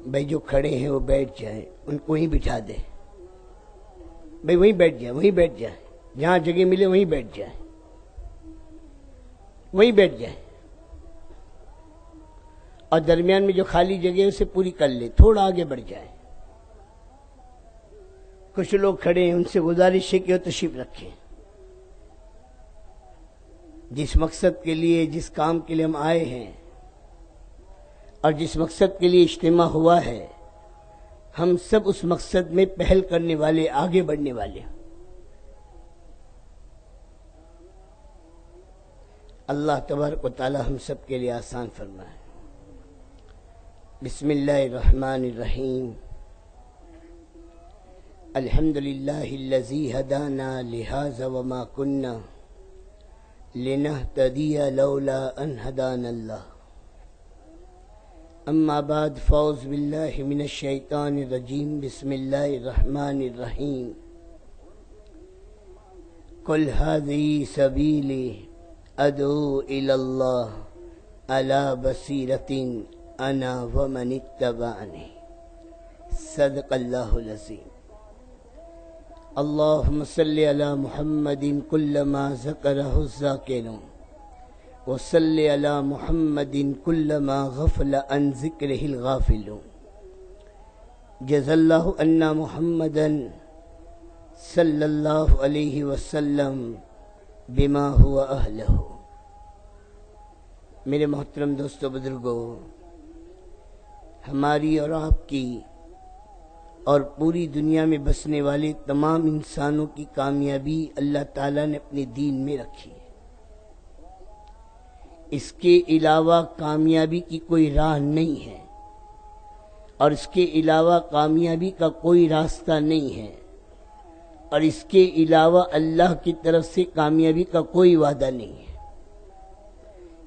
بھائی جو کھڑے ہیں وہ بیٹھ جائیں، ان کو وہیں بٹھا دیں، بھائی وہیں بیٹھ جائیں، وہیں بیٹھ جائیں، جہاں جگہ ملے وہیں بیٹھ جائیں، وہیں بیٹھ جائیں، اور درمیان میں جو خالی جگہ ہے اسے پوری کر لیں، تھوڑا آگے بڑھ جائیں۔ کچھ لوگ کھڑے ہیں، ان سے گزارش ہے کہ وہ تشریف رکھیں۔ جس مقصد کے لیے، جس کام کے لیے ہم آئے ہیں اور جس مقصد کے لیے اجتماع ہوا ہے، ہم سب اس مقصد میں پہل کرنے والے، آگے بڑھنے والے۔ اللہ تبارک و تعالی ہم سب کے لیے آسان فرمائے۔ بسم اللہ الرحمن الرحیم۔ الحمد للہ الذی ہدانا لہذا وما کنا لنہتدی لولا ان ہدانا اللہ۔ اما بعد فاعوذ باللہ من الشیطان الرجیم۔ بسم اللہ الرحمن الرحیم۔ قل هذه سبیلی ادعو الی اللہ علی بصیرۃ انا ومن اتبعنی۔ صدق اللہ العظیم۔ اللہم صلی علی محمد کلما ذکرہ الذاکرون وصلی علی محمد کلما غفل عن ذکرہ الغافلون۔ جزا اللہ عنا محمدا صلی اللہ علیہ وسلم بما ہوا اہلہ۔ میرے محترم دوستو بزرگو، ہماری اور آپ کی اور پوری دنیا میں بسنے والے تمام انسانوں کی کامیابی اللہ تعالیٰ نے اپنے دین میں رکھی ہے۔ اس کے علاوہ کامیابی کی کوئی راہ نہیں ہے، اور اس کے علاوہ کامیابی کا کوئی راستہ نہیں ہے، اور اس کے علاوہ اللہ کی طرف سے کامیابی کا کوئی وعدہ نہیں ہے۔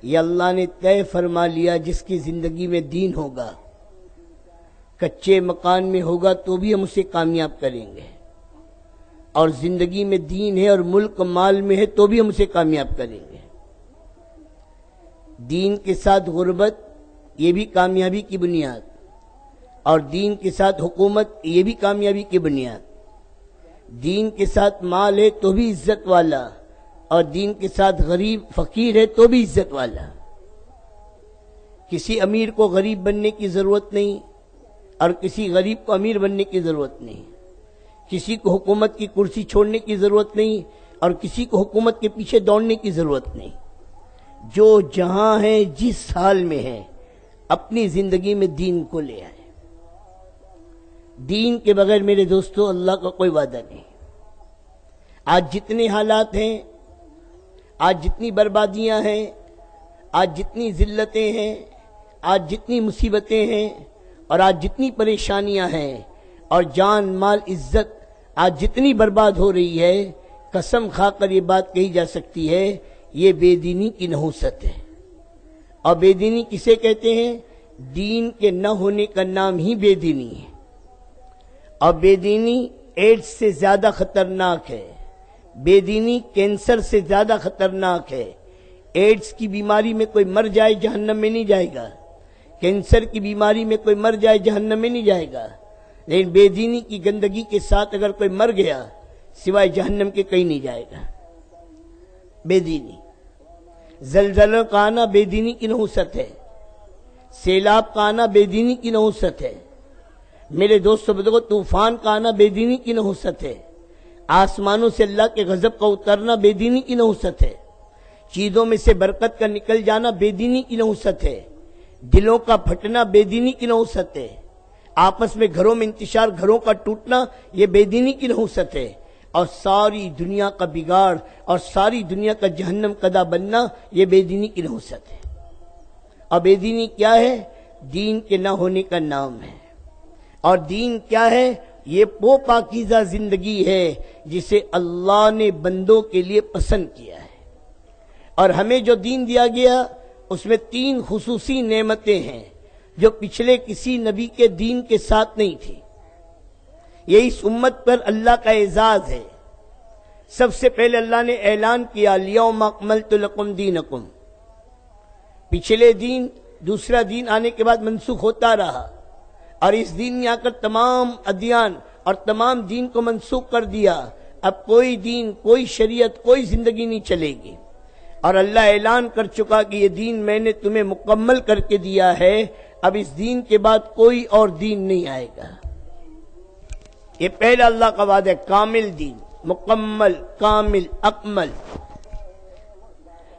یہ اللہ نے طے فرما لیا، جس کی زندگی میں دین ہوگا، کچے مکان میں ہوگا تو بھی ہم اسے کامیاب کریں گے، اور زندگی میں دین ہے اور ملک مال میں ہے تو بھی ہم اسے کامیاب کریں گے۔ دین کے ساتھ غربت، یہ بھی کامیابی کی بنیاد، اور دین کے ساتھ حکومت، یہ بھی کامیابی کی بنیاد۔ دین کے ساتھ مال ہے تو بھی عزت والا، اور دین کے ساتھ غریب فقیر ہے تو بھی عزت والا۔ کسی امیر کو غریب بننے کی ضرورت نہیں، اور کسی غریب کو امیر بننے کی ضرورت نہیں۔ کسی کو حکومت کی کرسی چھوڑنے کی ضرورت نہیں، اور کسی کو حکومت کے پیچھے دوڑنے کی ضرورت نہیں۔ جو جہاں ہے، جس حال میں ہے، اپنی زندگی میں دین کو لے آئے۔ دین کے بغیر میرے دوستو اللہ کا کوئی وعدہ نہیں۔ آج جتنے حالات ہیں، آج جتنی بربادیاں ہیں، آج جتنی ذلتیں ہیں، آج جتنی مصیبتیں ہیں، اور آج جتنی پریشانیاں ہیں، اور جان مال عزت آج جتنی برباد ہو رہی ہے، قسم کھا کر یہ بات کہی جا سکتی ہے، یہ بے دینی کی نحوست ہے۔ اور بے دینی کسے کہتے ہیں؟ دین کے نہ ہونے کا نام ہی بے دینی ہے۔ اور بے دینی ایڈز سے زیادہ خطرناک ہے، بے دینی کینسر سے زیادہ خطرناک ہے۔ ایڈز کی بیماری میں کوئی مر جائے جہنم میں نہیں جائے گا، کینسر کی بیماری میں کوئی مر جائے جہنم میں نہیں جائے گا، لیکن بے دینی کی گندگی کے ساتھ اگر کوئی مر گیا سوائے جہنم کے کہیں نہیں جائے گا۔ بے دینی، زلزلوں کا آنا بے دینی کی نحوست ہے، سیلاب کا آنا بے دینی کی نحوست ہے، میرے دوستو بزرگو طوفان کا آنا بے دینی کی نحوست ہے، آسمانوں سے اللہ کے غضب کا اترنا بے دینی کی نحوست ہے، چیزوں میں سے برکت کا نکل جانا بے دینی کی نحوست ہے، دلوں کا پھٹنا بے دینی کی نحوست ہے، آپس میں گھروں میں انتشار، گھروں کا ٹوٹنا، یہ بے دینی کی نحوست ہے، اور ساری دنیا کا بگاڑ اور ساری دنیا کا جہنم قدا بننا، یہ بے دینی کی نحوست ہے۔ اور بے دینی کیا ہے؟ دین کے نہ ہونے کا نام ہے۔ اور دین کیا ہے؟ یہ وہ پاکیزہ زندگی ہے جسے اللہ نے بندوں کے لیے پسند کیا ہے۔ اور ہمیں جو دین دیا گیا اس میں 3 خصوصی نعمتیں ہیں جو پچھلے کسی نبی کے دین کے ساتھ نہیں تھی۔ یہ اس امت پر اللہ کا اعزاز ہے۔ سب سے پہلے اللہ نے اعلان کیا الیوم اکملت لکم دینکم۔ پچھلے دین، دوسرا دین آنے کے بعد منسوخ ہوتا رہا، اور اس دین نے آ کر تمام ادیان اور تمام دین کو منسوخ کر دیا. اب کوئی دین، کوئی شریعت، کوئی زندگی نہیں چلے گی. اور اللہ اعلان کر چکا کہ یہ دین میں نے تمہیں مکمل کر کے دیا ہے، اب اس دین کے بعد کوئی اور دین نہیں آئے گا. یہ پہلا اللہ کا وعدہ ہے، کامل دین، مکمل، کامل، اکمل.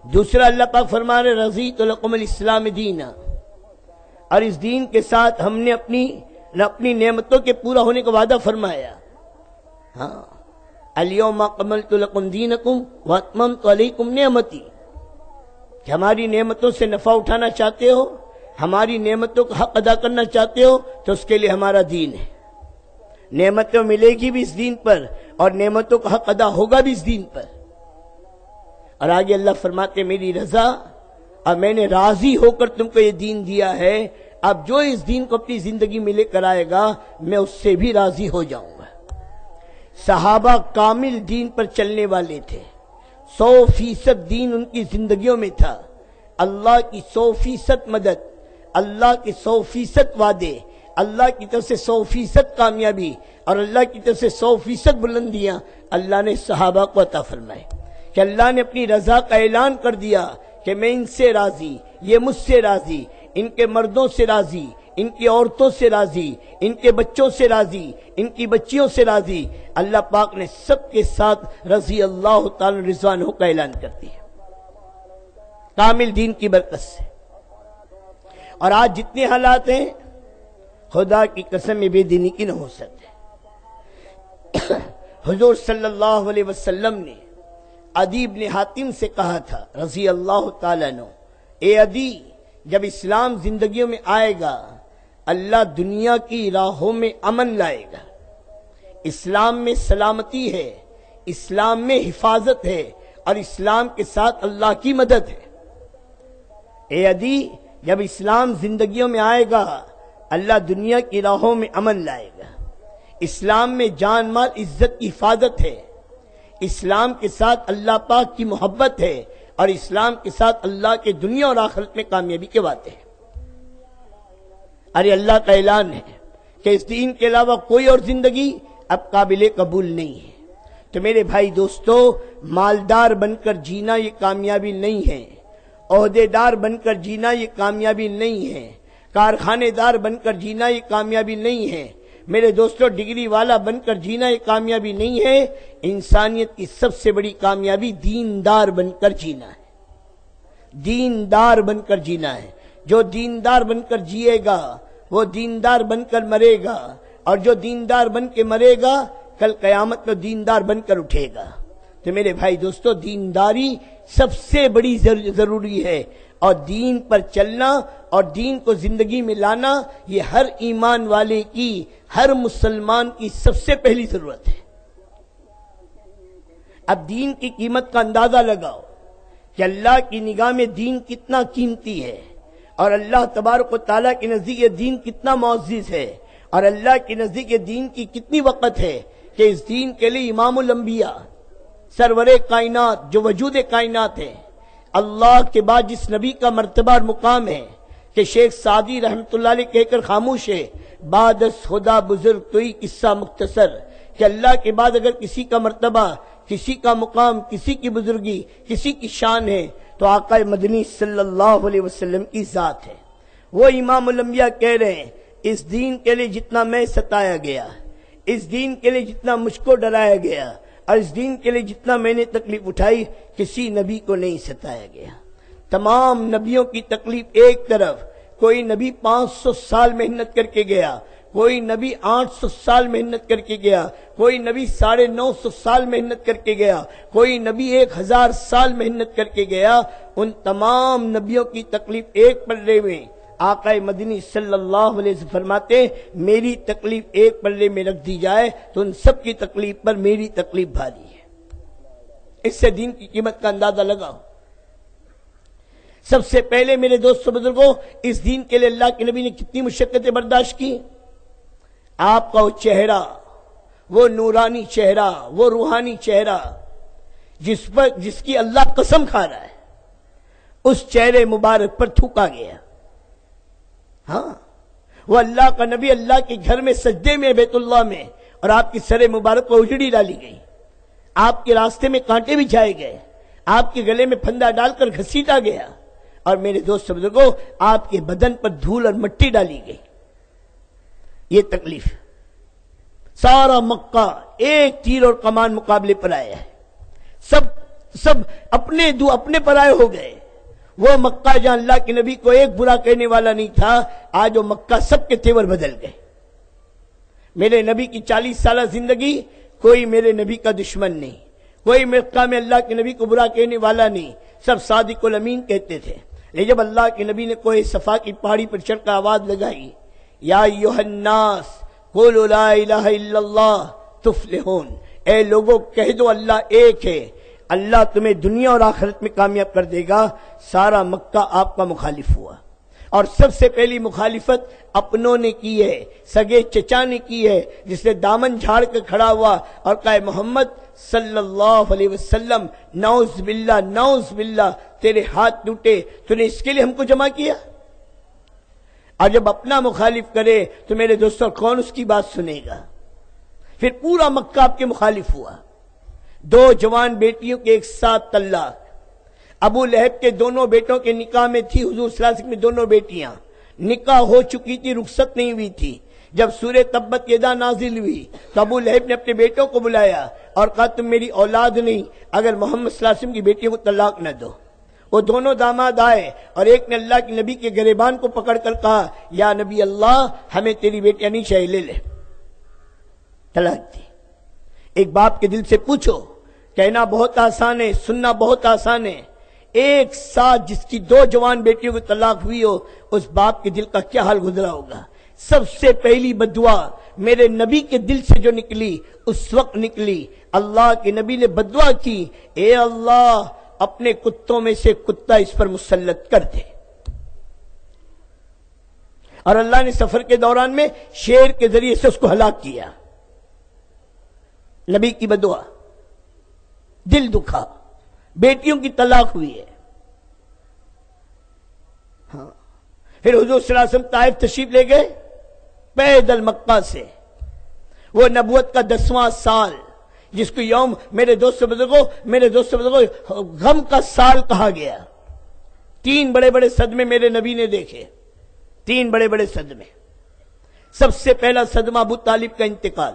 دوسرا اللہ پاک فرما رہے رضیت لکم الاسلام دینا، اور اس دین کے ساتھ ہم نے اپنی نعمتوں کے پورا ہونے کا وعدہ فرمایا. ہاں، الیوم اکملت لکم دینکم واتممت علیکم نعمتی، کہ ہماری نعمتوں سے نفع اٹھانا چاہتے ہو، ہماری نعمتوں کا حق ادا کرنا چاہتے ہو، تو اس کے لیے ہمارا دین ہے. نعمتوں ملے گی بھی اس دین پر، اور نعمتوں کا حق ادا ہوگا بھی اس دین پر. اور آگے اللہ فرماتے میری رضا، اور میں نے راضی ہو کر تم کو یہ دین دیا ہے، اب جو اس دین کو اپنی زندگی میں لے کر آئے گا میں اس سے بھی راضی ہو جاؤں گا. صحابہ کامل دین پر چلنے والے تھے، 100% دین ان کی زندگیوں میں تھا. اللہ کی 100% مدد، اللہ کے 100% وعدے، اللہ کی طرف سے 100% کامیابی، اور اللہ کی طرف سے 100% بلندیاں اللہ نے صحابہ کو عطا فرمائے. کہ اللہ نے اپنی رضا کا اعلان کر دیا کہ میں ان سے راضی، یہ مجھ سے راضی، ان کے مردوں سے راضی، ان کی عورتوں سے راضی، ان کے بچوں سے راضی، ان کی بچیوں سے راضی. اللہ پاک نے سب کے ساتھ رضی اللہ تعالی رضوانہ کا اعلان کر دیا کامل دین کی برکت سے. اور آج جتنے حالات ہیں خدا کی قسم بے دینی کی نہ ہو سکتے. حضور صلی اللہ علیہ وسلم نے عدی بن حاتم سے کہا تھا رضی اللہ تعالیٰ عنہ، اے عدی، جب اسلام زندگیوں میں آئے گا اللہ دنیا کی راہوں میں امن لائے گا. اسلام میں سلامتی ہے، اسلام میں حفاظت ہے، اور اسلام کے ساتھ اللہ کی مدد ہے. اے عدی، جب اسلام زندگیوں میں آئے گا اللہ دنیا کی راہوں میں امن لائے گا. اسلام میں جان مال عزت کی حفاظت ہے، اسلام کے ساتھ اللہ پاک کی محبت ہے، اور اسلام کے ساتھ اللہ کے دنیا اور آخرت میں کامیابی کے وعدے ہیں. ارے اللہ کا اعلان ہے کہ اس دین کے علاوہ کوئی اور زندگی اب قابل قبول نہیں ہے. تو میرے بھائی دوستو، مالدار بن کر جینا یہ کامیابی نہیں ہے، عہدے دار بن کر جینا یہ کامیابی نہیں ہے، کارخانے دار بن کر جینا یہ کامیابی نہیں ہے، میرے دوستو ڈگری والا بن کر جینا یہ کامیابی نہیں ہے. انسانیت کی سب سے بڑی کامیابی دیندار بن کر جینا ہے. دیندار بن کر جینا ہے. جو دیندار بن کر جیے گا وہ دیندار بن کر مرے گا، اور جو دیندار بن کے مرے گا کل قیامت میں دیندار بن کر اٹھے گا. تو میرے بھائی دوستو، دینداری سب سے بڑی ضروری ہے، اور دین پر چلنا اور دین کو زندگی میں لانا یہ ہر ایمان والے کی، ہر مسلمان کی سب سے پہلی ضرورت ہے. اب دین کی قیمت کا اندازہ لگاؤ کہ اللہ کی نگاہ میں دین کتنا قیمتی ہے، اور اللہ تبارک و تعالیٰ کے نزدیک یہ دین کتنا معزز ہے، اور اللہ کے نزدیک یہ دین کی کتنی وقت ہے کہ اس دین کے لیے امام الانبیاء، سرور کائنات جو وجود کائنات ہے، اللہ کے بعد جس نبی کا مرتبہ اور مقام ہے کہ شیخ سعدی رحمت اللہ علیہ کہہ کر خاموش ہے، بعد از خدا بزرگ توئی قصہ مختصر، کہ اللہ کے بعد اگر کسی کا مرتبہ، کسی کا مقام، کسی کی بزرگی، کسی کی شان ہے تو آقا مدنی صلی اللہ علیہ وسلم کی ذات ہے. وہ امام الانبیاء کہہ رہے ہیں اس دین کے لیے جتنا میں ستایا گیا، اس دین کے لیے جتنا مجھ کو ڈرایا گیا، اور اس دین کے لیے جتنا میں نے تکلیف اٹھائی کسی نبی کو نہیں ستایا گیا. تمام نبیوں کی تکلیف ایک طرف، کوئی نبی 500 سال محنت کر کے گیا، کوئی نبی 800 سال محنت کر کے گیا، کوئی نبی 950 سال محنت کر کے گیا، کوئی نبی 1000 سال محنت کر کے گیا. ان تمام نبیوں کی تکلیف ایک پلڑے میں، آقا مدنی صلی اللہ علیہ وسلم فرماتے میری تکلیف ایک پلڑے میں رکھ دی جائے تو ان سب کی تکلیف پر میری تکلیف بھاری ہے. اس سے دین کی قیمت کا اندازہ لگاؤ. سب سے پہلے میرے دوستو بزرگوں، اس دین کے لیے اللہ کے نبی نے کتنی مشقتیں برداشت کی. آپ کا وہ چہرہ، وہ نورانی چہرہ، وہ روحانی چہرہ جس کی اللہ قسم کھا رہا ہے، اس چہرے مبارک پر تھوکا گیا. ہاں، وہ اللہ کا نبی اللہ کے گھر میں سجدے میں بیت اللہ میں، اور آپ کی سر مبارک کو اجڑی ڈالی گئی، آپ کے راستے میں کانٹے بچھائے گئے، آپ کے گلے میں پھندا ڈال کر گھسیٹا گیا، اور میرے دوست بزرگوں آپ کے بدن پر دھول اور مٹی ڈالی گئی۔ یہ تکلیف، سارا مکہ ایک تیر اور کمان مقابلے پر آیا ہے، سب اپنے پرائے ہو گئے۔ وہ مکہ جہاں اللہ کے نبی کو ایک برا کہنے والا نہیں تھا، آج وہ مکہ سب کے تیور بدل گئے۔ میرے نبی کی 40 سالہ زندگی، کوئی میرے نبی کا دشمن نہیں، کوئی مکہ میں اللہ کے نبی کو برا کہنے والا نہیں، سب صادق الامین کہتے تھے۔ لیکن جب اللہ کے نبی نے کوہ صفا کی پہاڑی پر چڑھ کر آواز لگائی، یا ایھا الناس قولوا لا الہ الا اللہ تفلحون، اے لوگوں کہہ دو اللہ ایک ہے، اللہ تمہیں دنیا اور آخرت میں کامیاب کر دے گا، سارا مکہ آپ کا مخالف ہوا۔ اور سب سے پہلی مخالفت اپنوں نے کی ہے، سگے چچا نے کی ہے، جس نے دامن جھاڑ کے کھڑا ہوا اور کہا محمد صلی اللہ علیہ وسلم نعوذ باللہ تیرے ہاتھ ٹوٹے، تو نے اس کے لیے ہم کو جمع کیا؟ اور جب اپنا مخالف کرے تو میرے دوستوں کون اس کی بات سنے گا؟ پھر پورا مکہ آپ کے مخالف ہوا۔ 2 جوان بیٹیوں کے ایک ساتھ طلاق، ابو لہب کے دونوں بیٹوں کے نکاح میں تھی حضور صلی اللہ علیہ وسلم میں دونوں بیٹیاں، نکاح ہو چکی تھی، رخصت نہیں ہوئی تھی۔ جب سورہ تبت یدا نازل ہوئی تو ابو لہب نے اپنے بیٹوں کو بلایا اور کہا تم میری اولاد نہیں اگر محمد صلی اللہ علیہ وسلم کی بیٹیوں کو طلاق نہ دو۔ وہ دونوں داماد آئے اور ایک نے اللہ کے نبی کے گریبان کو پکڑ کر کہا یا نبی اللہ ہمیں تیری بیٹیاں نہیں چاہیے، لے لے، طلاق دی۔ ایک باپ کے دل سے پوچھو، کہنا بہت آسان ہے، سننا بہت آسان ہے، ایک ساتھ جس کی 2 جوان بیٹیوں کو طلاق ہوئی ہو اس باپ کے دل کا کیا حال گزرا ہوگا۔ سب سے پہلی بددعا میرے نبی کے دل سے جو نکلی اس وقت نکلی، اللہ کے نبی نے بددعا کی، اے اللہ اپنے کتوں میں سے کتا اس پر مسلط کر دے۔ اور اللہ نے سفر کے دوران میں شیر کے ذریعے سے اس کو ہلاک کیا۔ نبی کی بددعا، دل دکھا، بیٹیوں کی طلاق ہوئی ہے۔ ہاں پھر حضور صلی اللہ علیہ وسلم طائف تشریف لے گئے پیدل مکہ سے، وہ نبوت کا 10واں سال جس کو یوم میرے دوست بزرگوں غم کا سال کہا گیا۔ 3 بڑے بڑے صدمے میرے نبی نے دیکھے، 3 بڑے بڑے صدمے۔ سب سے پہلا صدمہ ابو طالب کا انتقال۔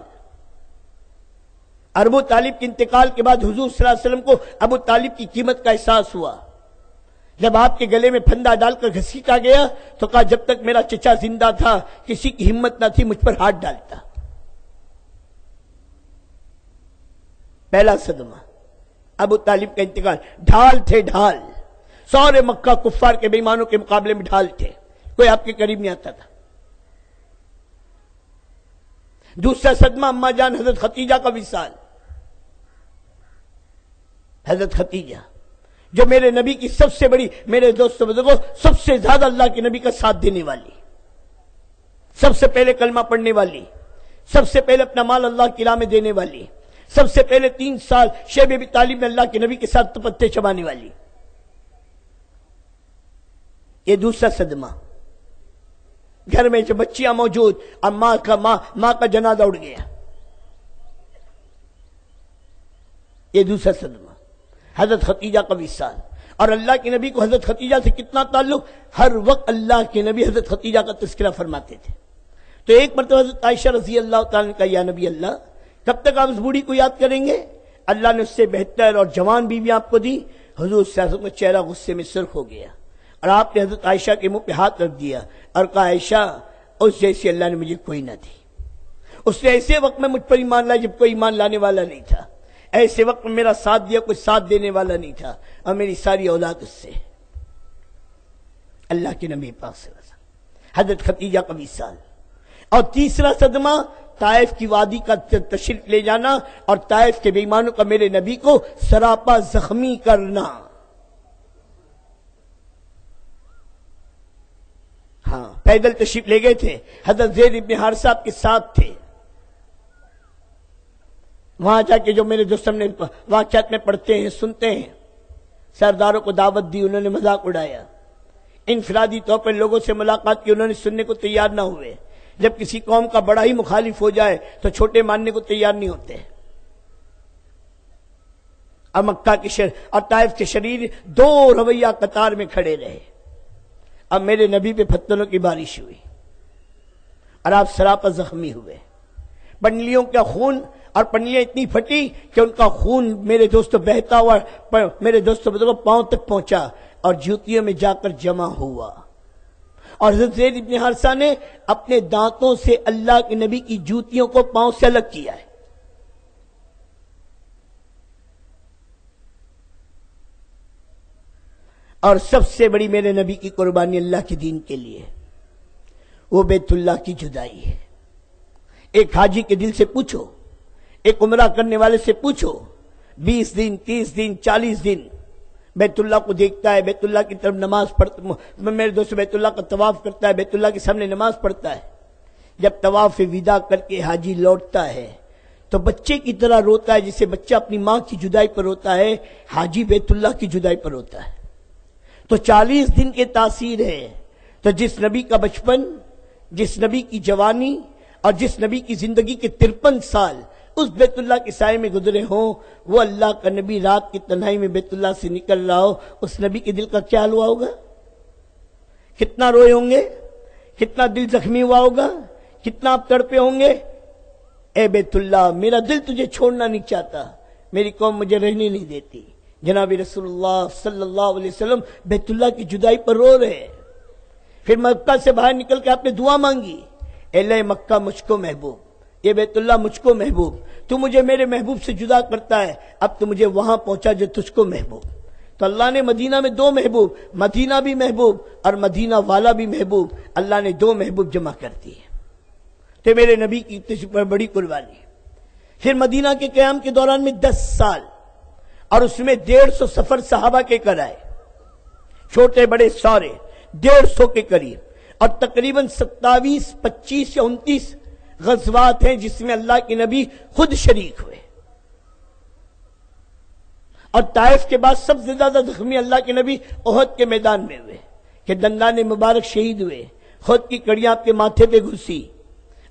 ابو طالب کے انتقال کے بعد حضور صلی اللہ علیہ وسلم کو ابو طالب کی قیمت کا احساس ہوا۔ جب آپ کے گلے میں پھندا ڈال کر گھسیٹا گیا تو کہا جب تک میرا چچا زندہ تھا کسی کی ہمت نہ تھی مجھ پر ہاتھ ڈالتا۔ پہلا صدمہ ابو طالب کا انتقال۔ ڈھال تھے، ڈھال، سورے مکہ کفار کے بے ایمانوں کے مقابلے میں ڈھال تھے، کوئی آپ کے قریب نہیں آتا تھا۔ دوسرا صدمہ اما جان حضرت ختیجہ کا وصال۔ حضرت ختیجہ جو میرے نبی کی سب سے بڑی، میرے دوستوں بزرگوں سب سے زیادہ اللہ کے نبی کا ساتھ دینے والی، سب سے پہلے کلمہ پڑھنے والی، سب سے پہلے اپنا مال اللہ کی راہ میں دینے والی، سب سے پہلے 3 سال شیب ابی طالب میں اللہ کے نبی کے ساتھ پتے چبانے والی۔ یہ دوسرا صدمہ۔ گھر میں جو بچیاں موجود، اب ماں کا جنازہ اڑ گیا۔ یہ دوسرا صدمہ۔ حضرت ختیجہ کا وصال، اور اللہ کے نبی کو حضرت ختیجہ سے کتنا تعلق، ہر وقت اللہ کے نبی حضرت ختیجہ کا تذکرہ فرماتے تھے۔ تو ایک مرتبہ حضرت عائشہ رضی اللہ تعالیٰ نے کہا یا نبی اللہ کب تک آپ اس بوڑھی کو یاد کریں گے؟ اللہ نے اس سے بہتر اور جوان بیوی آپ کو دی۔ حضور صلی اللہ علیہ وسلم کا چہرہ غصے میں سرخ ہو گیا اور آپ نے حضرت عائشہ کے منہ پہ ہاتھ رکھ دیا اور کہا عائشہ اس جیسی اللہ نے مجھے کوئی نہ دی۔ اس نے ایسے وقت میں مجھ پر ایمان لایا جب کوئی ایمان لانے والا نہیں تھا، ایسے وقت میں میرا ساتھ دیا کوئی ساتھ دینے والا نہیں تھا، اور میری ساری اولاد اس سے۔ اللہ کے نبی پاک صلی اللہ علیہ وسلم، حضرت ختیجہ کا وصال۔ اور تیسرا صدمہ طائف کی وادی کا تشریف لے جانا اور طائف کے بے ایمانوں کا میرے نبی کو سراپا زخمی کرنا۔ ہاں پیدل تشریف لے گئے تھے، حضرت زید ابن حارثہ آپ کے ساتھ تھے۔ وہاں جا کے جو میرے دوست نے واقعات میں پڑھتے ہیں سنتے ہیں، سرداروں کو دعوت دی، انہوں نے مذاق اڑایا۔ انفرادی طور پر لوگوں سے ملاقات کی، انہوں نے سننے کو تیار نہ ہوئے. جب کسی قوم کا بڑا ہی مخالف ہو جائے تو چھوٹے ماننے کو تیار نہیں ہوتے. اور مکہ کے شہر اور طائف کے شریر دو رویہ قطار میں کھڑے رہے. اب میرے نبی پہ پتھروں کی بارش ہوئی اور آپ سراپا زخمی ہوئے. پنڈلیوں کا خون اور پنڈلیاں اتنی پھٹی کہ ان کا خون میرے دوستوں بہتا ہوا میرے دوستوں پاؤں تک پہنچا اور جوتیوں میں جا کر جمع ہوا. اور حضرت زید بن حارثہ نے اپنے دانتوں سے اللہ کے نبی کی جوتیوں کو پاؤں سے الگ کیا ہے. اور سب سے بڑی میرے نبی کی قربانی اللہ کے دین کے لیے وہ بیت اللہ کی جدائی ہے. ایک حاجی کے دل سے پوچھو، ایک عمرہ کرنے والے سے پوچھو، 20 دن 30 دن 40 دن بیت اللہ کو دیکھتا ہے، بیت اللہ کی طرف نماز پڑھتا، میرے دوست بیت اللہ کا طواف کرتا ہے، بیت اللہ کے سامنے نماز پڑھتا ہے. جب طواف وداع کر کے حاجی لوٹتا ہے تو بچے کی طرح روتا ہے، جسے بچہ اپنی ماں کی جدائی پر روتا ہے، حاجی بیت اللہ کی جدائی پر روتا ہے. تو 40 دن کے تاثیر ہے. تو جس نبی کا بچپن، جس نبی کی جوانی اور جس نبی کی زندگی کے 53 سال اس بیت اللہ کے سائے میں گزرے ہوں، وہ اللہ کا نبی رات کی تنہائی میں بیت اللہ سے نکل رہا ہو، اس نبی کے دل کا کیا حال ہوا ہوگا؟ کتنا روئے ہوں گے، کتنا دل زخمی ہوا ہوگا، کتنا آپ تڑپے ہوں گے. اے بیت اللہ، میرا دل تجھے چھوڑنا نہیں چاہتا، میری قوم مجھے رہنے نہیں دیتی. جناب رسول اللہ صلی اللہ علیہ وسلم بیت اللہ کی جدائی پر رو رہے. پھر مکہ سے باہر نکل کے آپ نے دعا مانگی، اے اللہ مکہ مجھ کو محبوب، یہ بیت اللہ مجھ کو محبوب، تو مجھے میرے محبوب سے جدا کرتا ہے، اب تو مجھے وہاں پہنچا جو تجھ کو محبوب. تو اللہ نے مدینہ میں 2 محبوب، مدینہ بھی محبوب اور مدینہ والا بھی محبوب، اللہ نے 2 محبوب جمع کر دیے. تو میرے نبی کی بڑی قربانی. پھر مدینہ کے قیام کے دوران میں 10 سال اور اس میں 150 سفر صحابہ کے کرائے، چھوٹے بڑے سارے 150 کے قریب. اور تقریباً 27 25 یا 29 غزوات ہیں جس میں اللہ کے نبی خود شریک ہوئے. اور طائف کے بعد سب سے زیادہ زخمی اللہ کے نبی احد کے میدان میں ہوئے کہ دندان مبارک شہید ہوئے، خود کی کڑیاں آپ کے ماتھے پہ گھسی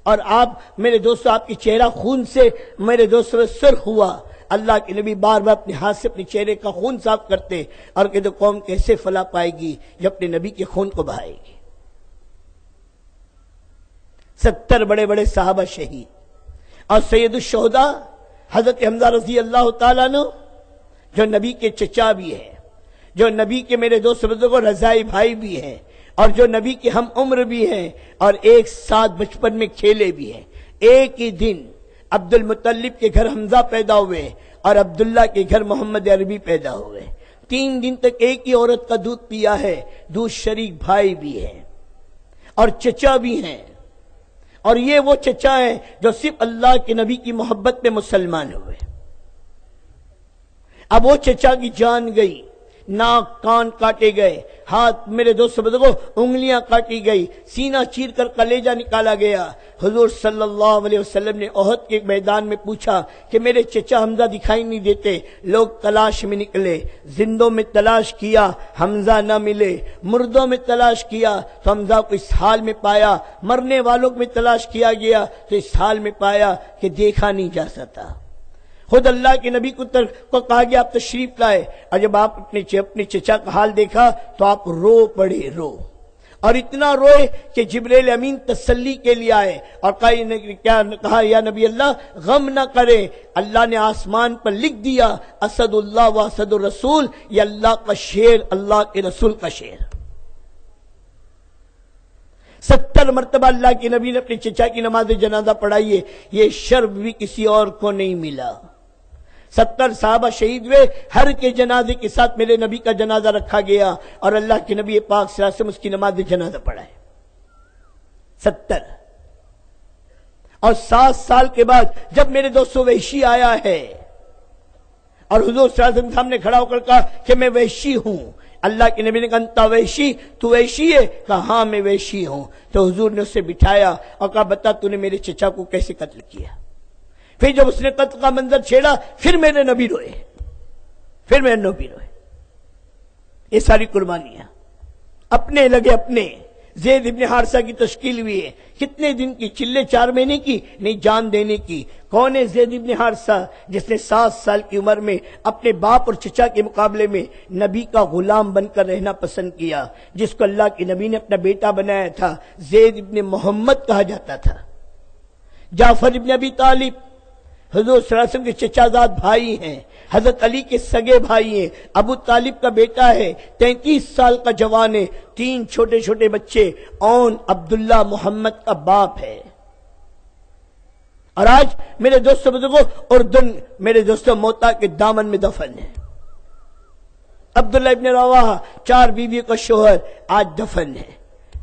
اور آپ میرے دوستو آپ کی چہرہ خون سے میرے دوستو سرخ ہوا. اللہ کے نبی بار بار اپنے ہاتھ سے اپنے چہرے کا خون صاف کرتے اور کہتے قوم کیسے فلاح پائے گی جب اپنے نبی کے خون کو بہائے گی. 70 بڑے بڑے صحابہ شہید اور سید الشہداء حضرت حمزہ رضی اللہ تعالیٰ عنہ جو نبی کے چچا بھی ہیں، جو نبی کے میرے دوست بزرگوں رضائی بھائی بھی ہیں اور جو نبی کے ہم عمر بھی ہیں اور ایک ساتھ بچپن میں کھیلے بھی ہیں. ایک ہی دن عبد المطلب کے گھر حمزہ پیدا ہوئے اور عبداللہ کے گھر محمد عربی پیدا ہوئے. 3 دن تک ایک ہی عورت کا دودھ پیا ہے، دودھ شریک بھائی بھی ہیں اور چچا بھی ہیں. اور یہ وہ چچا ہیں جو صرف اللہ کے نبی کی محبت میں مسلمان ہوئے. اب وہ چچا کی جان گئی، ناک کان کاٹے گئے، ہاتھ میرے دوست بزرگوں انگلیاں کاٹی گئی، سینہ چیر کر کلیجہ نکالا گیا. حضور صلی اللہ علیہ وسلم نے احد کے میدان میں پوچھا کہ میرے چچا حمزہ دکھائی نہیں دیتے. لوگ تلاش میں نکلے، زندوں میں تلاش کیا، حمزہ نہ ملے، مردوں میں تلاش کیا تو حمزہ کو اس حال میں پایا، مرنے والوں میں تلاش کیا گیا تو اس حال میں پایا کہ دیکھا نہیں جا سکتا. خود اللہ کے نبی کو کہا گیا آپ تشریف لائے اور جب آپ اپنے چچا کا حال دیکھا تو آپ رو پڑے، رو اور اتنا روئے کہ جبریل امین تسلی کے لیے آئے اور کہا یا نبی اللہ غم نہ کرے، اللہ نے آسمان پر لکھ دیا اسد اللہ و اسد الرسول، یہ اللہ کا شعر، اللہ کے رسول کا شعر. 70 مرتبہ اللہ کے نبی نے اپنے چچا کی نماز جنازہ پڑھائی ہے، یہ شرف بھی کسی اور کو نہیں ملا. 70 صحابہ شہید ہوئے، ہر کے جنازے کے ساتھ میرے نبی کا جنازہ رکھا گیا اور اللہ کے نبی پاک صلی اللہ علیہ وسلم اس کی نماز جنازہ پڑھائے. 70 اور 7 سال کے بعد جب میرے دوستو وحشی آیا ہے اور حضور صلی اللہ علیہ وسلم سامنے کھڑا ہو کر کہا کہ میں وحشی ہوں، اللہ کے نبی نے کہا انتا وحشی، تو وحشی ہے؟ کہا ہاں میں وحشی ہوں. تو حضور نے اسے بٹھایا اور کہا بتا تو نے میرے چچا کو کیسے قتل کیا. پھر جب اس نے قتل کا منظر چھیڑا پھر میرے نبی روئے، پھر میرے نبی روئے. یہ ساری قربانیاں اپنے لگے اپنے زید ابن حارثہ کی تشکیل ہوئی ہے. کتنے دن کی؟ چلے 4 مہینے کی نہیں، جان دینے کی. کون ہے زید ابن حارثہ؟ جس نے 7 سال کی عمر میں اپنے باپ اور چچا کے مقابلے میں نبی کا غلام بن کر رہنا پسند کیا، جس کو اللہ کے نبی نے اپنا بیٹا بنایا تھا. زید ابن محمد کہا جاتا تھا. جعفر ابن ابی طالب حضور صلی اللہ علیہ وسلم کے چچا زاد بھائی ہیں، حضرت علی کے سگے بھائی ہیں، ابو طالب کا بیٹا ہے، 33 سال کا جوان ہے، 3 چھوٹے چھوٹے بچے، اون عبداللہ محمد کا باپ ہے. اور آج میرے دوستوں بزرگوں اردن میرے دوستوں موتا کے دامن میں دفن ہے. عبداللہ ابن رواحہ 4 بیویوں کا شوہر آج دفن ہے.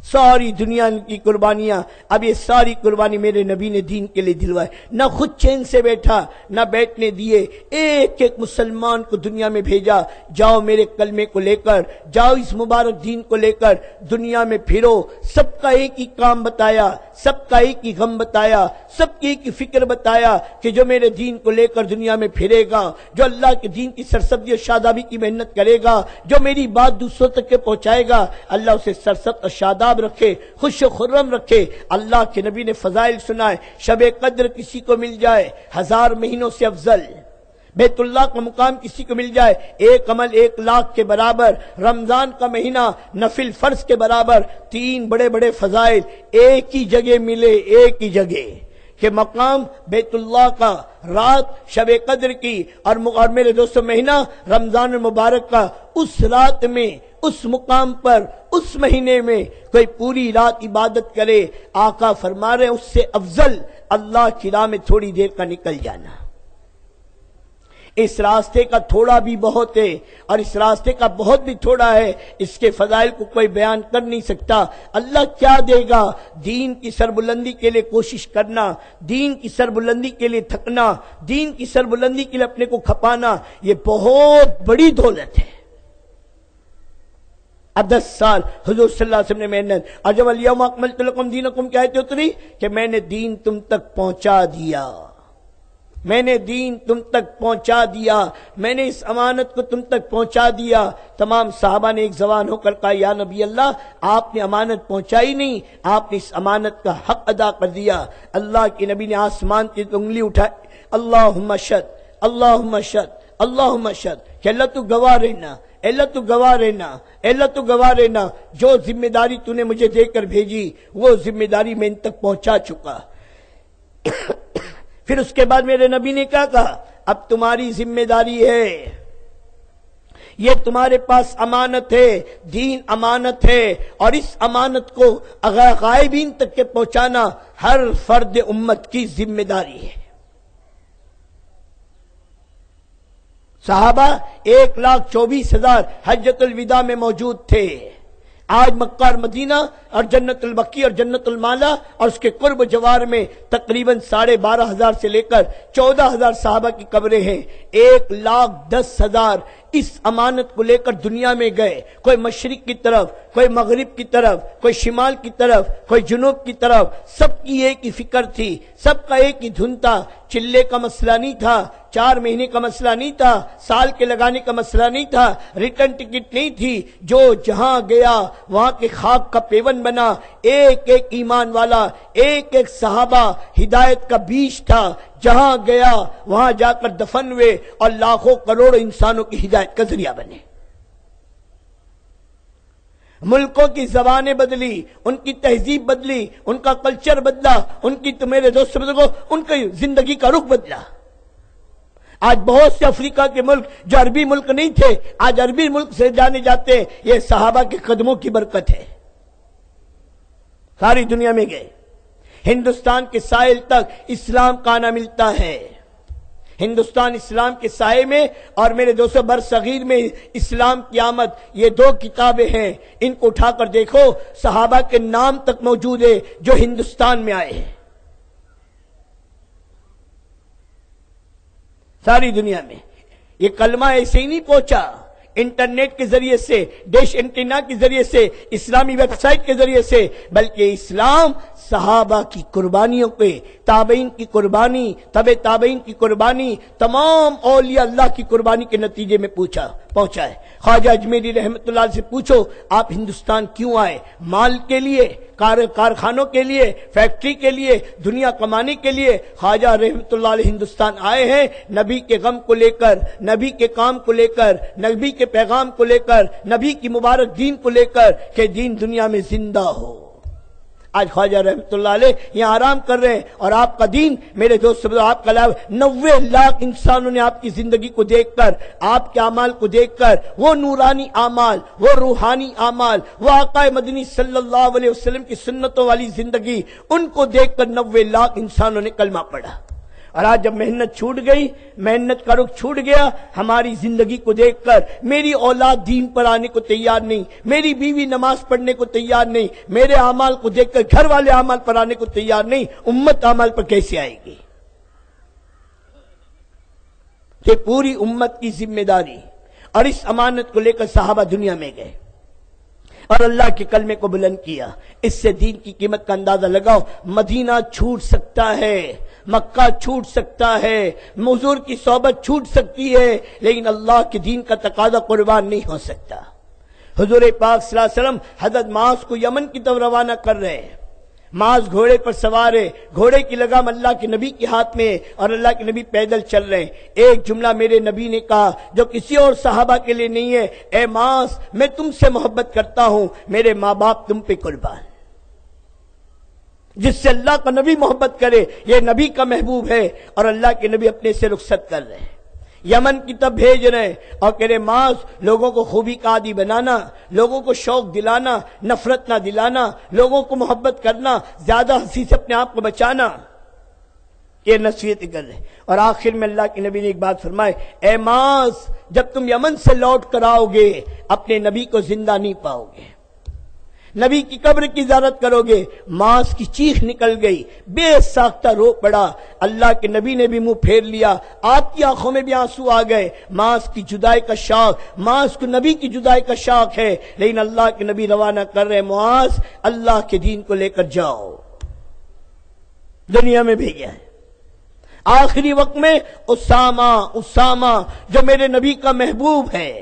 ساری دنیا کی قربانیاں، اب یہ ساری قربانی میرے نبی نے دین کے لیے دلوائے. نہ خود چین سے بیٹھا، نہ بیٹھنے دیے. ایک ایک مسلمان کو دنیا میں بھیجا، جاؤ میرے کلمے کو لے کر، جاؤ اس مبارک دین کو لے کر دنیا میں پھرو. سب کا ایک ہی کام بتایا، سب کا ایک ہی غم بتایا، سب کی ایک ہی فکر بتایا کہ جو میرے دین کو لے کر دنیا میں پھرے گا، جو اللہ کے دین کی سرسبزی اور شادابی کی محنت کرے گا، جو میری بات دوسروں تک کے پہنچائے گا، اللہ اسے سرسبز اور شاداب رکھے، خوش و خرم رکھے. اللہ کے نبی نے فضائل سنائے. شب قدر کسی کو مل جائے 1000 مہینوں سے افضل. بیت اللہ کا مقام کسی کو مل جائے، ایک عمل 1 لاکھ کے برابر. رمضان کا مہینہ نفل فرض کے برابر. 3 بڑے بڑے فضائل ایک ہی جگہ ملے، ایک ہی جگہ کہ مقام بیت اللہ کا، رات شب قدر کی، اور میرے دوستوں مہینہ رمضان المبارک کا. اس رات میں، اس مقام پر، اس مہینے میں کوئی پوری رات عبادت کرے، آقا فرما رہے ہیں اس سے افضل اللہ کی راہ میں تھوڑی دیر کا نکل جانا. اس راستے کا تھوڑا بھی بہت ہے، اور اس راستے کا بہت بھی تھوڑا ہے. اس کے فضائل کو کوئی بیان کر نہیں سکتا. اللہ کیا دے گا؟ دین کی سربلندی کے لیے کوشش کرنا، دین کی سربلندی کے لیے تھکنا، دین کی سربلندی کے لیے اپنے کو کھپانا، یہ بہت بڑی دولت ہے. اب 10 سال حضور صلی اللہ علیہ وسلم نے محنت، اور جب الیوم اکملت لکم دینکم کی آیت اتری کہ میں نے دین تم تک پہنچا دیا، میں نے دین تم تک پہنچا دیا، میں نے اس امانت کو تم تک پہنچا دیا. تمام صحابہ نے ایک زبان ہو کر کہا یا نبی اللہ آپ نے امانت پہنچائی نہیں، آپ نے اس امانت کا حق ادا کر دیا. اللہ کے نبی نے آسمان کی انگلی اٹھائی، اللہم اشہد، اللہم اشہد، اللہم اشہد، کہ اللہ تو گواہ رہنا، اللہ تو گواہ رہنا، اللہ تو گواہ رہنا. جو ذمہ داری تو نے مجھے دے کر بھیجی وہ ذمہ داری میں ان تک پہنچا چکا. پھر اس کے بعد میرے نبی نے کیا کہا؟ اب تمہاری ذمہ داری ہے، یہ تمہارے پاس امانت ہے، دین امانت ہے، اور اس امانت کو غائبین تک کے پہنچانا ہر فرد امت کی ذمہ داری ہے. صحابہ 1,24,000 حجۃ الوداع میں موجود تھے. آج مکہ اور مدینہ اور جنت البقیع اور جنت المالا اور اس کے قرب جوار میں تقریباً 12,500 سے لے کر 14,000 صحابہ کی قبریں ہیں. 1,10,000 اس امانت کو لے کر دنیا میں گئے. کوئی مشرق کی طرف، کوئی مغرب کی طرف، کوئی شمال کی طرف، کوئی جنوب کی طرف. سب کی ایک ہی فکر تھی، سب کا ایک ہی دھن تھا. چلے کا مسئلہ نہیں تھا، 4 مہینے کا مسئلہ نہیں تھا، سال کے لگانے کا مسئلہ نہیں تھا، ریٹرن ٹکٹ نہیں تھی. جو جہاں گیا وہاں کے خاک کا پیون بنا. ایک ایک ایمان والا، ایک ایک صحابہ ہدایت کا بیج تھا. جہاں گیا وہاں جا کر دفن ہوئے اور لاکھوں کروڑوں انسانوں کی ہدایت کا ذریعہ بنے. ملکوں کی زبانیں بدلی، ان کی تہذیب بدلی، ان کا کلچر بدلا، ان کی تو میرے دوست بزرگوں ان کی زندگی کا رخ بدلا. آج بہت سے افریقہ کے ملک جو عربی ملک نہیں تھے آج عربی ملک سے جانے جاتے ہیں. یہ صحابہ کے قدموں کی برکت ہے. ساری دنیا میں گئے. ہندوستان کے ساحل تک اسلام کا آنا ملتا ہے. ہندوستان اسلام کے سائے میں، اور میرے دوستوں برصغیر میں اسلام کی آمد. یہ 2 کتابیں ہیں، ان کو اٹھا کر دیکھو، صحابہ کے نام تک موجود ہے جو ہندوستان میں آئے ہیں. ساری دنیا میں یہ کلمہ ایسے ہی نہیں پہنچا، انٹرنیٹ کے ذریعے سے، ڈیش اینٹینا کے ذریعے سے، اسلامی ویب سائٹ کے ذریعے سے، بلکہ اسلام صحابہ کی قربانیوں کے، تابعین کی قربانی، تبع تابعین کی قربانی، تمام اولیاء اللہ کی قربانی کے نتیجے میں پہنچا ہے۔ خواجہ اجمیری رحمت اللہ علیہ سے پوچھو آپ ہندوستان کیوں آئے؟ مال کے لیے، کارخانوں کے لیے، فیکٹری کے لیے، دنیا کمانے کے لیے؟ خواجہ رحمت اللہ علیہ ہندوستان آئے ہیں نبی کے غم کو لے کر، نبی کے کام کو لے کر، نبی کے پیغام کو لے کر، نبی کی مبارک دین کو لے کر کہ دین دنیا میں زندہ ہو۔ آج خواجہ رحمت اللہ علیہ یہاں آرام کر رہے ہیں، اور آپ کا دین، میرے دوست، آپ کا علاوہ 90 لاکھ انسانوں نے آپ کی زندگی کو دیکھ کر، آپ کے اعمال کو دیکھ کر، وہ نورانی اعمال، وہ روحانی اعمال، وہ آقا مدنی صلی اللہ علیہ وسلم کی سنتوں والی زندگی، ان کو دیکھ کر 90 لاکھ انسانوں نے کلمہ پڑھا۔ اور آج جب محنت چھوٹ گئی، محنت کا رخ چھوٹ گیا، ہماری زندگی کو دیکھ کر میری اولاد دین پر آنے کو تیار نہیں، میری بیوی نماز پڑھنے کو تیار نہیں، میرے اعمال کو دیکھ کر گھر والے اعمال پر آنے کو تیار نہیں، امت اعمال پر کیسے آئے گی؟ کہ پوری امت کی ذمہ داری، اور اس امانت کو لے کر صحابہ دنیا میں گئے اور اللہ کے کلمے کو بلند کیا۔ اس سے دین کی قیمت کا اندازہ لگاؤ۔ مدینہ چھوٹ سکتا ہے، مکہ چھوٹ سکتا ہے، حضور کی صحبت چھوٹ سکتی ہے، لیکن اللہ کے دین کا تقاضا قربان نہیں ہو سکتا۔ حضور پاک صلی اللہ علیہ وسلم حضرت معاذ کو یمن کی طرف روانہ کر رہے ہیں۔ معاذ گھوڑے پر سوار ہے، گھوڑے کی لگام اللہ کے نبی کے ہاتھ میں ہے، اور اللہ کے نبی پیدل چل رہے ہیں۔ ایک جملہ میرے نبی نے کہا جو کسی اور صحابہ کے لیے نہیں ہے، اے معاذ میں تم سے محبت کرتا ہوں، میرے ماں باپ تم پہ قربان۔ جس سے اللہ کا نبی محبت کرے، یہ نبی کا محبوب ہے، اور اللہ کے نبی اپنے سے رخصت کر رہے ہیں، یمن کی طرف بھیج رہے ہیں، اور کہہ رہے معاذ لوگوں کو خوبی کا عادی بنانا، لوگوں کو شوق دلانا، نفرت نہ دلانا، لوگوں کو محبت کرنا، زیادہ ہنسی سے اپنے آپ کو بچانا، یہ نصیحت کر رہے ہیں۔ اور آخر میں اللہ کے نبی نے ایک بات فرمائے، اے معاذ جب تم یمن سے لوٹ کر آؤ گے اپنے نبی کو زندہ نہیں پاؤ گے، نبی کی قبر کی زیارت کرو گے۔ معاذ کی چیخ نکل گئی، بے ساختہ رو پڑا۔ اللہ کے نبی نے بھی منہ پھیر لیا، آپ کی آنکھوں میں بھی آنسو آ گئے۔ معاذ کی جدائی کا شوق، معاذ کو نبی کی جدائی کا شوق ہے، لیکن اللہ کے نبی روانہ کر رہے معاذ اللہ کے دین کو لے کر جاؤ، دنیا میں بھیجا ہے۔ آخری وقت میں اسامہ جو میرے نبی کا محبوب ہے،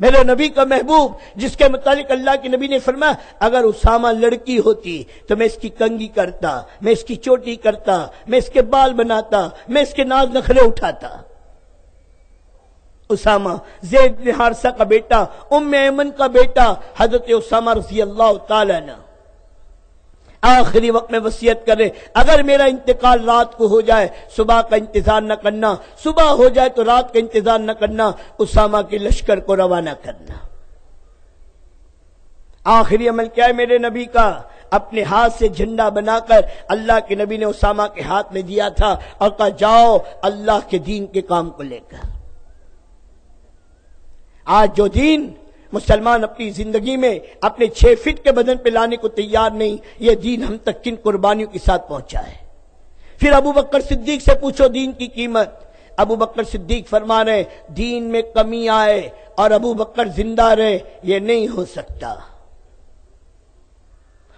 میرے نبی کا محبوب، جس کے متعلق اللہ کے نبی نے فرمایا اگر اسامہ لڑکی ہوتی تو میں اس کی کنگھی کرتا، میں اس کی چوٹی کرتا، میں اس کے بال بناتا، میں اس کے ناز نخرے اٹھاتا۔ اسامہ زید بن حارثہ کا بیٹا، ام ایمن کا بیٹا، حضرت اسامہ رضی اللہ تعالی عنہ آخری وقت میں وصیت کرے اگر میرا انتقال رات کو ہو جائے صبح کا انتظار نہ کرنا، صبح ہو جائے تو رات کا انتظار نہ کرنا، اسامہ کے لشکر کو روانہ کرنا۔ آخری عمل کیا ہے میرے نبی کا؟ اپنے ہاتھ سے جھنڈا بنا کر اللہ کے نبی نے اسامہ کے ہاتھ میں دیا تھا اور کہا جاؤ اللہ کے دین کے کام کو لے کر۔ آج جو دین مسلمان اپنی زندگی میں اپنے 6 فٹ کے بدن پہ لانے کو تیار نہیں، یہ دین ہم تک کن قربانیوں کے ساتھ پہنچا ہے۔ پھر ابو بکر صدیق سے پوچھو دین کی قیمت۔ ابو بکر صدیق فرما رہے دین میں کمی آئے اور ابو بکر زندہ رہے، یہ نہیں ہو سکتا۔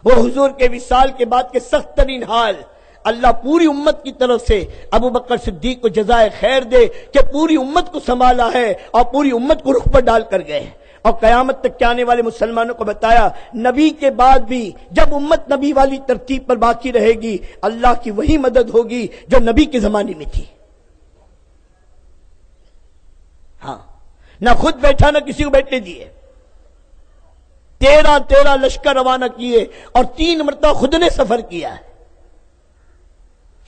وہ حضور کے وصال کے بعد کے سخت ترین حال، اللہ پوری امت کی طرف سے ابو بکر صدیق کو جزائے خیر دے کہ پوری امت کو سنبھالا ہے اور پوری امت کو رخ پر ڈال کر گئے، اور قیامت تک کے آنے والے مسلمانوں کو بتایا نبی کے بعد بھی جب امت نبی والی ترتیب پر باقی رہے گی اللہ کی وہی مدد ہوگی جو نبی کے زمانے میں تھی۔ ہاں، نہ خود بیٹھا نہ کسی کو بیٹھنے دیے، 13 لشکر روانہ کیے اور 3 مرتبہ خود نے سفر کیا ہے۔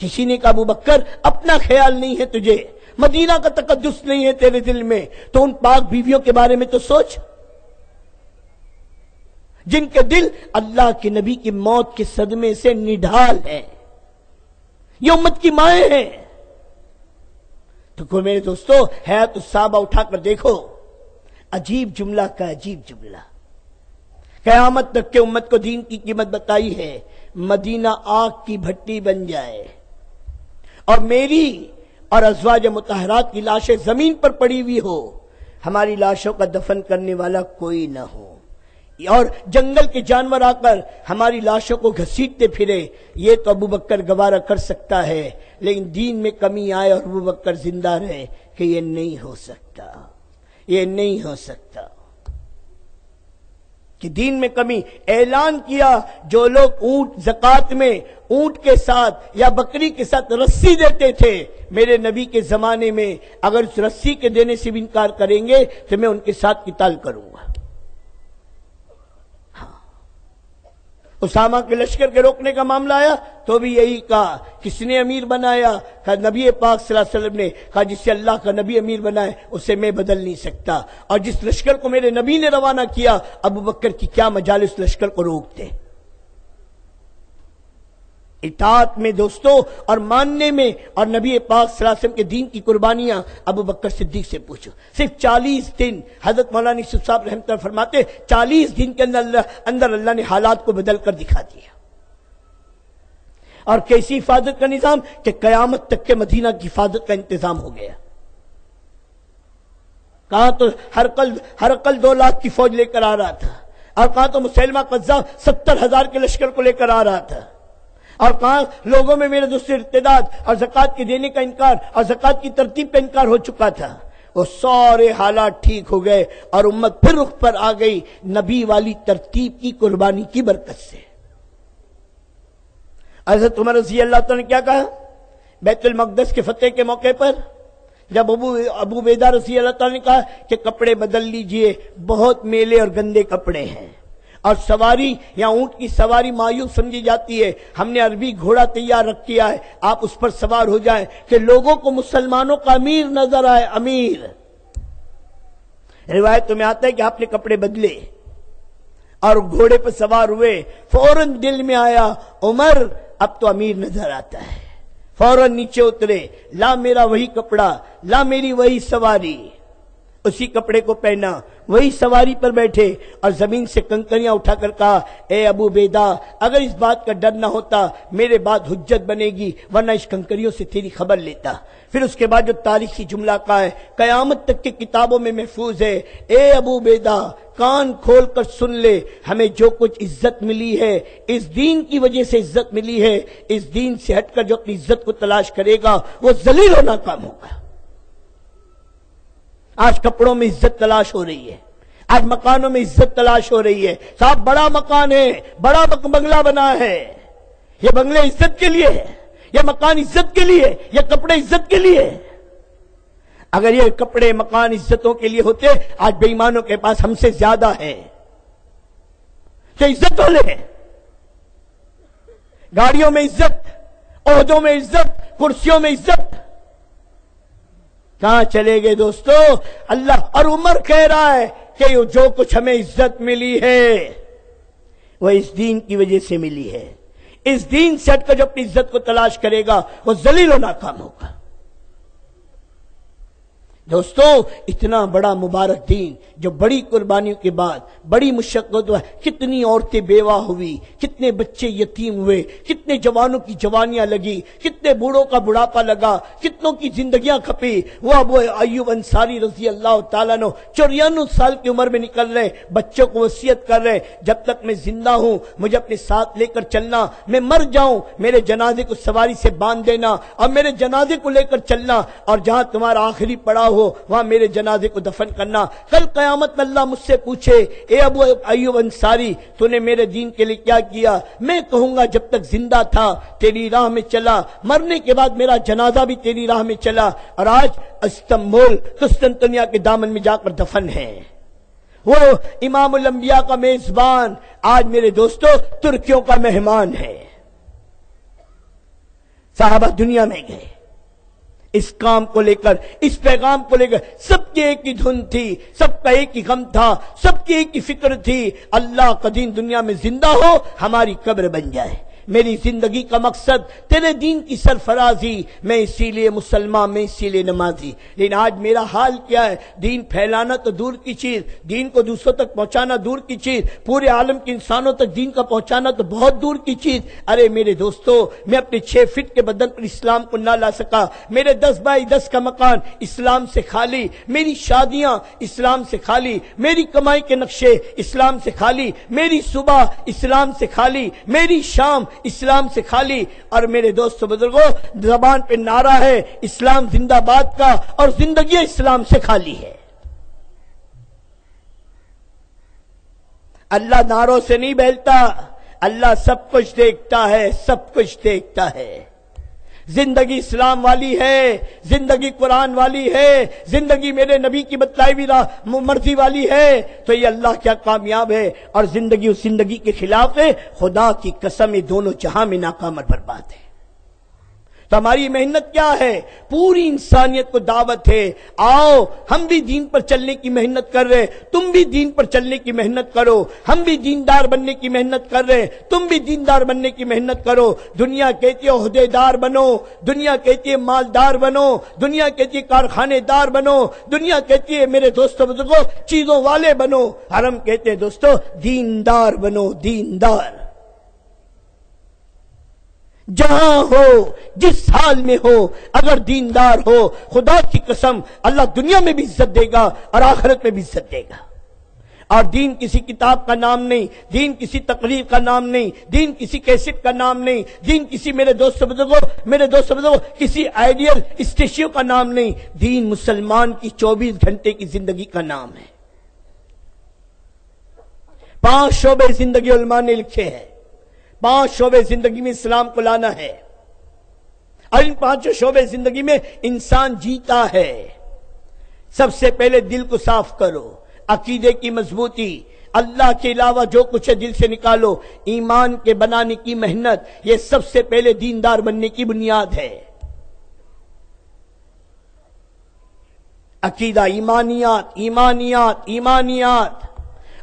کسی نے کہا ابو بکر اپنا خیال نہیں ہے تجھے، مدینہ کا تقدس نہیں ہے تیرے دل میں، تو ان پاک بیویوں کے بارے میں تو سوچ جن کے دل اللہ کے نبی کی موت کے صدمے سے نڈھال ہیں، یہ امت کی مائیں ہیں۔ تو میرے دوستو حیات الصحابہ اٹھا کر دیکھو، عجیب جملہ کا عجیب جملہ، قیامت تک کے امت کو دین کی قیمت بتائی ہے۔ مدینہ آگ کی بھٹی بن جائے اور میری اور ازواج مطہرات کی لاشیں زمین پر پڑی ہوئی ہو، ہماری لاشوں کا دفن کرنے والا کوئی نہ ہو، اور جنگل کے جانور آ کر ہماری لاشوں کو گھسیٹتے پھرے، یہ تو ابو بکر گوارا کر سکتا ہے، لیکن دین میں کمی آئے اور ابو بکر زندہ رہے کہ یہ نہیں ہو سکتا، یہ نہیں ہو سکتا کہ دین میں کمی۔ اعلان کیا جو لوگ اونٹ زکات میں اونٹ کے ساتھ یا بکری کے ساتھ رسی دیتے تھے میرے نبی کے زمانے میں، اگر اس رسی کے دینے سے بھی انکار کریں گے تو میں ان کے ساتھ قتال کروں گا۔ اسامہ کے لشکر کے روکنے کا معاملہ آیا تو بھی یہی کہا، کس نے امیر بنایا؟ کہا نبی پاک صلی اللہ علیہ وسلم نے، کہا جس سے اللہ کا نبی امیر بنائے اسے میں بدل نہیں سکتا، اور جس لشکر کو میرے نبی نے روانہ کیا ابو بکر کی کیا مجال اس لشکر کو روکتے۔ اطاعت میں دوستو اور ماننے میں اور نبی پاک صلی اللہ علیہ وسلم کے دین کی قربانیاں ابو بکر صدیق سے پوچھو۔ صرف 40 دن حضرت مولانا یوسف صاحب رحمۃ اللہ فرماتے 40 دن کے اندر اللہ نے حالات کو بدل کر دکھا دیا، اور کیسی حفاظت کا نظام کہ قیامت تک کے مدینہ کی حفاظت کا انتظام ہو گیا۔ کہاں تو ہرقل 2 لاکھ کی فوج لے کر آ رہا تھا، اور کہاں تو مسیلمہ قذاب 70,000 کے لشکر کو لے کر آ رہا تھا، اور کہاں لوگوں میں میرے دوست ارتداد اور زکوٰۃ کے دینے کا انکار اور زکوٰۃ کی ترتیب کا انکار ہو چکا تھا۔ وہ سارے حالات ٹھیک ہو گئے اور امت پھر رخ پر آ گئی نبی والی ترتیب کی قربانی کی برکت سے۔ حضرت عمر رضی اللہ تعالیٰ نے کیا کہا بیت المقدس کے فتح کے موقع پر، جب ابو بیدہ رضی اللہ تعالیٰ نے کہا کہ کپڑے بدل لیجئے، بہت میلے اور گندے کپڑے ہیں، اور سواری یا اونٹ کی سواری مایوب سمجھی جاتی ہے، ہم نے عربی گھوڑا تیار رکھ کیا ہے، آپ اس پر سوار ہو جائیں کہ لوگوں کو مسلمانوں کا امیر نظر آئے۔ امیر روایتوں میں آتا ہے کہ آپ نے کپڑے بدلے اور گھوڑے پر سوار ہوئے، فوراً دل میں آیا عمر اب تو امیر نظر آتا ہے، فوراً نیچے اترے، لا میرا وہی کپڑا، لا میری وہی سواری، اسی کپڑے کو پہنا، وہی سواری پر بیٹھے، اور زمین سے کنکریاں اٹھا کر کہا اے ابو بیدہ اگر اس بات کا ڈر نہ ہوتا میرے بعد حجت بنے گی، ورنہ اس کنکریوں سے تیری خبر لیتا۔ پھر اس کے بعد جو تاریخی جملہ کہا ہے قیامت تک کی کتابوں میں محفوظ ہے، اے ابو بیدہ کان کھول کر سن لے، ہمیں جو کچھ عزت ملی ہے اس دین کی وجہ سے عزت ملی ہے، اس دین سے ہٹ کر جو اپنی عزت کو تلاش کرے گا وہ ذلیل و ناکام ہوگا۔ آج کپڑوں میں عزت تلاش ہو رہی ہے، آج مکانوں میں عزت تلاش ہو رہی ہے، صاحب بڑا مکان ہے، بڑا بنگلہ بنا ہے، یہ بنگلے عزت کے لیے ہے، یہ مکان عزت کے لیے، یہ کپڑے عزت کے لیے۔ اگر یہ کپڑے مکان عزتوں کے لیے ہوتے آج بے ایمانوں کے پاس ہم سے زیادہ ہے، تو عزت والے ہیں، گاڑیوں میں عزت، عہدوں میں عزت، کرسیوں میں عزت، کہاں چلے گئے دوستو؟ اللہ اور عمر کہہ رہا ہے کہ جو کچھ ہمیں عزت ملی ہے وہ اس دین کی وجہ سے ملی ہے، اس دین سے ہٹ کر جو اپنی عزت کو تلاش کرے گا وہ ذلیل و ناکام ہوگا۔ دوستو اتنا بڑا مبارک دین جو بڑی قربانیوں کے بعد بڑی مشقت ہے، کتنی عورتیں بیوہ ہوئی، کتنے بچے یتیم ہوئے، کتنے جوانوں کی جوانیاں لگی، کتنے بوڑھوں کا بڑھاپا لگا، کتنوں کی زندگیاں کھپی۔ وہ ابو ایوب انصاری رضی اللہ تعالیٰ عنہ 94 سال کی عمر میں نکل رہے، بچوں کو وصیت کر رہے جب تک میں زندہ ہوں مجھے اپنے ساتھ لے کر چلنا، میں مر جاؤں میرے جنازے کو سواری سے باندھ دینا اور میرے جنازے کو لے کر چلنا، اور جہاں تمہارا آخری پڑاؤ وہاں میرے جنازے کو دفن کرنا۔ کل قیامت میں اللہ مجھ سے پوچھے اے ابو ایوب انصاری تو نے میرے دین کے لیے کیا کیا؟ میں کہوں گا جب تک زندہ تھا تیری راہ میں چلا، مرنے کے بعد میرا جنازہ بھی تیری راہ میں چلا، اور آج استنبول قسطنطنیہ کے دامن میں جا کر دفن ہے۔ وہ امام الانبیاء کا میزبان آج میرے دوستو ترکیوں کا مہمان ہے۔ صحابہ دنیا میں گئے اس کام کو لے کر، اس پیغام کو لے کر، سب کی ایک ہی دھن تھی، سب کا ایک ہی غم تھا، سب کی ایک ہی فکر تھی، اللہ کا دین دنیا میں زندہ ہو، ہماری قبر بن جائے۔ میری زندگی کا مقصد تیرے دین کی سرفرازی، میں اسی لیے مسلمان، میں اسی لیے نمازی۔ لیکن آج میرا حال کیا ہے؟ دین پھیلانا تو دور کی چیز، دین کو دوسروں تک پہنچانا دور کی چیز، پورے عالم کے انسانوں تک دین کا پہنچانا تو بہت دور کی چیز۔ ارے میرے دوستو، میں اپنے 6 فٹ کے بدن پر اسلام کو نہ لا سکا، میرے 10 بائی 10 کا مکان اسلام سے خالی، میری شادیاں اسلام سے خالی، میری کمائی کے نقشے اسلام سے خالی، میری صبح اسلام سے خالی، میری شام اسلام سے خالی۔ اور میرے دوستو بزرگوں، زبان پہ نعرہ ہے اسلام زندہ باد کا، اور زندگی اسلام سے خالی ہے۔ اللہ نعروں سے نہیں بہلتا، اللہ سب کچھ دیکھتا ہے، سب کچھ دیکھتا ہے۔ زندگی اسلام والی ہے، زندگی قرآن والی ہے، زندگی میرے نبی کی بتلائی ہوئی مرضی والی ہے، تو یہ اللہ کیا کامیاب ہے۔ اور زندگی اس زندگی کے خلاف ہے، خدا کی قسم یہ دونوں جہاں میں ناکام اور برباد ہے۔ تو ہماری محنت کیا ہے؟ پوری انسانیت کو دعوت ہے، آؤ ہم بھی دین پر چلنے کی محنت کر رہے، تم بھی دین پر چلنے کی محنت کرو، ہم بھی دیندار بننے کی محنت کر رہے، تم بھی دیندار بننے کی محنت کرو۔ دنیا کہتی ہے عہدے دار بنو، دنیا کہتی ہے مالدار بنو، دنیا کہتی ہے کارخانے دار بنو، دنیا کہتی ہے میرے دوستوں بزرگوں چیزوں والے بنو، اور ہم کہتے ہیں دوستوں دیندار بنو، دیندار۔ جہاں ہو، جس حال میں ہو، اگر دیندار ہو، خدا کی قسم اللہ دنیا میں بھی عزت دے گا اور آخرت میں بھی عزت دے گا۔ اور دین کسی کتاب کا نام نہیں، دین کسی تقریر کا نام نہیں، دین کسی کیسٹ کا نام نہیں، دین کسی میرے دوستوں بزرگوں کسی آئیڈیل اسٹیچو کا نام نہیں، دین مسلمان کی 24 گھنٹے کی زندگی کا نام ہے۔ 5 شعبے زندگی علماء نے لکھے ہیں، 5 شعبے زندگی میں اسلام کو لانا ہے، اور ان 5 شعبے زندگی میں انسان جیتا ہے۔ سب سے پہلے دل کو صاف کرو، عقیدے کی مضبوطی، اللہ کے علاوہ جو کچھ ہے دل سے نکالو، ایمان کے بنانے کی محنت، یہ سب سے پہلے دیندار بننے کی بنیاد ہے۔ عقیدہ، ایمانیات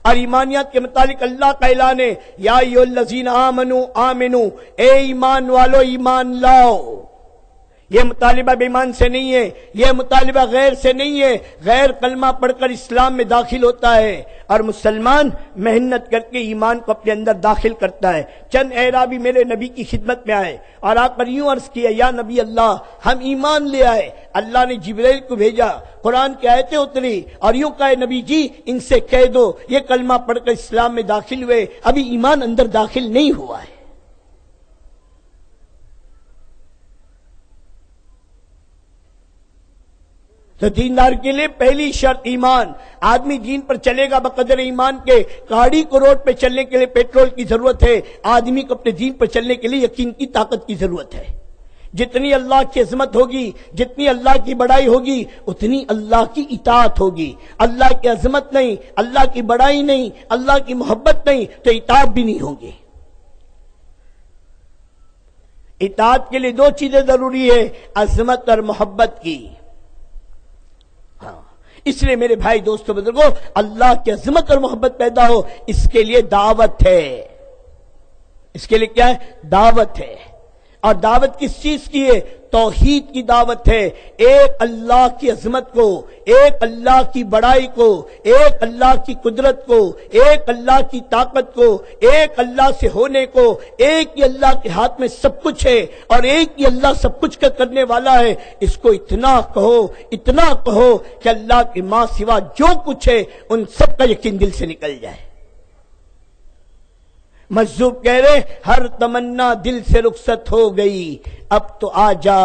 اور ایمانیات کے متعلق اللہ کا اعلان ہے، یا ایھا الذین آمنوا، اے ایمان والو ایمان لاؤ۔ یہ مطالبہ بے ایمان سے نہیں ہے، یہ مطالبہ غیر سے نہیں ہے۔ غیر کلمہ پڑھ کر اسلام میں داخل ہوتا ہے، اور مسلمان محنت کر کے ایمان کو اپنے اندر داخل کرتا ہے۔ چند اعرابی میرے نبی کی خدمت میں آئے اور آ کر یوں عرض کیا، یا نبی اللہ ہم ایمان لے آئے۔ اللہ نے جبرائیل کو بھیجا، قرآن کی آیتیں اتری اور یوں کہے نبی جی ان سے کہہ دو یہ کلمہ پڑھ کر اسلام میں داخل ہوئے، ابھی ایمان اندر داخل نہیں ہوا ہے۔ تو دیندار کے لیے پہلی شرط ایمان۔ آدمی دین پر چلے گا بقدر ایمان کے۔ گاڑی کو روڈ پہ چلنے کے لیے پیٹرول کی ضرورت ہے، آدمی کو اپنے دین پر چلنے کے لیے یقین کی طاقت کی ضرورت ہے۔ جتنی اللہ کی عظمت ہوگی، جتنی اللہ کی بڑائی ہوگی، اتنی اللہ کی اطاعت ہوگی۔ اللہ کی عظمت نہیں، اللہ کی بڑائی نہیں، اللہ کی محبت نہیں تو اطاعت بھی نہیں ہوگی۔ اطاعت کے لیے 2 چیزیں ضروری ہے، عظمت اور محبت کی۔ اس لیے میرے بھائی دوستو بزرگوں، اللہ کی عظمت اور محبت پیدا ہو، اس کے لیے دعوت ہے۔ اس کے لیے کیا ہے؟ دعوت ہے۔ اور دعوت کس چیز کی ہے؟ توحید کی دعوت ہے۔ ایک اللہ کی عظمت کو، ایک اللہ کی بڑائی کو، ایک اللہ کی قدرت کو، ایک اللہ کی طاقت کو، ایک اللہ سے ہونے کو، ایک ہی اللہ کے ہاتھ میں سب کچھ ہے اور ایک ہی اللہ سب کچھ کا کرنے والا ہے۔ اس کو اتنا کہو کہ اللہ کے ماں سوا جو کچھ ہے ان سب کا یقین دل سے نکل جائے۔ مجذوب کہہ رہے ہر تمنا دل سے رخصت ہو گئی، اب تو آ جا،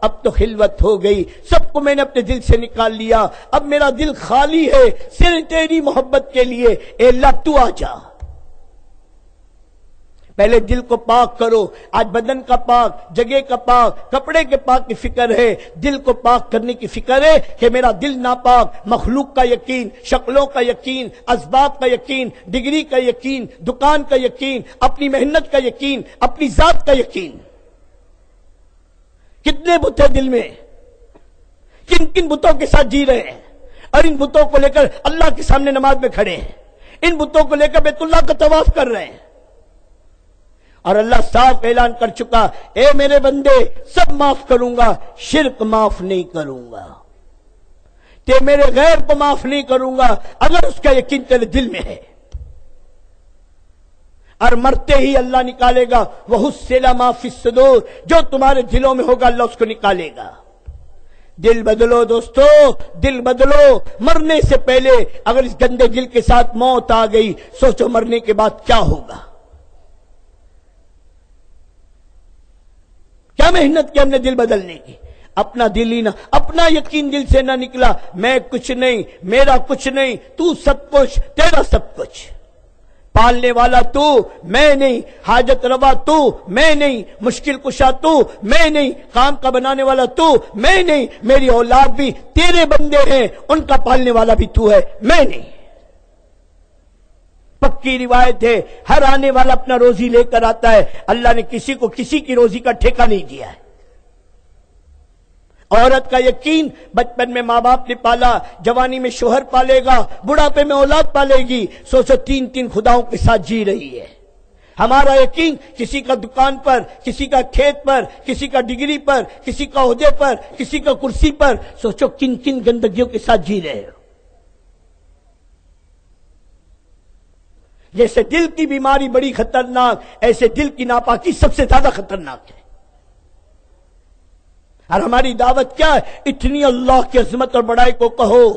اب تو خلوت ہو گئی۔ سب کو میں نے اپنے دل سے نکال لیا، اب میرا دل خالی ہے صرف تیری محبت کے لیے، اے اللہ تو آ جا۔ پہلے دل کو پاک کرو۔ آج بدن کا پاک، جگہ کا پاک، کپڑے کے پاک کی فکر ہے، دل کو پاک کرنے کی فکر ہے کہ میرا دل ناپاک، مخلوق کا یقین، شکلوں کا یقین، اسباب کا یقین، ڈگری کا یقین، دکان کا یقین، اپنی محنت کا یقین، اپنی ذات کا یقین۔ کتنے بت ہیں دل میں، کن کن بتوں کے ساتھ جی رہے ہیں، اور ان بتوں کو لے کر اللہ کے سامنے نماز میں کھڑے ہیں، ان بتوں کو لے کر بیت اللہ کا طواف کر رہے ہیں۔ اور اللہ صاف اعلان کر چکا، اے میرے بندے سب معاف کروں گا، شرک معاف نہیں کروں گا، تے میرے غیر کو معاف نہیں کروں گا اگر اس کا یقین تیرے دل میں ہے۔ اور مرتے ہی اللہ نکالے گا، وَحُصِّلَ مَا فِي الصُّدُورِ، جو تمہارے دلوں میں ہوگا اللہ اس کو نکالے گا۔ دل بدلو دوستو، دل بدلو۔ مرنے سے پہلے اگر اس گندے دل کے ساتھ موت آ گئی، سوچو مرنے کے بعد کیا ہوگا۔ کیا محنت کی ہم نے دل بدلنے کی، اپنا دل ہی نہ، اپنا یقین دل سے نہ نکلا، میں کچھ نہیں، میرا کچھ نہیں، تو سب کچھ، تیرا سب کچھ، پالنے والا تو، میں نہیں، حاجت روا تو، میں نہیں، مشکل کشا تو، میں نہیں، کام کا بنانے والا تو، میں نہیں، میری اولاد بھی تیرے بندے ہیں، ان کا پالنے والا بھی تو ہے، میں نہیں۔ پکی روایت ہے، ہر آنے والا اپنا روزی لے کر آتا ہے، اللہ نے کسی کو کسی کی روزی کا ٹھیکہ نہیں دیا ہے۔ عورت کا یقین، بچپن میں ماں باپ نے پالا، جوانی میں شوہر پالے گا، بڑھاپے میں اولاد پالے گی، سوچو تین تین خداؤں کے ساتھ جی رہی ہے۔ ہمارا یقین کسی کا دکان پر، کسی کا کھیت پر، کسی کا ڈگری پر، کسی کا عہدے پر، کسی کا کرسی پر، سوچو کن کن گندگیوں کے ساتھ جی رہے ہو۔ جیسے دل کی بیماری بڑی خطرناک، ایسے دل کی ناپاکی سب سے زیادہ خطرناک ہے۔ اور ہماری دعوت کیا ہے؟ اتنی اللہ کی عظمت اور بڑائی کو کہو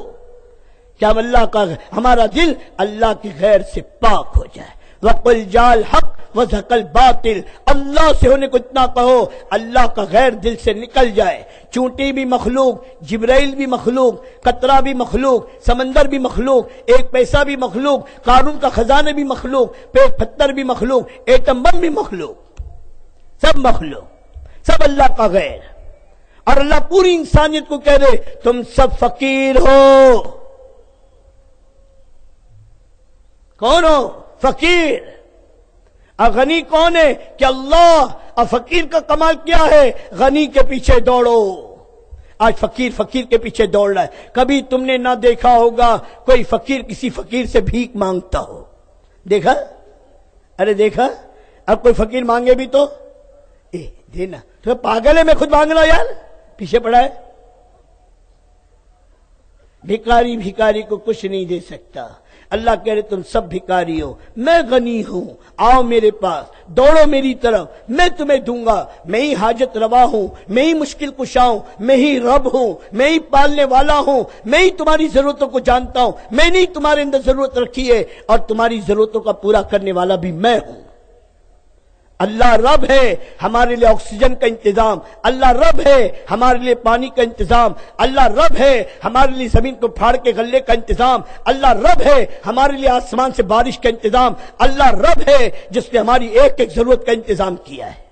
کہ ہم اللہ کا، ہمارا دل اللہ کی غیر سے پاک ہو جائے۔ وَقُلْ جَاءَ الْحَقُّ وَزَهَقَ الْبَاطِلُ، اللہ سے ہونے کو اتنا کہو اللہ کا غیر دل سے نکل جائے۔ چونٹی بھی مخلوق، جبرائیل بھی مخلوق، قطرہ بھی مخلوق، سمندر بھی مخلوق، ایک پیسہ بھی مخلوق، قارون کا خزانہ بھی مخلوق، پیٹ پتھر بھی مخلوق، ایٹم بم بھی مخلوق، سب مخلوق، سب اللہ کا غیر۔ اور اللہ پوری انسانیت کو کہہ رہے تم سب فقیر ہو۔ کون ہو؟ فقیر۔ اور غنی کون ہے؟ کہ اللہ۔ اور فقیر کا کمال کیا ہے؟ غنی کے پیچھے دوڑو۔ آج فقیر فقیر کے پیچھے دوڑ رہا ہے۔ کبھی تم نے نہ دیکھا ہوگا کوئی فقیر کسی فقیر سے بھیک مانگتا ہو، دیکھا؟ ارے دیکھا؟ اب کوئی فقیر مانگے بھی تو دینا، تو پاگل ہے میں خود مانگ رہا یار، پیچھے پڑا ہے۔ بھکاری بھکاری کو کچھ نہیں دے سکتا۔ اللہ کہہ رہے تم سب بھکاری ہو، میں غنی ہوں، آؤ میرے پاس، دوڑو میری طرف، میں تمہیں دوں گا۔ میں ہی حاجت روا ہوں، میں ہی مشکل کشا ہوں، میں ہی رب ہوں، میں ہی پالنے والا ہوں، میں ہی تمہاری ضرورتوں کو جانتا ہوں، میں نے تمہارے اندر ضرورت رکھی ہے اور تمہاری ضرورتوں کا پورا کرنے والا بھی میں ہوں۔ اللہ رب ہے، ہمارے لیے آکسیجن کا انتظام، اللہ رب ہے ہمارے لیے پانی کا انتظام، اللہ رب ہے ہمارے لیے زمین کو پھاڑ کے غلے کا انتظام، اللہ رب ہے ہمارے لیے آسمان سے بارش کا انتظام، اللہ رب ہے جس نے ہماری ایک ایک ضرورت کا انتظام کیا ہے۔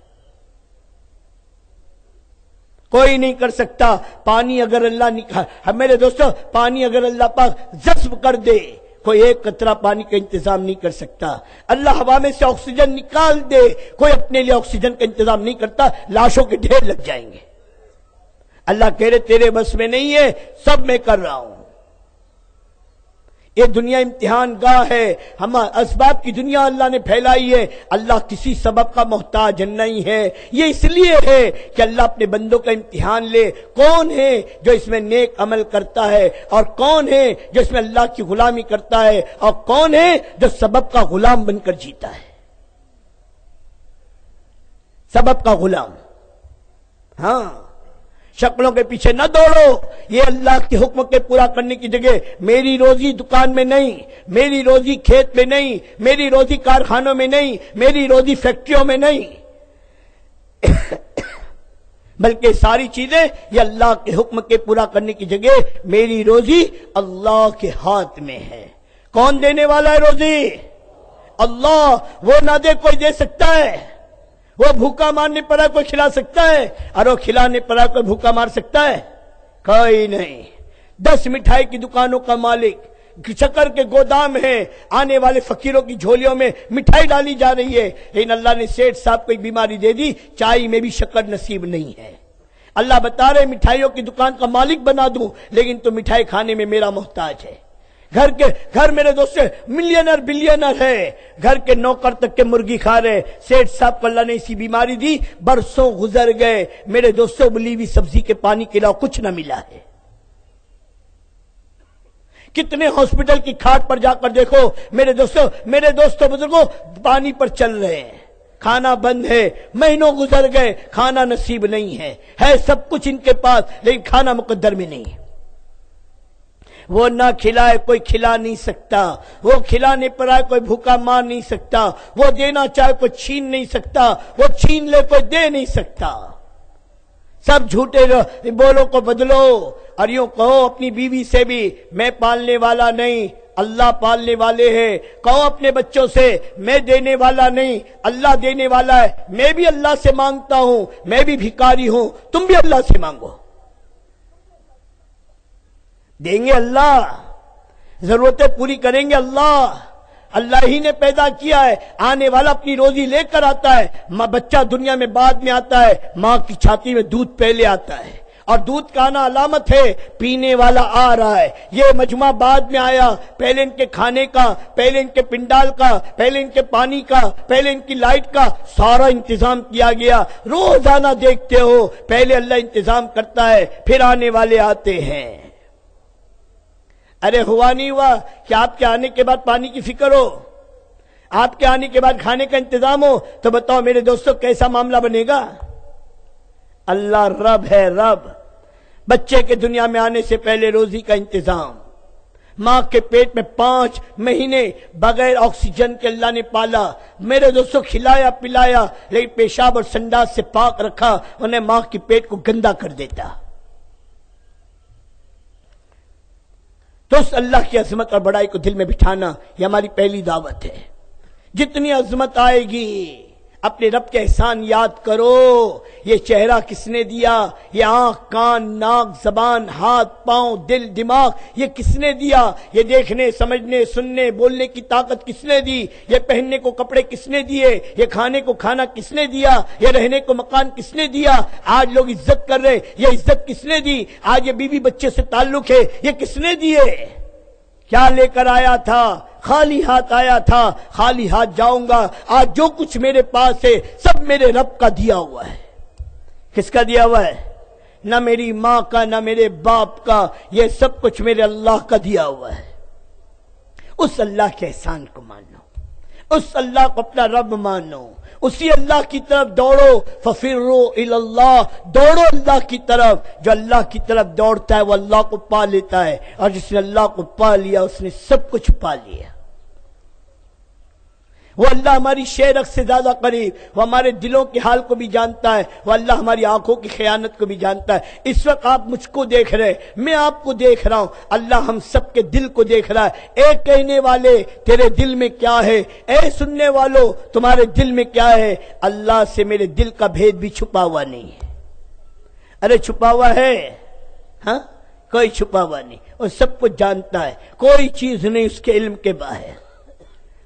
کوئی نہیں کر سکتا۔ پانی اگر اللہ میرے دوستو، پانی اگر اللہ پاک جذب کر دے، کوئی ایک قطرہ پانی کا انتظام نہیں کر سکتا۔ اللہ ہوا میں سے آکسیجن نکال دے، کوئی اپنے لیے آکسیجن کا انتظام نہیں کرتا، لاشوں کے ڈھیر لگ جائیں گے۔ اللہ کہہ رہے تیرے بس میں نہیں ہے، سب میں کر رہا ہوں۔ یہ دنیا امتحان گاہ ہے، ہم اسباب کی دنیا اللہ نے پھیلائی ہے، اللہ کسی سبب کا محتاج نہیں ہے۔ یہ اس لیے ہے کہ اللہ اپنے بندوں کا امتحان لے، کون ہے جو اس میں نیک عمل کرتا ہے اور کون ہے جو اس میں اللہ کی غلامی کرتا ہے اور کون ہے جو سبب کا غلام بن کر جیتا ہے۔ سبب کا غلام، ہاں، شکلوں کے پیچھے نہ دوڑو۔ یہ اللہ کے حکم کے پورا کرنے کی جگہ میری روزی دکان میں نہیں، میری روزی کھیت میں نہیں، میری روزی کارخانوں میں نہیں، میری روزی فیکٹریوں میں نہیں، بلکہ ساری چیزیں یہ اللہ کے حکم کے پورا کرنے کی جگہ میری روزی اللہ کے ہاتھ میں ہے۔ کون دینے والا ہے روزی؟ اللہ۔ وہ نہ دے کوئی دے سکتا ہے؟ وہ بھوکا مارنے پڑا کوئی کھلا سکتا ہے؟ اور وہ کھلانے پڑا کوئی بھوکا مار سکتا ہے؟ کوئی نہیں۔ 10 مٹھائی کی دکانوں کا مالک، شکر کے گودام ہیں، آنے والے فقیروں کی جھولیوں میں مٹھائی ڈالی جا رہی ہے، لیکن اللہ نے سیٹھ صاحب کو ایک بیماری دے دی، چائے میں بھی شکر نصیب نہیں ہے۔ اللہ بتا رہے مٹھائیوں کی دکان کا مالک بنا دوں، لیکن تو مٹھائی کھانے میں میرا محتاج ہے۔ گھر میرے دوست ملینر بلینر ہے، گھر کے نوکر تک کے مرغی کھا رہے، سیٹھ صاحب کو اللہ نے اسی بیماری دی، برسوں گزر گئے، میرے دوستوں ابلی ہوئی سبزی کے پانی کے علاوہ کچھ نہ ملا ہے۔ کتنے ہاسپٹل کی کھاٹ پر جا کر دیکھو میرے دوستوں بزرگوں، پانی پر چل رہے ہیں، کھانا بند ہے، مہینوں گزر گئے، کھانا نصیب نہیں ہے سب کچھ ان کے پاس لیکن کھانا مقدر میں نہیں۔ وہ نہ کھلائے کوئی کھلا نہیں سکتا، وہ کھلانے پر آئے کوئی بھوکا مار نہیں سکتا، وہ دینا چاہے کوئی چھین نہیں سکتا، وہ چھین لے کوئی دے نہیں سکتا۔ سب جھوٹے بولوں کو بدلو اور یوں کہو اپنی بیوی سے بھی میں پالنے والا نہیں، اللہ پالنے والے ہیں۔ کہو اپنے بچوں سے میں دینے والا نہیں، اللہ دینے والا ہے، میں بھی اللہ سے مانگتا ہوں، میں بھی بھکاری ہوں، تم بھی اللہ سے مانگو، دیں گے اللہ، ضرورتیں پوری کریں گے اللہ ہی نے پیدا کیا ہے، آنے والا اپنی روزی لے کر آتا ہے، بچہ دنیا میں بعد میں آتا ہے، ماں کی چھاتی میں دودھ پہلے آتا ہے، اور دودھ کا آنا علامت ہے پینے والا آ رہا ہے۔ یہ مجمع بعد میں آیا، پہلے ان کے کھانے کا، پہلے ان کے پنڈال کا، پہلے ان کے پانی کا، پہلے ان کی لائٹ کا سارا انتظام کیا گیا۔ روزانہ دیکھتے ہو پہلے اللہ انتظام کرتا ہے پھر آنے والے آتے ہیں۔ ارے ہوا نہیں ہوا کہ آپ کے آنے کے بعد پانی کی فکر ہو، آپ کے آنے کے بعد کھانے کا انتظام ہو، تو بتاؤ میرے دوستوں کیسا معاملہ بنے گا؟ اللہ رب ہے، رب۔ بچے کے دنیا میں آنے سے پہلے روزی کا انتظام، ماں کے پیٹ میں 5 مہینے بغیر آکسیجن کے اللہ نے پالا، میرے دوستوں کھلایا پلایا، لیکن پیشاب اور سنڈاس سے پاک رکھا، انہیں ماں کی پیٹ کو گندا کر دیتا۔ تو اس اللہ کی عظمت اور بڑائی کو دل میں بٹھانا یہ ہماری پہلی دعوت ہے۔ جتنی عظمت آئے گی اپنے رب کے احسان یاد کرو، یہ چہرہ کس نے دیا، یہ آنکھ کان ناک زبان ہاتھ پاؤں دل دماغ یہ کس نے دیا، یہ دیکھنے سمجھنے سننے بولنے کی طاقت کس نے دی، یہ پہننے کو کپڑے کس نے دیے، یہ کھانے کو کھانا کس نے دیا، یہ رہنے کو مکان کس نے دیا، آج لوگ عزت کر رہے یہ عزت کس نے دی، آج یہ بیوی بچے سے تعلق ہے یہ کس نے دیے۔ کیا لے کر آیا تھا؟ خالی ہاتھ آیا تھا، خالی ہاتھ جاؤں گا۔ آج جو کچھ میرے پاس ہے سب میرے رب کا دیا ہوا ہے۔ کس کا دیا ہوا ہے؟ نہ میری ماں کا نہ میرے باپ کا، یہ سب کچھ میرے اللہ کا دیا ہوا ہے۔ اس اللہ کے احسان کو مانو، اس اللہ کو اپنا رب مانو، اسی اللہ کی طرف دوڑو۔ ففروا الی اللہ، دوڑو اللہ کی طرف۔ جو اللہ کی طرف دوڑتا ہے وہ اللہ کو پا لیتا ہے، اور جس نے اللہ کو پا لیا اس نے سب کچھ پا لیا۔ وہ اللہ ہماری شہرت سے زیادہ قریب، وہ ہمارے دلوں کے حال کو بھی جانتا ہے، وہ اللہ ہماری آنکھوں کی خیانت کو بھی جانتا ہے۔ اس وقت آپ مجھ کو دیکھ رہے، میں آپ کو دیکھ رہا ہوں، اللہ ہم سب کے دل کو دیکھ رہا ہے۔ اے کہنے والے تیرے دل میں کیا ہے، اے سننے والو تمہارے دل میں کیا ہے، اللہ سے میرے دل کا بھید بھی چھپا ہوا نہیں ہے۔ ارے چھپا ہوا ہے؟ ہاں کوئی چھپا ہوا نہیں، وہ سب کچھ جانتا ہے، کوئی چیز نہیں اس کے علم کے باہر۔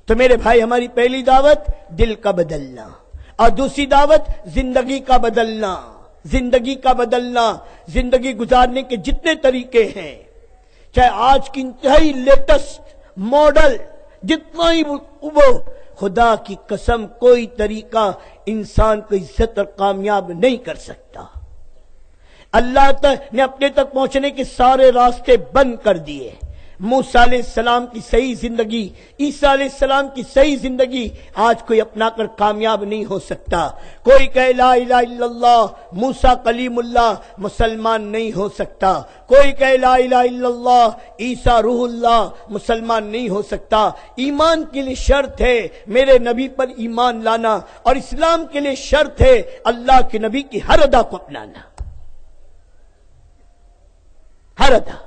تو میرے بھائی ہماری پہلی دعوت دل کا بدلنا، اور دوسری دعوت زندگی کا بدلنا۔ زندگی کا بدلنا، زندگی گزارنے کے جتنے طریقے ہیں، چاہے آج کی انتہائی لیٹسٹ ماڈل جتنا ہی وہ، خدا کی قسم کوئی طریقہ انسان کو عزت اور کامیاب نہیں کر سکتا۔ اللہ نے اپنے تک پہنچنے کے سارے راستے بند کر دیے۔ موسیٰ علیہ السلام کی صحیح زندگی، عیسیٰ علیہ السلام کی صحیح زندگی آج کوئی اپنا کر کامیاب نہیں ہو سکتا۔ کوئی کہے لا الہ الا اللہ، موسیٰ کلیم اللہ، مسلمان نہیں ہو سکتا۔ کوئی کہے لا الہ الا اللہ، عیسیٰ روح اللہ، مسلمان نہیں ہو سکتا۔ ایمان کے لیے شرط ہے میرے نبی پر ایمان لانا، اور اسلام کے لیے شرط ہے اللہ کے نبی کی ہر ادا کو اپنانا، ہر ادا۔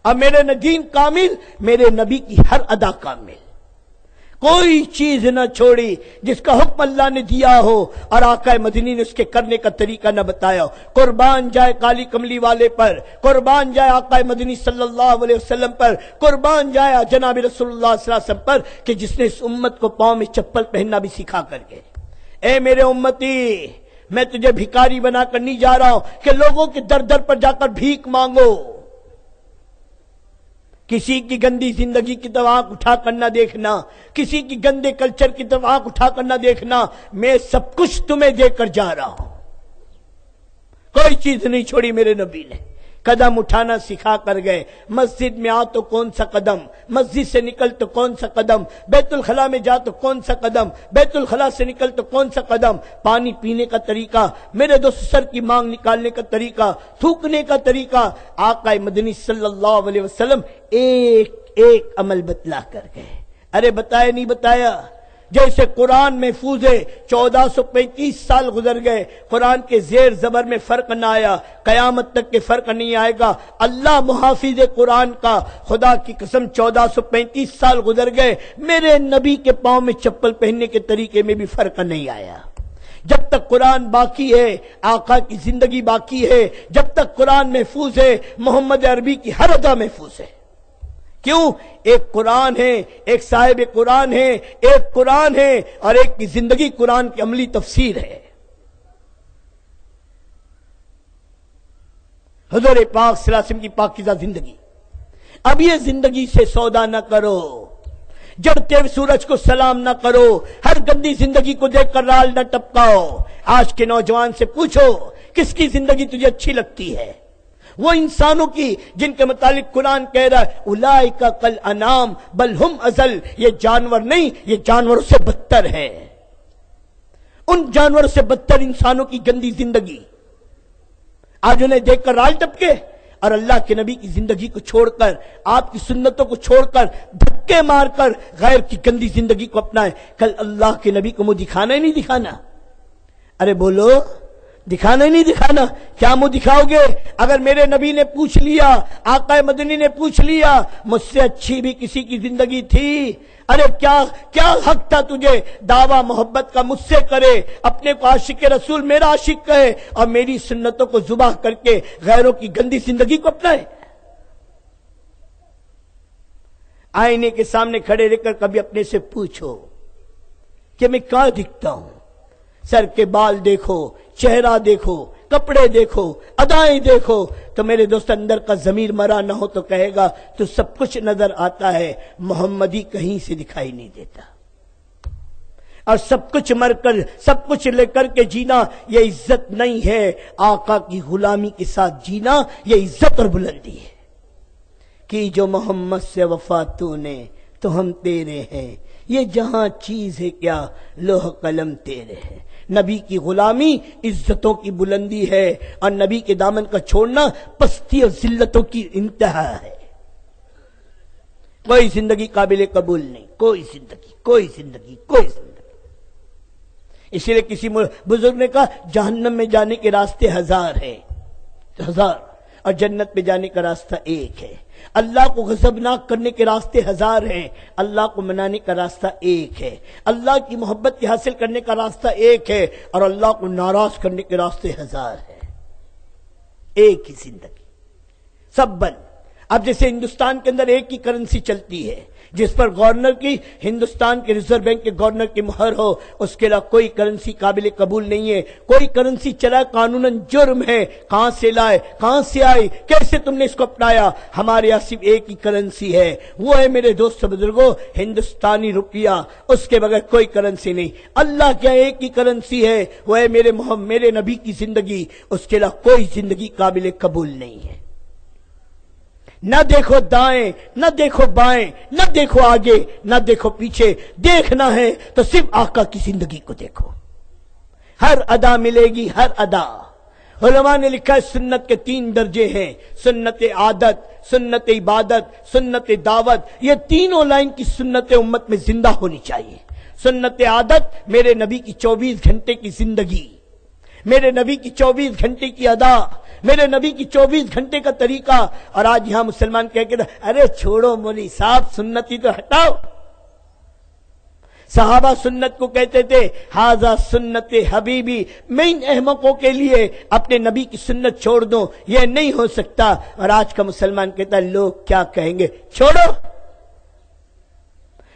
اور میرے دین کامل، میرے نبی کی ہر ادا کامل، کوئی چیز نہ چھوڑی جس کا حکم اللہ نے دیا ہو اور آقا مدنی نے اس کے کرنے کا طریقہ نہ بتایا ہو۔ قربان جائے کالی کملی والے پر، قربان جائے آقا مدنی صلی اللہ علیہ وسلم پر، قربان جائے جناب رسول اللہ صلی اللہ علیہ وسلم پر، کہ جس نے اس امت کو پاؤں میں چپل پہننا بھی سکھا کر گئے۔ اے میرے امتی، میں تجھے بھکاری بنا کر نہیں جا رہا ہوں کہ لوگوں کے در در پر جا کر بھیک مانگو۔ کسی کی گندی زندگی کی طرف آنکھ اٹھا کر نہ دیکھنا، کسی کی گندے کلچر کی طرف آنکھ اٹھا کر نہ دیکھنا۔ میں سب کچھ تمہیں دے کر جا رہا ہوں، کوئی چیز نہیں چھوڑی میرے نبی نے۔ قدم اٹھانا سکھا کر گئے۔ مسجد میں آ تو کون سا قدم، مسجد سے نکل تو کون سا قدم، بیت الخلا میں جا تو کون سا قدم، بیت الخلا سے نکل تو کون سا قدم، پانی پینے کا طریقہ، میرے دوست سر کی مانگ نکالنے کا طریقہ، تھوکنے کا طریقہ، آقا مدنی صلی اللہ علیہ وسلم ایک ایک عمل بتلا کر گئے۔ ارے بتایا نہیں بتایا؟ جیسے قرآن محفوظ ہے، 1435 سال گزر گئے، قرآن کے زیر زبر میں فرق نہ آیا، قیامت تک کے فرق نہیں آئے گا۔ اللہ محافظ قرآن کا، خدا کی قسم 1435 سال گزر گئے، میرے نبی کے پاؤں میں چپل پہننے کے طریقے میں بھی فرق نہیں آیا۔ جب تک قرآن باقی ہے، آقا کی زندگی باقی ہے، جب تک قرآن محفوظ ہے، محمد عربی کی ہر ادا محفوظ ہے۔ کیوں؟ ایک قرآن ہے، ایک صاحب قرآن ہے، ایک قرآن ہے، اور ایک کی زندگی قرآن کی عملی تفسیر ہے۔ حضور پاک صلی اللہ علیہ وسلم کی پاکیزہ زندگی۔ اب یہ زندگی سے سودا نہ کرو، جڑتے ہوئے سورج کو سلام نہ کرو، ہر گندی زندگی کو دیکھ کر رال نہ ٹپکاؤ۔ آج کے نوجوان سے پوچھو کس کی زندگی تجھے اچھی لگتی ہے؟ وہ انسانوں کی جن کے متعلق قرآن کہہ رہا ہے اولئک کالانعام بل ہم اضل، یہ جانور نہیں، یہ جانوروں سے بدتر ہے۔ ان جانوروں سے بدتر انسانوں کی گندی زندگی۔ آج انہیں دیکھ کر رال ٹپکے، اور اللہ کے نبی کی زندگی کو چھوڑ کر، آپ کی سنتوں کو چھوڑ کر، دھکے مار کر غیر کی گندی زندگی کو اپنائے۔ کل اللہ کے نبی کو منہ دکھانا ہی نہیں دکھانا؟ ارے بولو، دکھانا ہی نہیں دکھانا؟ کیا منہ دکھاؤ گے؟ اگر میرے نبی نے پوچھ لیا، آقا مدنی نے پوچھ لیا، مجھ سے اچھی بھی کسی کی زندگی تھی؟ ارے کیا حق تھا تجھے دعویٰ محبت کا مجھ سے کرے، اپنے کو عاشق رسول میرا عاشق کہے، اور میری سنتوں کو ذبح کر کے غیروں کی گندی زندگی کو اپنائے؟ آئینے کے سامنے کھڑے رہ کر کبھی اپنے سے پوچھو کہ میں کہاں دکھتا ہوں؟ سر کے بال دیکھو، چہرہ دیکھو، کپڑے دیکھو، ادائیں دیکھو، تو میرے دوست اندر کا ضمیر مرا نہ ہو تو کہے گا تو سب کچھ نظر آتا ہے، محمدی کہیں سے دکھائی نہیں دیتا۔ اور سب کچھ مر کر، سب کچھ لے کر کے جینا یہ عزت نہیں ہے، آقا کی غلامی کے ساتھ جینا یہ عزت اور بلندی ہے۔ کہ جو محمد سے وفا تو نے تو ہم تیرے ہیں، یہ جہاں چیز ہے کیا لوح قلم تیرے ہے۔ نبی کی غلامی عزتوں کی بلندی ہے، اور نبی کے دامن کا چھوڑنا پستی اور ذلتوں کی انتہا ہے۔ کوئی زندگی قابل قبول نہیں، کوئی زندگی، کوئی زندگی، کوئی زندگی۔ اسی لیے کسی بزرگ نے کہا جہنم میں جانے کے راستے ہزار ہیں، ہزار، اور جنت میں جانے کا راستہ ایک ہے۔ اللہ کو غضبناک کرنے کے راستے ہزار ہیں، اللہ کو منانے کا راستہ ایک ہے۔ اللہ کی محبت کی حاصل کرنے کا راستہ ایک ہے، اور اللہ کو ناراض کرنے کے راستے ہزار ہیں۔ ایک ہی زندگی، سب بند۔ اب جیسے ہندوستان کے اندر ایک ہی کرنسی چلتی ہے، جس پر گورنر کی، ہندوستان کے ریزرو بینک کے گورنر کی مہر ہو، اس کے علاوہ کوئی کرنسی قابل قبول نہیں ہے۔ کوئی کرنسی چلا قانوناً جرم ہے۔ کہاں سے لائے، کہاں سے آئی، کیسے تم نے اس کو اپنایا؟ ہمارے یہاں صرف ایک ہی کرنسی ہے، وہ ہے میرے دوست بزرگوں ہندوستانی روپیہ، اس کے بغیر کوئی کرنسی نہیں۔ اللہ کیا ایک ہی کرنسی ہے، وہ ہے میرے نبی کی زندگی، اس کے علاوہ کوئی زندگی قابل قبول نہیں ہے۔ نہ دیکھو دائیں، نہ دیکھو بائیں، نہ دیکھو آگے، نہ دیکھو پیچھے، دیکھنا ہے تو صرف آقا کی زندگی کو دیکھو۔ ہر ادا ملے گی، ہر ادا۔ علماء نے لکھا ہے سنت کے 3 درجے ہیں، سنت عادت، سنت عبادت، سنت دعوت۔ یہ تینوں لائن کی سنت امت میں زندہ ہونی چاہیے۔ سنت عادت میرے نبی کی 24 گھنٹے کی زندگی، میرے نبی کی 24 گھنٹے کی ادا، میرے نبی کی 24 گھنٹے کا طریقہ۔ اور آج یہاں مسلمان کہہ کے ارے چھوڑو مولوی صاحب، سنتی تو ہٹاؤ۔ صحابہ سنت کو کہتے تھے ہاذا سنت حبیبی، میں ان احمقوں کے لیے اپنے نبی کی سنت چھوڑ دوں، یہ نہیں ہو سکتا۔ اور آج کا مسلمان کہتا ہے لوگ کیا کہیں گے، چھوڑو۔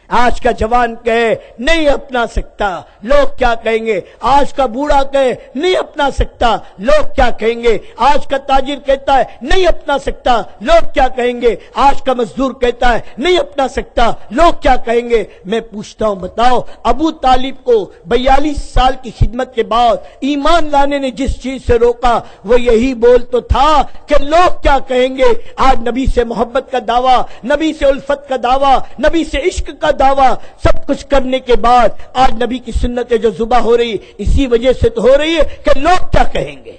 آج کا جوان کہے نہیں اپنا سکتا، لوگ کیا کہیں گے؟ آج کا بوڑھا کہے نہیں اپنا سکتا، لوگ کیا کہیں گے؟ آج کا تاجر کہتا ہے نہیں اپنا سکتا، لوگ کیا کہیں گے؟ آج کا مزدور کہتا ہے نہیں اپنا سکتا، لوگ کیا کہیں گے؟ میں پوچھتا ہوں بتاؤ، ابو طالب کو 42 سال کی خدمت کے بعد ایمان لانے نے جس چیز سے روکا وہ یہی بول تو تھا کہ لوگ کیا کہیں گے۔ آج نبی سے محبت کا دعویٰ، نبی سے الفت کا دعویٰ، نبی سے عشق کا دعویٰ سب کچھ کرنے کے بعد آج نبی کی سنتیں جو ذبح ہو رہی اسی وجہ سے تو ہو رہی ہے کہ لوگ کیا کہیں گے۔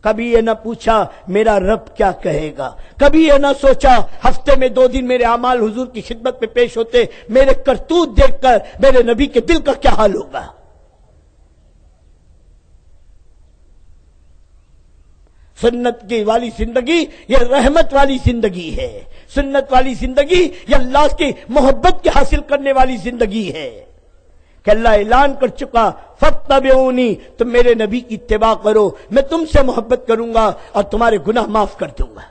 کبھی یہ نہ پوچھا میرا رب کیا کہے گا، کبھی یہ نہ سوچا ہفتے میں 2 دن میرے اعمال حضور کی خدمت میں پیش ہوتے، میرے کرتوت دیکھ کر میرے نبی کے دل کا کیا حال ہوگا۔ سنت کی والی زندگی یہ رحمت والی زندگی ہے، سنت والی زندگی یہ اللہ کی محبت کے حاصل کرنے والی زندگی ہے کہ اللہ اعلان کر چکا فاتبعونی، تم میرے نبی کی اتباع کرو، میں تم سے محبت کروں گا اور تمہارے گناہ معاف کر دوں گا۔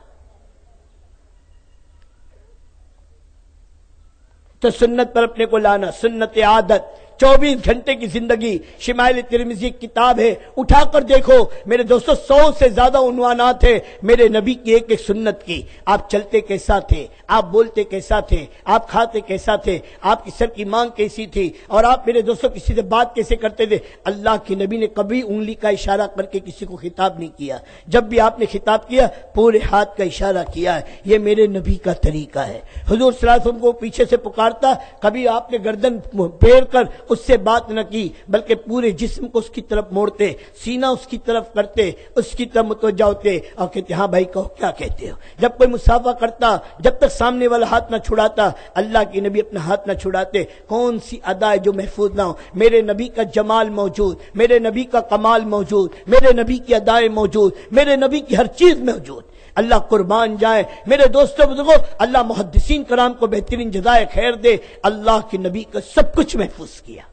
تو سنت پر اپنے کو لانا، سنت عادت، 24 گھنٹے کی زندگی۔ شمائل ترمذی کتاب ہے، اٹھا کر دیکھو میرے دوستو، 100 سے زیادہ عنوانات ہیں میرے نبی کی ایک ایک سنت کی۔ آپ چلتے کیسا تھے، آپ بولتے کیسا تھے، آپ کھاتے کیسا تھے، آپ کی سر کی مانگ کیسی تھی، اور آپ میرے دوستو کسی سے بات کیسے کرتے تھے۔ اللہ کے نبی نے کبھی انگلی کا اشارہ کر کے کسی کو خطاب نہیں کیا، جب بھی آپ نے خطاب کیا پورے ہاتھ کا اشارہ کیا ہے، یہ میرے نبی کا طریقہ ہے۔ حضور صلی اللہ علیہ وسلم کو پیچھے سے پکارتا، کبھی آپ نے گردن پھیر کر اس سے بات نہ کی بلکہ پورے جسم کو اس کی طرف موڑتے، سینہ اس کی طرف کرتے، اس کی طرف متوجہ ہوتے اور کہتے ہاں بھائی کہو کیا کہتے ہو۔ جب کوئی مصافحہ کرتا، جب تک سامنے والا ہاتھ نہ چھڑاتا، اللہ کے نبی اپنا ہاتھ نہ چھڑاتے۔ کون سی ادا ہے جو محفوظ نہ ہو؟ میرے نبی کا جمال موجود، میرے نبی کا کمال موجود، میرے نبی کی ادائیں موجود، میرے نبی کی ہر چیز موجود۔ اللہ قربان جائے میرے دوستوں بزرگوں، اللہ محدثین کرام کو بہترین جزائے خیر دے، اللہ کے نبی کا سب کچھ محفوظ کیا،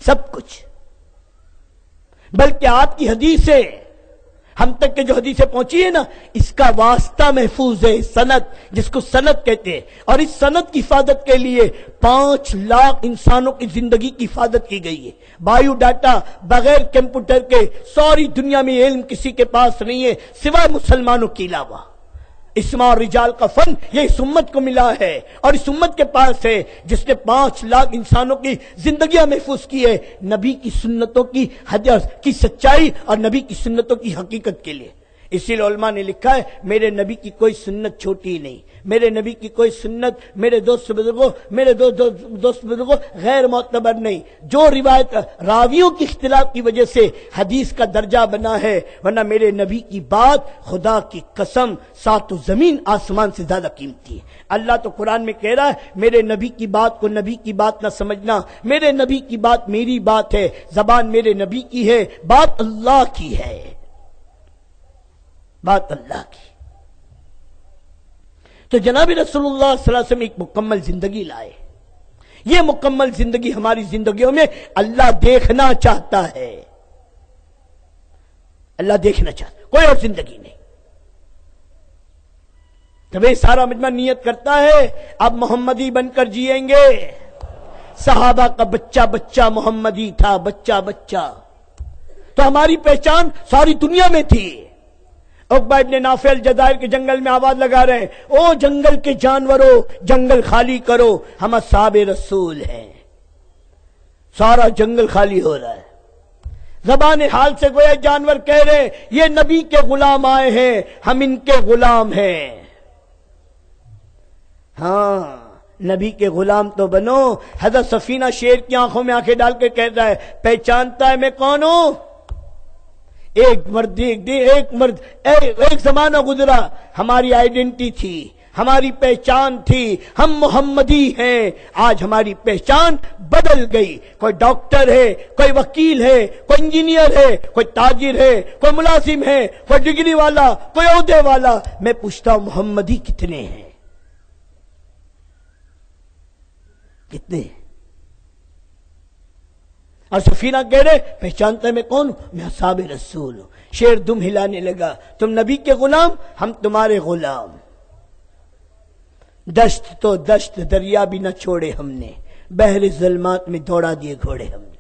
سب کچھ، بلکہ آپ کی حدیثیں ہم تک کے جو حدیثیں پہنچی ہے نا، اس کا واسطہ محفوظ ہے، سند، جس کو سند کہتے ہیں، اور اس سند کی حفاظت کے لیے 5 لاکھ انسانوں کی زندگی کی حفاظت کی گئی ہے۔ بایو ڈاٹا بغیر کمپیوٹر کے ساری دنیا میں علم کسی کے پاس نہیں ہے سوائے مسلمانوں کے علاوہ۔ اسماء اور رجال کا فن یہ اس امت کو ملا ہے اور اس امت کے پاس ہے، جس نے 5 لاکھ انسانوں کی زندگیاں محفوظ کی ہے نبی کی سنتوں کی حدیث کی سچائی اور نبی کی سنتوں کی حقیقت کے لیے۔ اسی لیے علماء نے لکھا ہے میرے نبی کی کوئی سنت چھوٹی نہیں، میرے نبی کی کوئی سنت میرے دوست بزرگوں غیر معتبر نہیں۔ جو روایت راویوں کی اختلاف کی وجہ سے حدیث کا درجہ بنا ہے، ورنہ میرے نبی کی بات خدا کی قسم 7 زمین آسمان سے زیادہ قیمتی ہے۔ اللہ تو قرآن میں کہہ رہا ہے میرے نبی کی بات کو نبی کی بات نہ سمجھنا، میرے نبی کی بات میری بات ہے، زبان میرے نبی کی ہے، بات اللہ کی ہے، بات اللہ کی۔ تو جناب رسول اللہ صلی اللہ علیہ وسلم ایک مکمل زندگی لائے۔ یہ مکمل زندگی ہماری زندگیوں میں اللہ دیکھنا چاہتا ہے، اللہ دیکھنا چاہتا ہے، کوئی اور زندگی نہیں۔ تبھی سارا مجمع نیت کرتا ہے اب محمدی بن کر جئیں گے۔ صحابہ کا بچہ بچہ محمدی تھا، بچہ بچہ، تو ہماری پہچان ساری دنیا میں تھی۔ عقبہ ابن نافع الجزائر کے جنگل میں آواز لگا رہے ہیں او جنگل کے جانوروں جنگل خالی کرو، ہم اصحاب رسول ہیں۔ سارا جنگل خالی ہو رہا ہے، زبان حال سے گویا جانور کہہ رہے ہیں یہ نبی کے غلام آئے ہیں، ہم ان کے غلام ہیں۔ ہاں نبی کے غلام تو بنو۔ حضرت سفینہ شیر کی آنکھوں میں آنکھیں ڈال کے کہتا ہے پہچانتا ہے میں کون ہوں؟ ایک مرد ایک زمانہ گزرا، ہماری آئیڈینٹی تھی، ہماری پہچان تھی، ہم محمدی ہیں۔ آج ہماری پہچان بدل گئی، کوئی ڈاکٹر ہے، کوئی وکیل ہے، کوئی انجینئر ہے، کوئی تاجر ہے، کوئی ملازم ہے، کوئی ڈگری والا، کوئی عہدے والا۔ میں پوچھتا ہوں محمدی کتنے ہیں؟ کتنے؟ اور سفینہ کہہ رہے پہچانتا ہے میں کون ہوں؟ میں اصحاب رسول ہوں۔ شیر دم ہلانے لگا، تم نبی کے غلام، ہم تمہارے غلام۔ دشت تو دشت دریا بھی نہ چھوڑے ہم نے، بحر ظلمات میں دوڑا دیے گھوڑے ہم نے۔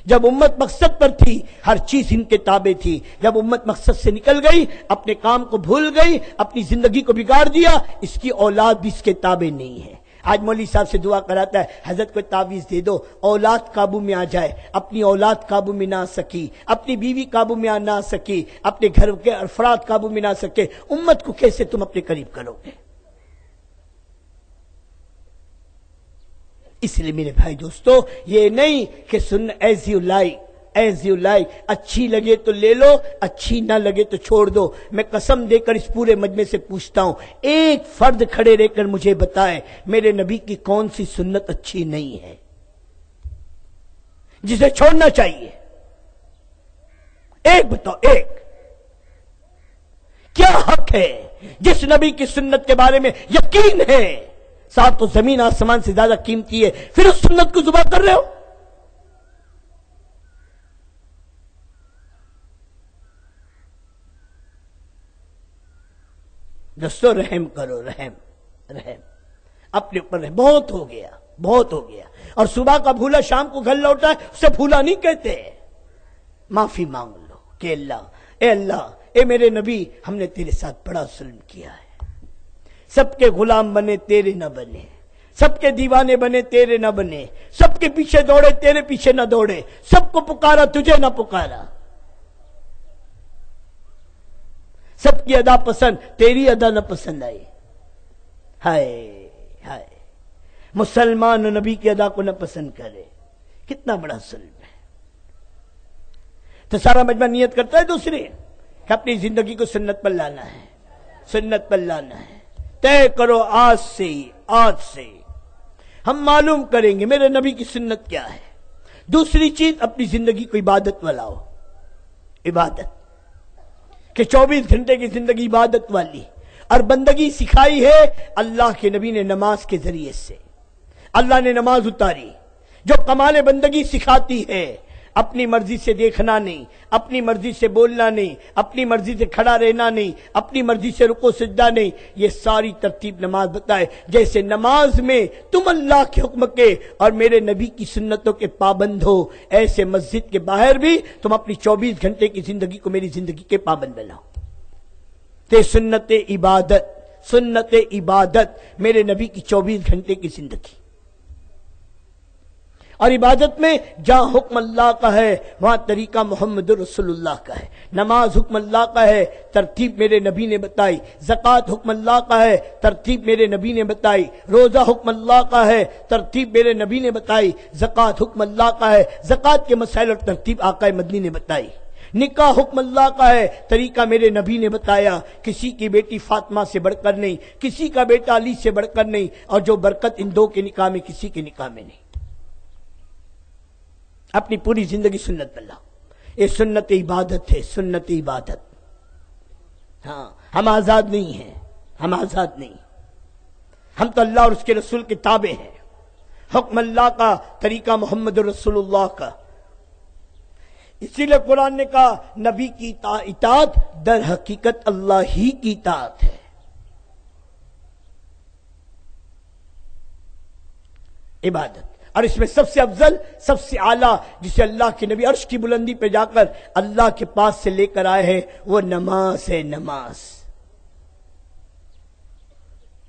جب امت مقصد پر تھی ہر چیز ان کے تابع تھی، جب امت مقصد سے نکل گئی اپنے کام کو بھول گئی، اپنی زندگی کو بگاڑ دیا، اس کی اولاد بھی اس کے تابع نہیں ہے۔ آج مولوی صاحب سے دعا کراتا ہے، حضرت کو تعویذ دے دو اولاد قابو میں آ جائے، اپنی اولاد قابو میں نہ آ سکی، اپنی بیوی قابو میں نہ آ سکی، اپنے گھر کے افراد قابو میں نہ آ سکے، امت کو کیسے تم اپنے قریب کرو گے؟ اس لیے میرے بھائی دوستو، یہ نہیں کہ سن as you like, as you like, اچھی لگے تو لے لو، اچھی نہ لگے تو چھوڑ دو۔ میں قسم دے کر اس پورے مجمع سے پوچھتا ہوں، ایک فرد کھڑے رہ کر مجھے بتائے میرے نبی کی کون سی سنت اچھی نہیں ہے جسے چھوڑنا چاہیے؟ ایک بتاؤ، ایک۔ کیا حق ہے جس نبی کی سنت کے بارے میں یقین ہے صاحب تو زمین آسمان سے زیادہ قیمتی ہے، پھر اس سنت کو ذبح کر رہے ہو؟ دوستو رحم کرو، رحم رحم اپنے اوپر رحم۔ بہت ہو گیا، بہت ہو گیا۔ اور صبح کا بھولا شام کو گھر لوٹا ہے، اسے بھولا نہیں کہتے۔ معافی مانگ لو کہ اللہ اے میرے نبی، ہم نے تیرے ساتھ بڑا ظلم کیا ہے، سب کے غلام بنے تیرے نہ بنے، سب کے دیوانے بنے تیرے نہ بنے، سب کے پیچھے دوڑے تیرے پیچھے نہ دوڑے، سب کو پکارا تجھے نہ پکارا، سب کی ادا پسند تیری ادا نہ پسند آئی۔ ہائے ہائے، مسلمان نبی کی ادا کو نہ پسند کرے، کتنا بڑا ظلم ہے۔ تو سارا مجمع نیت کرتا ہے دوسرے کہ اپنی زندگی کو سنت پر لانا ہے، سنت پر لانا ہے۔ طے کرو آج سے ہی، آج سے ہی ہم معلوم کریں گے میرے نبی کی سنت کیا ہے۔ دوسری چیز، اپنی زندگی کو عبادت والا ہو، عبادت کہ 24 گھنٹے کی زندگی عبادت والی، اور بندگی سکھائی ہے اللہ کے نبی نے نماز کے ذریعے سے۔ اللہ نے نماز اتاری جو کمال بندگی سکھاتی ہے، اپنی مرضی سے دیکھنا نہیں، اپنی مرضی سے بولنا نہیں، اپنی مرضی سے کھڑا رہنا نہیں، اپنی مرضی سے رکوع سجدہ نہیں، یہ ساری ترتیب نماز بتائے۔ جیسے نماز میں تم اللہ کے حکم کے اور میرے نبی کی سنتوں کے پابند ہو، ایسے مسجد کے باہر بھی تم اپنی 24 گھنٹے کی زندگی کو میری زندگی کے پابند بناؤ۔ تے سنت عبادت، سنت عبادت میرے نبی کی 24 گھنٹے کی زندگی۔ اور عبادت میں جہاں حکم اللہ کا ہے وہاں طریقہ محمد رسول اللہ کا ہے۔ نماز حکم اللہ کا ہے، ترتیب میرے نبی نے بتائی۔ زکوٰۃ حکم اللہ کا ہے، ترتیب میرے نبی نے بتائی۔ روزہ حکم اللہ کا ہے، ترتیب میرے نبی نے بتائی۔ زکوٰۃ حکم اللہ کا ہے، زکوٰۃ کے مسائل اور ترتیب آقا مدنی نے بتائی۔ نکاح حکم اللہ کا ہے، طریقہ میرے نبی نے بتایا۔ کسی کی بیٹی فاطمہ سے بڑھ کر نہیں، کسی کا بیٹا علی سے بڑھ کر نہیں، اور جو برکت ان دو کے نکاح میں کسی کے نکاح میں نہیں۔ اپنی پوری زندگی سنت پر لاؤ۔ یہ سنت عبادت ہے، سنت عبادت۔ ہاں، ہم آزاد نہیں ہیں، ہم آزاد نہیں، ہم تو اللہ اور اس کے رسول کے تابع ہیں۔ حکم اللہ کا، طریقہ محمد رسول اللہ کا۔ اسی لیے قرآن نے کہا نبی کی اطاعت در حقیقت اللہ ہی کی اطاعت ہے۔ عبادت، اور اس میں سب سے افضل، سب سے اعلیٰ، جسے اللہ کے نبی عرش کی بلندی پہ جا کر اللہ کے پاس سے لے کر آئے ہیں، وہ نماز ہے۔ نماز،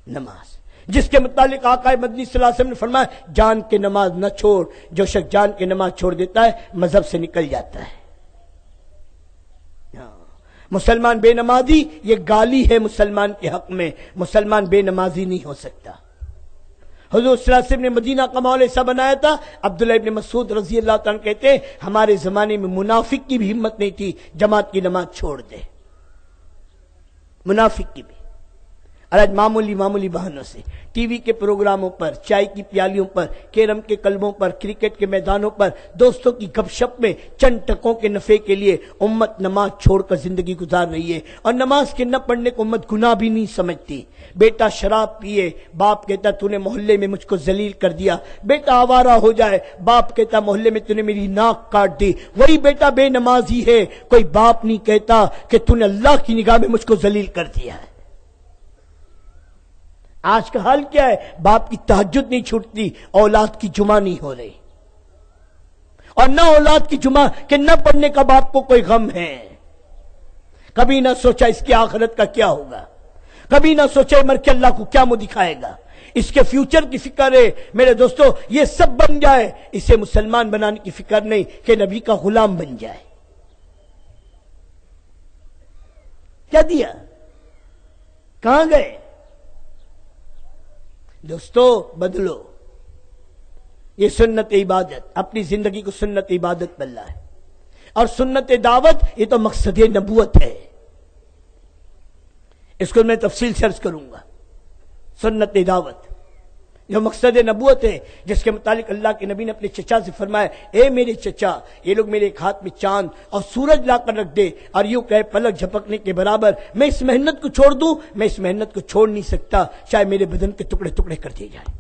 نماز جس کے متعلق آقا مدنی صلی اللہ علیہ وسلم نے فرمایا جان کے نماز نہ چھوڑ، جو شخص جان کے نماز چھوڑ دیتا ہے مذہب سے نکل جاتا ہے۔ مسلمان بے نمازی، یہ گالی ہے مسلمان کے حق میں، مسلمان بے نمازی نہیں ہو سکتا۔ حضور صلی اللہ علیہ وسلم نے مدینہ کا ماحول ایسا بنایا تھا، عبداللہ ابن مسعود رضی اللہ تعالیٰ کہتے ہیں ہمارے زمانے میں منافق کی بھی ہمت نہیں تھی جماعت کی نماز چھوڑ دے، منافق کی بھی۔ اور آج معمولی بہانوں سے ٹی وی کے پروگراموں پر، چائے کی پیالیوں پر، کیرم کے کلبوں پر، کرکٹ کے میدانوں پر، دوستوں کی گپ شپ میں چند ٹکوں کے نفع کے لیے امت نماز چھوڑ کر زندگی گزار رہی ہے۔ اور نماز کے نہ پڑھنے کو امت گناہ بھی نہیں سمجھتی۔ بیٹا شراب پیے، باپ کہتا تو نے محلے میں مجھ کو ذلیل کر دیا۔ بیٹا آوارہ ہو جائے، باپ کہتا محلے میں تو نے میری ناک کاٹ دی۔ وہی بیٹا بے نمازی ہے، کوئی باپ نہیں کہتا کہ تو نے اللہ کی نگاہ میں مجھ کو ذلیل کر دیا ہے۔ آج کا حال کیا ہے؟ باپ کی تہجد نہیں چھوٹتی، اولاد کی جمعہ نہیں ہو رہی، اور نہ اولاد کی جمعہ کہ نہ پڑھنے کا باپ کو کوئی غم ہے۔ کبھی نہ سوچا اس کی آخرت کا کیا ہوگا، کبھی نہ سوچا مر کے اللہ کو کیا منہ دکھائے گا، اس کے فیوچر کی فکر ہے۔ میرے دوستو، یہ سب بن جائے، اسے مسلمان بنانے کی فکر نہیں کہ نبی کا غلام بن جائے۔ کیا دیا؟ کہاں گئے؟ دوستو بدلو، یہ سنت عبادت، اپنی زندگی کو سنت عبادت بننا ہے، اور سنت دعوت یہ تو مقصد نبوت ہے۔ اس کو میں تفصیل سے عرض کروں گا۔ سنت دعوت جو مقصد نبوت ہے، جس کے متعلق اللہ کے نبی نے اپنے چچا سے فرمایا، اے میرے چچا، یہ لوگ میرے ایک ہاتھ میں چاند اور سورج لا کر رکھ دے اور یوں کہے پلک جھپکنے کے برابر، میں اس محنت کو چھوڑ دوں؟ میں اس محنت کو چھوڑ نہیں سکتا، چاہے میرے بدن کے ٹکڑے ٹکڑے کر دیے جائیں۔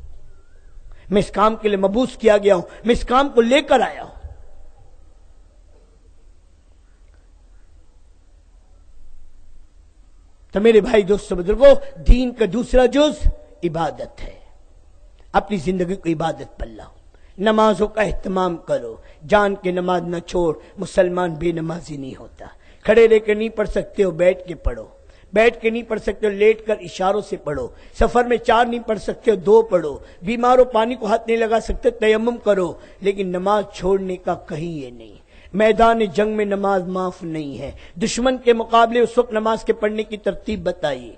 میں اس کام کے لیے مبعوث کیا گیا ہوں، میں اس کام کو لے کر آیا ہوں۔ تو میرے بھائی دوستو بزرگوں، دین کا دوسرا جز عبادت ہے۔ اپنی زندگی کو عبادت پر لاؤ، نمازوں کا اہتمام کرو، جان کے نماز نہ چھوڑ۔ مسلمان بے نمازی نہیں ہوتا۔ کھڑے رہ کے نہیں پڑھ سکتے ہو، بیٹھ کے پڑھو، بیٹھ کے نہیں پڑھ سکتے ہو، لیٹ کر اشاروں سے پڑھو، سفر میں 4 نہیں پڑھ سکتے ہو 2 پڑھو، بیمار ہو پانی کو ہاتھ نہیں لگا سکتے تیمم کرو، لیکن نماز چھوڑنے کا کہیں یہ نہیں۔ میدان جنگ میں نماز معاف نہیں ہے۔ دشمن کے مقابلے اس وقت نماز کے پڑھنے کی ترتیب بتائیے۔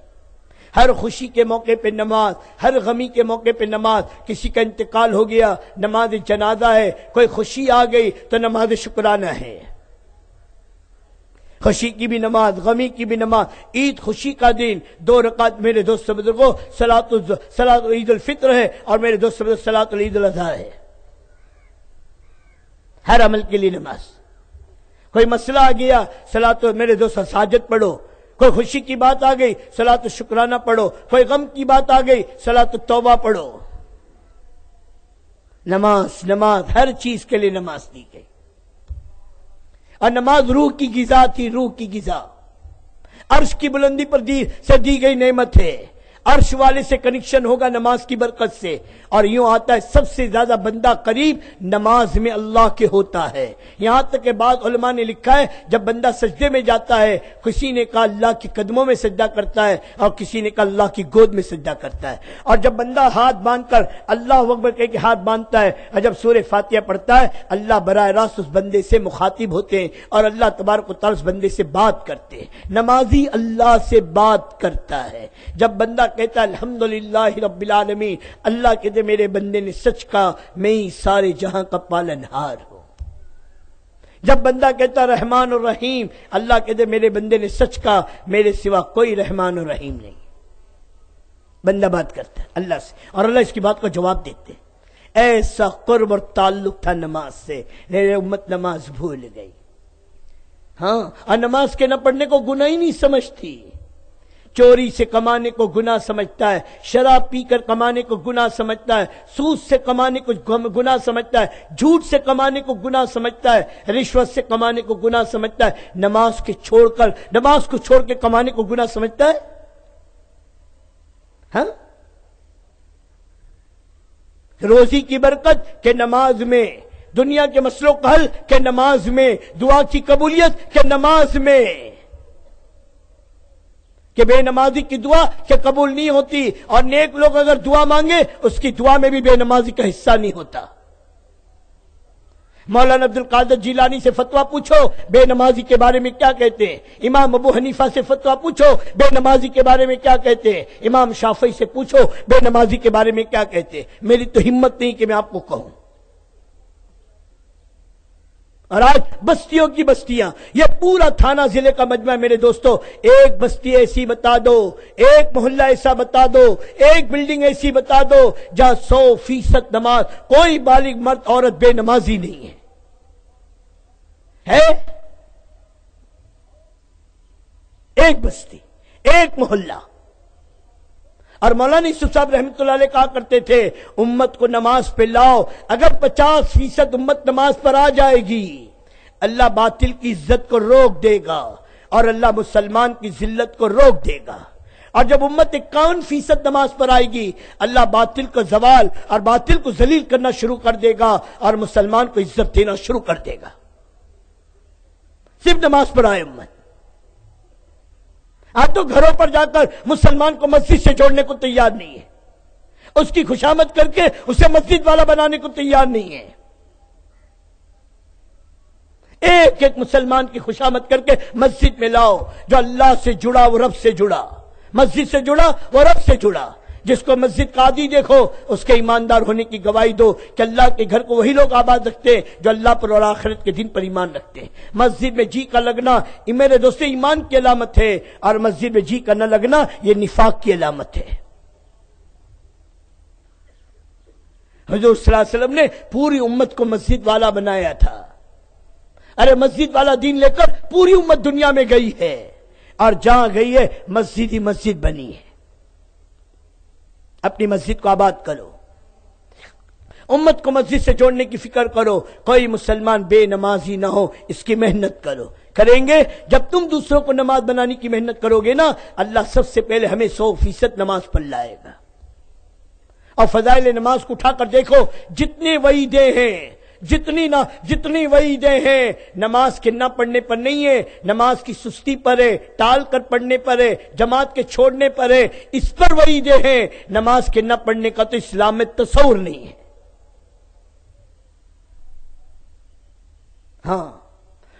ہر خوشی کے موقع پہ نماز، ہر غمی کے موقع پہ نماز۔ کسی کا انتقال ہو گیا، نماز جنازہ ہے۔ کوئی خوشی آ گئی تو نماز شکرانہ ہے۔ خوشی کی بھی نماز، غمی کی بھی نماز۔ عید خوشی کا دن، 2 رکعت میرے دوست بزرگوں صلاۃ عید الفطر ہے، اور میرے دوست بزرگ صلاۃ عید الاضحیٰ ہے۔ ہر عمل کے لیے نماز۔ کوئی مسئلہ آ گیا، صلاۃ میرے دوست ساجد پڑھو۔ کوئی خوشی کی بات آ گئی، صلاۃ شکرانہ پڑھو۔ کوئی غم کی بات آ گئی، صلاۃ توبہ پڑھو۔ نماز، نماز، ہر چیز کے لیے نماز دی گئی، اور نماز روح کی غذا تھی، روح کی غذا۔ عرش کی بلندی پر دی گئی نعمت ہے۔ عرش والے سے کنیکشن ہوگا نماز کی برکت سے، اور یوں آتا ہے سب سے زیادہ بندہ قریب نماز میں اللہ کے ہوتا ہے۔ یہاں تک کہ بعض علماء نے لکھا ہے جب بندہ سجدے میں جاتا ہے، کسی نے کہا اللہ کے قدموں میں سجدہ کرتا ہے، اور کسی نے کہا اللہ کی گود میں سجدہ کرتا ہے۔ اور جب بندہ ہاتھ باندھ کر اللہ اکبر کہہ کے ہاتھ باندھتا ہے، اور جب سورہ فاتحہ پڑھتا ہے، اللہ براہ راست اس بندے سے مخاطب ہوتے ہیں، اور اللہ تبارک و تعالی اس بندے سے بات کرتے ہیں۔ نمازی اللہ سے بات کرتا ہے۔ جب بندہ کہتا ہے الحمدللہ رب العالمین، اللہ کہتے میرے بندے نے سچ کہا، میں ہی سارے جہاں کا پالنہار ہوں۔ جب بندہ کہتا رحمان الرحیم، اللہ کہتے میرے بندے نے سچ کہا، میرے سوا کوئی رحمان الرحیم نہیں۔ بندہ بات کرتا ہے اللہ سے، اور اللہ اس کی بات کو جواب دیتے۔ ایسا قرب اور تعلق تھا نماز سے، میرے امت نماز بھول گئی۔ ہاں، اور نماز کے نہ پڑھنے کو گناہ ہی نہیں سمجھتی۔ چوری سے کمانے کو گناہ سمجھتا ہے، شراب پی کر کمانے کو گناہ سمجھتا ہے، سود سے کمانے کو گناہ سمجھتا ہے، جھوٹ سے کمانے کو گناہ سمجھتا ہے، رشوت سے کمانے کو گناہ سمجھتا ہے۔ نماز کو چھوڑ کے کمانے کو گناہ سمجھتا ہے؟ ہاں، روزی کی برکت کہ نماز میں، دنیا کے مسئلوں کا حل کہ نماز میں، دعا کی قبولیت کہ نماز میں۔ کہ بے نمازی کی دعا کہ قبول نہیں ہوتی، اور نیک لوگ اگر دعا مانگے اس کی دعا میں بھی بے نمازی کا حصہ نہیں ہوتا۔ مولانا عبد القادر جیلانی سے فتویٰ پوچھو بے نمازی کے بارے میں کیا کہتے ہیں، امام ابو حنیفہ سے فتویٰ پوچھو بے نمازی کے بارے میں کیا کہتے ہیں، امام شافعی سے پوچھو بے نمازی کے بارے میں کیا کہتے ہیں۔ میری تو ہمت نہیں کہ میں آپ کو کہوں۔ اور آج بستیوں کی بستیاں، یہ پورا تھانہ ضلع کا مجمع ہے میرے دوستو، ایک بستی ایسی بتا دو، ایک محلہ ایسا بتا دو، ایک بلڈنگ ایسی بتا دو جہاں 100% نماز، کوئی بالغ مرد عورت بے نمازی نہیں ہے۔ ایک بستی، ایک محلہ۔ اور مولانا یوسف صاحب رحمۃ اللہ علیہ کہا کرتے تھے امت کو نماز پہ لاؤ، اگر 50% امت نماز پر آ جائے گی اللہ باطل کی عزت کو روک دے گا، اور اللہ مسلمان کی ذلت کو روک دے گا۔ اور جب امت 51% نماز پر آئے گی، اللہ باطل کو زوال اور باطل کو ذلیل کرنا شروع کر دے گا اور مسلمان کو عزت دینا شروع کر دے گا۔ صرف نماز پر آئے امت۔ آپ تو گھروں پر جا کر مسلمان کو مسجد سے جوڑنے کو تیار نہیں ہے، اس کی خوشامد کر کے اسے مسجد والا بنانے کو تیار نہیں ہے۔ ایک ایک مسلمان کی خوشامد کر کے مسجد میں لاؤ، جو اللہ سے جڑا وہ رب سے جڑا، مسجد سے جڑا وہ رب سے جڑا۔ جس کو مسجد کا عادی دیکھو اس کے ایماندار ہونے کی گواہی دو کہ اللہ کے گھر کو وہی لوگ آباد رکھتے ہیں جو اللہ پر اور آخرت کے دن پر ایمان رکھتے ہیں۔ مسجد میں جی کا لگنا میرے دوستو ایمان کی علامت ہے، اور مسجد میں جی کا نہ لگنا یہ نفاق کی علامت ہے۔ حضور صلی اللہ علیہ وسلم نے پوری امت کو مسجد والا بنایا تھا۔ ارے مسجد والا دین لے کر پوری امت دنیا میں گئی ہے، اور جہاں گئی ہے مسجد ہی مسجد بنی ہے۔ اپنی مسجد کو آباد کرو، امت کو مسجد سے جوڑنے کی فکر کرو، کوئی مسلمان بے نمازی نہ ہو، اس کی محنت کرو۔ کریں گے جب تم دوسروں کو نماز بنانے کی محنت کرو گے نا، اللہ سب سے پہلے ہمیں 100% نماز پڑھ لائے گا۔ اور فضائل نماز کو اٹھا کر دیکھو، جتنے وعیدیں ہیں، جتنی وعیدیں ہیں نماز کے نہ پڑھنے پر نہیں ہے، نماز کی سستی پر ہے، ٹال کر پڑھنے پر ہے، جماعت کے چھوڑنے پر ہے، اس پر وعیدیں ہیں۔ نماز کے نہ پڑھنے کا تو اسلام میں تصور نہیں ہے۔ ہاں،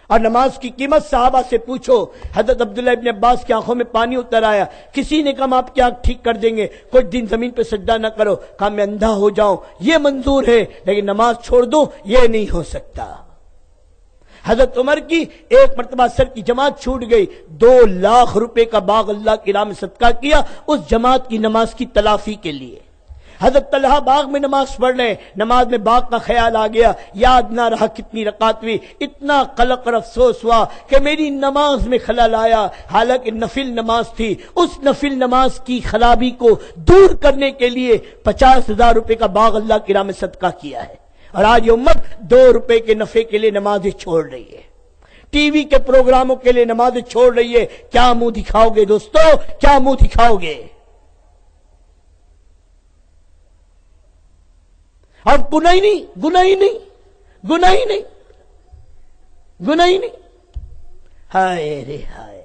اور نماز کی قیمت صحابہ سے پوچھو۔ حضرت عبداللہ ابن عباس کی آنکھوں میں پانی اتر آیا۔ کسی نے کہا آپ کی آنکھ ٹھیک کر دیں گے، کچھ دن زمین پہ سجدہ نہ کرو، کہا میں اندھا ہو جاؤں یہ منظور ہے، لیکن نماز چھوڑ دو یہ نہیں ہو سکتا۔ حضرت عمر کی ایک مرتبہ سر کی جماعت چھوٹ گئی، 2 لاکھ روپے کا باغ اللہ کی راہ میں صدقہ کیا اس جماعت کی نماز کی تلافی کے لیے۔ حضرت طلحہ باغ میں نماز پڑھ رہے، نماز میں باغ کا خیال آ گیا، یاد نہ رہا کتنی رکعت ہوئی، اتنا قلق اور افسوس ہوا کہ میری نماز میں خلل آیا، حالانکہ نفل نماز تھی۔ اس نفل نماز کی خرابی کو دور کرنے کے لیے 50,000 روپے کا باغ اللہ کی راہ میں صدقہ کیا ہے، اور آج یہ امت 2 روپے کے نفع کے لیے نمازیں چھوڑ رہی ہے، ٹی وی کے پروگراموں کے لیے نمازیں چھوڑ رہی ہے۔ کیا منہ دکھاؤ گے دوستو، کیا منہ دکھاؤ گے؟ اور گناہ ہی نہیں۔ ہائے رے ہائے۔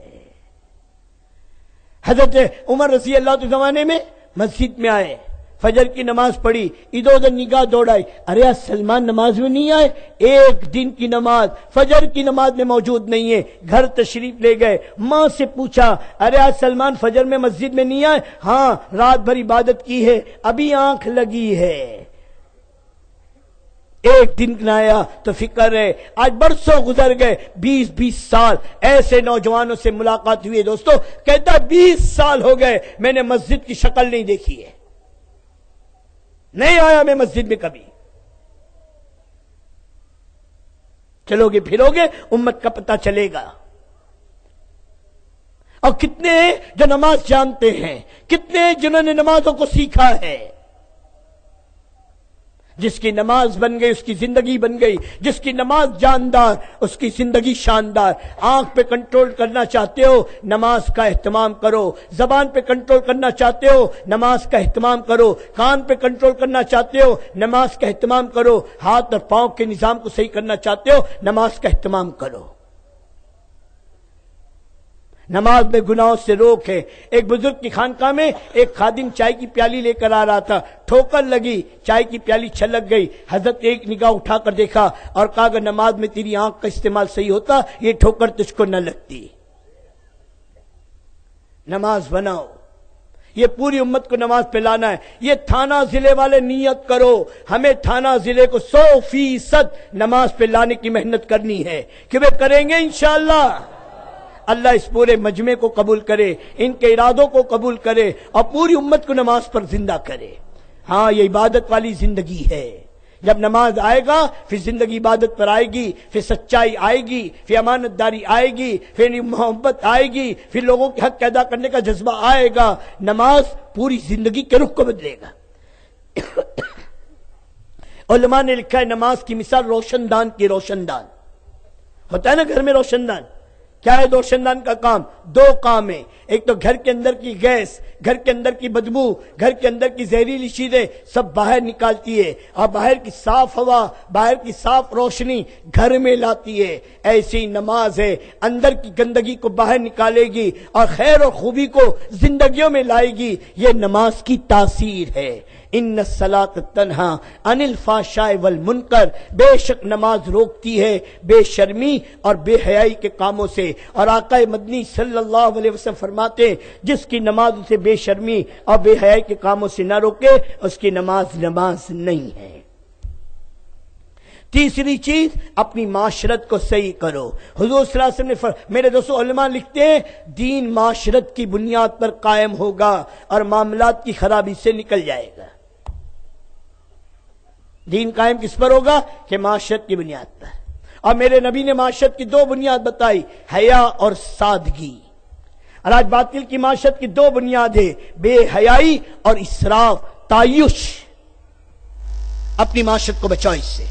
حضرت عمر رضی اللہ کے زمانے میں مسجد میں آئے، فجر کی نماز پڑھی، ادھر ادھر نگاہ دوڑائی، ارے آج سلمان نماز میں نہیں آئے، ایک دن کی نماز فجر کی نماز میں موجود نہیں ہے۔ گھر تشریف لے گئے، ماں سے پوچھا ارے آج سلمان فجر میں مسجد میں نہیں آئے؟ ہاں رات بھر عبادت کی ہے، ابھی آنکھ لگی ہے، ایک دن نہ آیا تو فکر ہے۔ آج برسوں گزر گئے، 20 سال ایسے نوجوانوں سے ملاقات ہوئی ہے دوستو، کہتا 20 سال ہو گئے میں نے مسجد کی شکل نہیں دیکھی ہے، نہیں آیا میں مسجد میں کبھی۔ چلو گے پھرو گے امت کا پتہ چلے گا۔ اور کتنے ہیں جو نماز جانتے ہیں، کتنے ہیں جنہوں نے نمازوں کو سیکھا ہے۔ جس کی نماز بن گئی اس کی زندگی بن گئی، جس کی نماز جاندار اس کی زندگی شاندار۔ آنکھ پہ کنٹرول کرنا چاہتے ہو نماز کا اہتمام کرو، زبان پہ کنٹرول کرنا چاہتے ہو نماز کا اہتمام کرو، کان پہ کنٹرول کرنا چاہتے ہو نماز کا اہتمام کرو، ہاتھ اور پاؤں کے نظام کو صحیح کرنا چاہتے ہو نماز کا اہتمام کرو۔ نماز میں گناہوں سے روک ہے۔ ایک بزرگ کی خانقاہ میں ایک خادم چائے کی پیالی لے کر آ رہا تھا، ٹھوکر لگی، چائے کی پیالی چھلک گئی۔ حضرت ایک نگاہ اٹھا کر دیکھا اور کہا اگر نماز میں تیری آنکھ کا استعمال صحیح ہوتا یہ ٹھوکر تجھ کو نہ لگتی۔ نماز بناؤ، یہ پوری امت کو نماز پہ لانا ہے۔ یہ تھانہ ضلع والے نیت کرو، ہمیں تھانہ ضلع کو 100% نماز پہ لانے کی محنت کرنی ہے کہ وہ کریں گے انشاءاللہ۔ اللہ اس پورے مجمع کو قبول کرے، ان کے ارادوں کو قبول کرے اور پوری امت کو نماز پر زندہ کرے۔ ہاں یہ عبادت والی زندگی ہے، جب نماز آئے گا پھر زندگی عبادت پر آئے گی، پھر سچائی آئے گی، پھر امانت داری آئے گی، پھر محبت آئے گی، پھر لوگوں کے حق ادا کرنے کا جذبہ آئے گا۔ نماز پوری زندگی کے رخ کو بدلے گا۔ علماء نے لکھا ہے نماز کی مثال روشن دان کی، روشن دان ہوتا ہے نا گھر میں روشن دان، کیا ہے روشندان کا کام؟ دو کام ہیں. ایک تو گھر کے اندر کی گیس، گھر کے اندر کی بدبو، گھر کے اندر کی زہریلی چیزیں سب باہر نکالتی ہے، اور باہر کی صاف ہوا، باہر کی صاف روشنی گھر میں لاتی ہے. ایسی نماز ہے، اندر کی گندگی کو باہر نکالے گی اور خیر اور خوبی کو زندگیوں میں لائے گی. یہ نماز کی تاثیر ہے. ان الصلاۃ تنہا عن الفحشاء والمنکر، بے شک نماز روکتی ہے بے شرمی اور بے حیائی کے کاموں سے. اور آقا مدنی صلی اللہ علیہ وسلم فرماتے ہیں جس کی نماز اسے بے شرمی اور بے حیائی کے کاموں سے نہ روکے اس کی نماز نہیں ہے. تیسری چیز، اپنی معاشرت کو صحیح کرو. حضور صلی اللہ علیہ وسلم نے میرے دوستو علماء لکھتے ہیں دین معاشرت کی بنیاد پر قائم ہوگا اور معاملات کی خرابی سے نکل جائے گا. دین قائم کس پر ہوگا؟ کہ معاشرت کی بنیاد پر. اور میرے نبی نے معاشرت کی دو بنیاد بتائی، حیا اور سادگی. اور آج باطل کی معاشرت کی دو بنیاد ہے، بے حیائی اور اسراف، تعیش. اپنی معاشرت کو بچاؤ اس سے.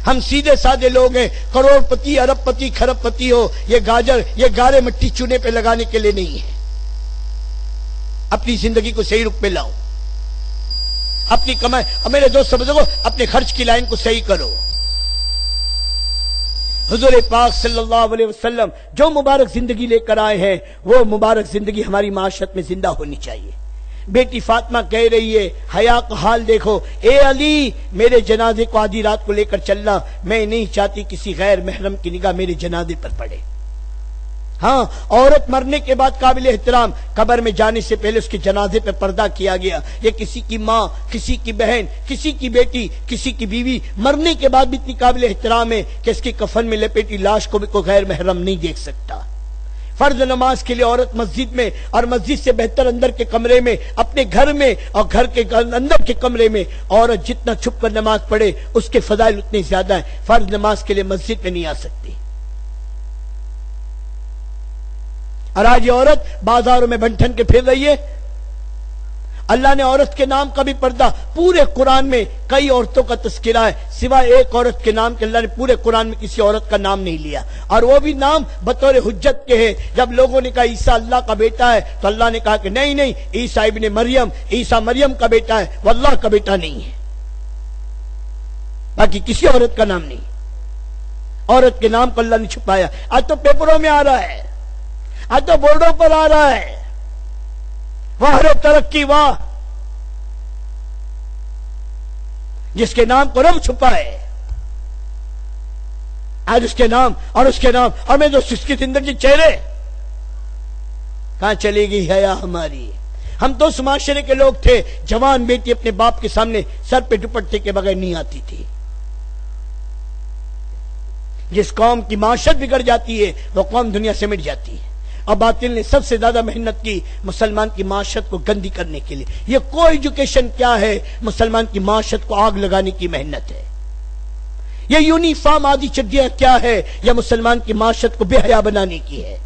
ہم سیدھے سادے لوگ ہیں، کروڑ پتی، ارب پتی، کھرب پتی ہو، یہ گاجر یہ گارے مٹی چونے پہ لگانے کے لیے نہیں ہے. اپنی زندگی کو صحیح رخ پہ لاؤ، اپنی کمائی. اور میرے دوست سمجھو اپنے خرچ کی لائن کو صحیح کرو. حضور پاک صلی اللہ علیہ وسلم جو مبارک زندگی لے کر آئے ہیں وہ مبارک زندگی ہماری معاشرت میں زندہ ہونی چاہیے. بیٹی فاطمہ کہہ رہی ہے حیا کا حال دیکھو، اے علی میرے جنازے کو آدھی رات کو لے کر چلنا، میں نہیں چاہتی کسی غیر محرم کی نگاہ میرے جنازے پر پڑے. ہاں، عورت مرنے کے بعد قابل احترام، قبر میں جانے سے پہلے اس کے جنازے پہ پردہ کیا گیا. یہ کسی کی ماں، کسی کی بہن، کسی کی بیٹی، کسی کی بیوی مرنے کے بعد بھی اتنی قابل احترام ہے کہ اس کی کفن میں لپیٹی لاش کو بھی کوئی غیر محرم نہیں دیکھ سکتا. فرض نماز کے لیے عورت مسجد میں، اور مسجد سے بہتر اندر کے کمرے میں، اپنے گھر میں، اور گھر کے اندر کے کمرے میں عورت جتنا چھپ کر نماز پڑھے اس کے فضائل اتنے زیادہ ہیں. فرض نماز کے لیے مسجد میں نہیں آ سکتی. اور آج یہ عورت بازاروں میں بنٹھن کے پھر رہی ہے. اللہ نے عورت کے نام کا بھی پردہ، پورے قرآن میں کئی عورتوں کا تذکرہ ہے، سوائے ایک عورت کے نام کے اللہ نے پورے قرآن میں کسی عورت کا نام نہیں لیا، اور وہ بھی نام بطور حجت کے ہے. جب لوگوں نے کہا عیسیٰ اللہ کا بیٹا ہے تو اللہ نے کہا کہ نہیں، عیسیٰ ابن مریم، عیسیٰ مریم کا بیٹا ہے، وہ اللہ کا بیٹا نہیں ہے. باقی کسی عورت کا نام نہیں. عورت کے نام کو اللہ نے چھپایا. آج تو پیپروں میں آ رہا ہے، آج تو بورڈوں پر آ رہا ہے، واہ ترقی واہ، جس کے نام کو رب چھپا ہے. آج اس کے نام اور اس کے نام، اور میں جو اس کی زندگی چہرے کہاں چلی گئی حیا ہماری. ہم تو اس معاشرے کے لوگ تھے، جوان بیٹی اپنے باپ کے سامنے سر پہ دوپٹے کے بغیر نہیں آتی تھی. جس قوم کی معاشرت بگڑ جاتی ہے وہ قوم دنیا سے مٹ جاتی ہے. اور باطل نے سب سے زیادہ محنت کی مسلمان کی معاشرت کو گندی کرنے کے لیے. یہ کوئی ایجوکیشن کیا ہے، مسلمان کی معاشرت کو آگ لگانے کی محنت ہے. یہ یونیفارم آدھی چڈیاں کیا ہے، یہ مسلمان کی معاشرت کو بے حیا بنانے کی ہے.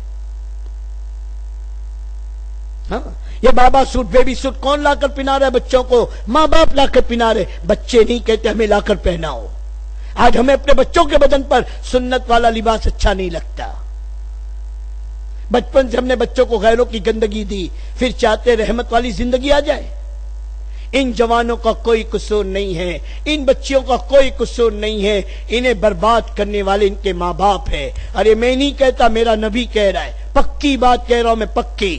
ہاں، یہ بابا سوٹ، بیبی سوٹ کون لا کر پہنا رہا ہے بچوں کو؟ ماں باپ لا کر پہنا رہے. بچے نہیں کہتے ہمیں لا کر پہناؤ. آج ہمیں اپنے بچوں کے بدن پر سنت والا لباس اچھا نہیں لگتا. بچپن سے ہم نے بچوں کو غیروں کی گندگی دی، پھر چاہتے رحمت والی زندگی آ جائے. ان جوانوں کا کوئی قصور نہیں ہے، ان بچیوں کا کوئی قصور نہیں ہے. انہیں برباد کرنے والے ان کے ماں باپ ہیں. ارے میں نہیں کہتا، میرا نبی کہہ رہا ہے، پکی بات کہہ رہا ہوں میں، پکی.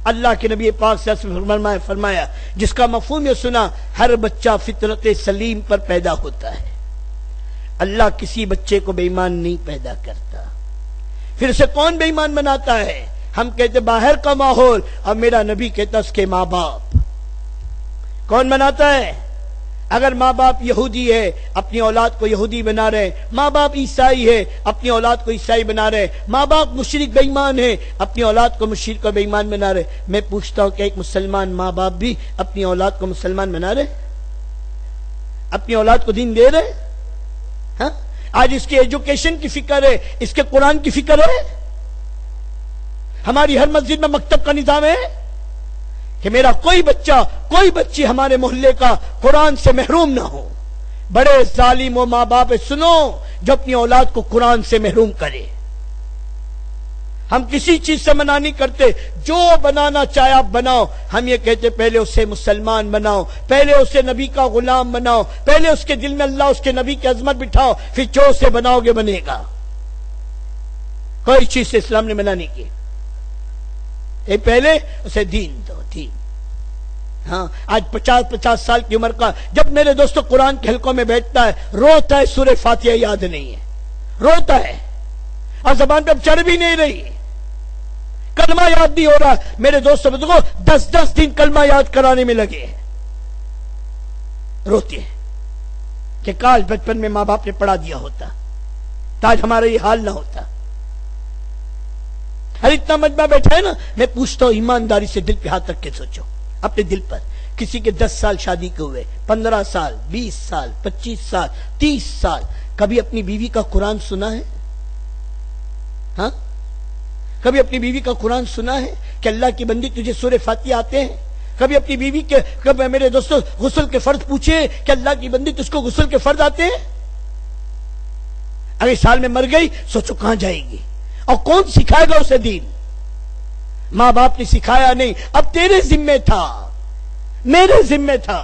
اللہ کے نبی پاک صلی اللہ علیہ وسلم فرمایا، جس کا مفہوم یہ سنا، ہر بچہ فطرت سلیم پر پیدا ہوتا ہے. اللہ کسی بچے کو بے ایمان نہیں پیدا کرتا. پھر اسے کون بے ایمان بناتا ہے؟ ہم کہتے باہر کا ماحول، اور میرا نبی کہتا اس کے ماں باپ. کون بناتا ہے؟ اگر ماں باپ یہودی ہے، اپنی اولاد کو یہودی بنا رہے، ماں باپ عیسائی ہے، اپنی اولاد کو عیسائی بنا رہے، ماں باپ مشرک بے ایمان ہے، اپنی اولاد کو مشرک اور بے ایمان بنا رہے. میں پوچھتا ہوں کہ ایک مسلمان ماں باپ بھی اپنی اولاد کو مسلمان بنا رہے؟ اپنی اولاد کو دین دے رہے؟ ہاں، آج اس کی ایجوکیشن کی فکر ہے، اس کے قرآن کی فکر ہے. ہماری ہر مسجد میں مکتب کا نظام ہے کہ میرا کوئی بچہ، کوئی بچی ہمارے محلے کا قرآن سے محروم نہ ہو. بڑے ظالم و ماں باپ سنو جو اپنی اولاد کو قرآن سے محروم کرے. ہم کسی چیز سے منع نہیں کرتے، جو بنانا چاہے آپ بناؤ. ہم یہ کہتے پہلے اسے مسلمان بناؤ، پہلے اسے نبی کا غلام بناؤ، پہلے اس کے دل میں اللہ اس کے نبی کی عظمت بٹھاؤ، پھر جو اسے بناؤ گے بنے گا. کوئی چیز سے اسلام نے منع نہیں کی. پہلے اسے دین دو، دین. ہاں آج 50 سال کی عمر کا جب میرے دوستو قرآن کے حلقوں میں بیٹھتا ہے، روتا ہے، سورہ فاتحہ یاد نہیں ہے، روتا ہے، اور زبان پہ اب چڑھ بھی نہیں رہی، کلمہ یاد نہیں ہو رہا. میرے دوستوں کو 10 دن کلمہ یاد کرانے میں لگے ہیں. روتے ہیں کہ کاش بچپن میں ماں باپ نے پڑھا دیا ہوتا، تاج ہمارا یہ حال نہ ہوتا. ہر اتنا مجمع بیٹھا ہے نا، میں پوچھتا ہوں ایمانداری سے دل پہ ہاتھ رکھ کے سوچو اپنے دل پر. کسی کے 10 سال شادی کے ہوئے، 15 سال، 20 سال، 25 سال، 30 سال، کبھی اپنی بیوی کا قرآن سنا ہے؟ ہاں کبھی اپنی بیوی کا قرآن سنا ہے کہ اللہ کی بندی تجھے سورہ فاتحہ آتے ہیں؟ کبھی اپنی بیوی کے کبھی میرے دوستو غسل کے فرض پوچھے کہ اللہ کی بندی تجھ کو غسل کے فرض آتے ہیں؟ اگر سال میں مر گئی سوچو کہاں جائے گی، اور کون سکھائے گا اسے دین؟ ماں باپ نے سکھایا نہیں. اب تیرے ذمہ تھا، میرے ذمہ تھا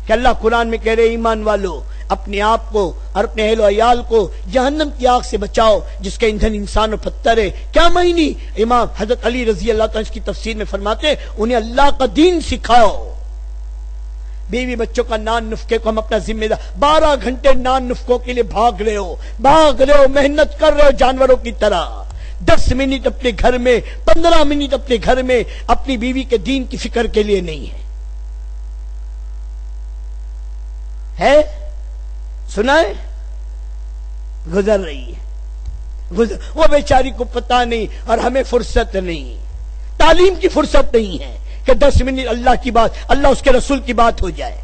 کہ اللہ قرآن میں کہہ رہے ایمان والو اپنے آپ کو اور اپنے اہل و عیال کو جہنم کی آگ سے بچاؤ جس کا ایندھن انسان اور پتھر ہے. کیا معنی؟ امام حضرت علی رضی اللہ تعالیٰ کی تفسیر میں فرماتے انہیں اللہ کا دین سکھاؤ. بیوی بچوں کا نان نفقے کو ہم اپنا ذمہ دار، 12 گھنٹے نان نفقوں کے لیے بھاگ رہے ہو، محنت کر رہے ہو جانوروں کی طرح. 10 منٹ اپنے گھر میں، 15 منٹ اپنے گھر میں اپنی بیوی کے دین کی فکر کے لیے نہیں ہے. سنا ہے؟ گزر رہی ہے، وہ بیچاری کو پتا نہیں اور ہمیں فرصت نہیں، تعلیم کی فرصت نہیں ہے کہ 10 منٹ اللہ کی بات، اللہ اس کے رسول کی بات ہو جائے.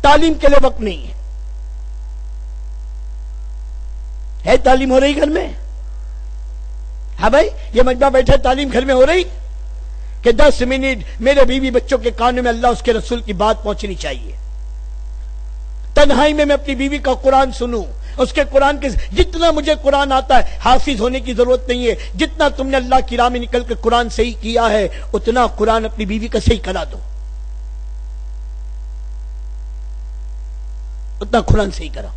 تعلیم کے لیے وقت نہیں ہے. تعلیم ہو رہی گھر میں؟ ہاں بھائی یہ مجمع بیٹھا تعلیم گھر میں ہو رہی کہ 10 منٹ میرے بیوی بچوں کے کانوں میں اللہ اس کے رسول کی بات پہنچنی چاہیے. تنہائی میں میں اپنی بیوی کا قرآن سنوں، اس کے قرآن کے جتنا مجھے قرآن آتا ہے، حافظ ہونے کی ضرورت نہیں ہے. جتنا تم نے اللہ کی راہ میں نکل کے قرآن صحیح کیا ہے اتنا قرآن اپنی بیوی کا صحیح کرا دو، اتنا قرآن صحیح کرا.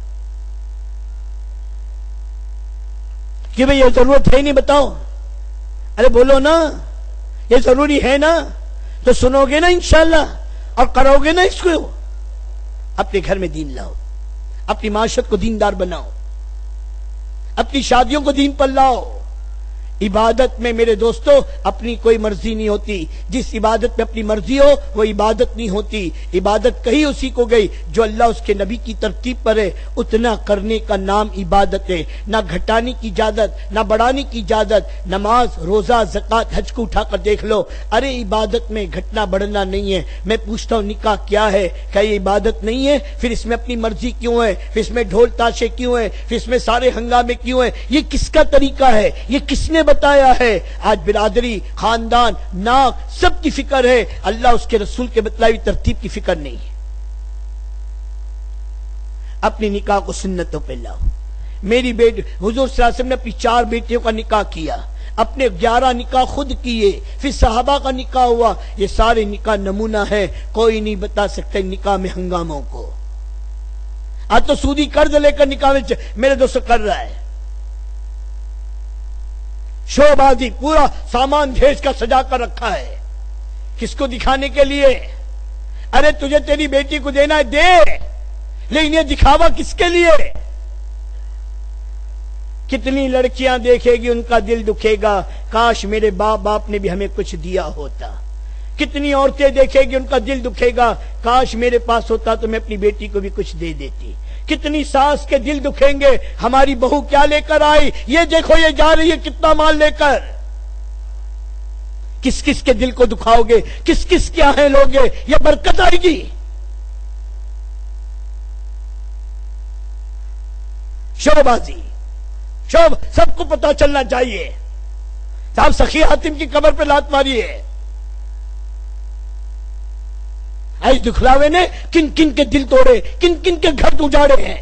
کہ بھئی یہ ضرورت ہے نہیں، بتاؤ. ارے بولو نا، یہ ضروری ہے نا، تو سنو گے نا انشاءاللہ اور کرو گے نا اس کو. اپنے گھر میں دین لاؤ، اپنی معاشرت کو دیندار بناؤ، اپنی شادیوں کو دین پر لاؤ. عبادت میں میرے دوستو اپنی کوئی مرضی نہیں ہوتی. جس عبادت میں اپنی مرضی ہو وہ عبادت نہیں ہوتی. عبادت کہیں اسی کو گئی جو اللہ اس کے نبی کی ترتیب پر ہے، اتنا کرنے کا نام عبادت ہے. نہ گھٹانے کی اجازت، نہ بڑھانے کی اجازت. نماز، روزہ، زکوٰۃ، حج کو اٹھا کر دیکھ لو. ارے عبادت میں گھٹنا بڑھنا نہیں ہے. میں پوچھتا ہوں نکاح کیا ہے؟ کیا یہ عبادت نہیں ہے؟ پھر اس میں اپنی مرضی کیوں ہے؟ پھر اس میں ڈھول تاشے کیوں ہیں؟ پھر اس میں سارے ہنگامے کیوں ہیں؟ یہ کس کا طریقہ ہے؟ یہ کس نے بتایا ہے؟ آج برادری، خاندان، ناک سب کی فکر ہے، اللہ اس کے رسول کے بتلائی ہوئی ترتیب کی فکر نہیں ہے. اپنی نکاح کو سنتوں پہ لاؤ. میری بیٹی حضور صلی اللہ علیہ وسلم نے اپنی 4 بیٹیوں کا نکاح کیا، اپنے 11 نکاح خود کیے، پھر صحابہ کا نکاح ہوا. یہ سارے نکاح نمونہ ہے. کوئی نہیں بتا سکتے نکاح میں ہنگاموں کو. آج تو سودی قرض لے کر نکاح میں میرے دوست کر رہا ہے. شوبازی، پورا سامان بھیج کر سجا کر رکھا ہے. کس کو دکھانے کے لیے؟ ارے تجھے تیری بیٹی کو دینا ہے دے، لیکن یہ دکھاوا کس کے لیے؟ کتنی لڑکیاں دیکھے گی ان کا دل دکھے گا، کاش میرے باپ نے بھی ہمیں کچھ دیا ہوتا. کتنی عورتیں دیکھے گی ان کا دل دکھے گا، کاش میرے پاس ہوتا تو میں اپنی بیٹی کو بھی کچھ دے دیتی. کتنی ساس کے دل دکھیں گے، ہماری بہو کیا لے کر آئی، یہ دیکھو یہ جا رہی ہے کتنا مال لے کر. کس کس کے دل کو دکھاؤ گے؟ کس کس کے آہیں لوگے؟ یہ برکت آئے گی؟ شوبازی، سب کو پتا چلنا چاہیے. صاحب سخی حاتم کی قبر پہ لات ماری ہے. ایس دکھلاوے نے کن کن کے دل توڑے، کن کن کے گھر اجاڑے ہیں.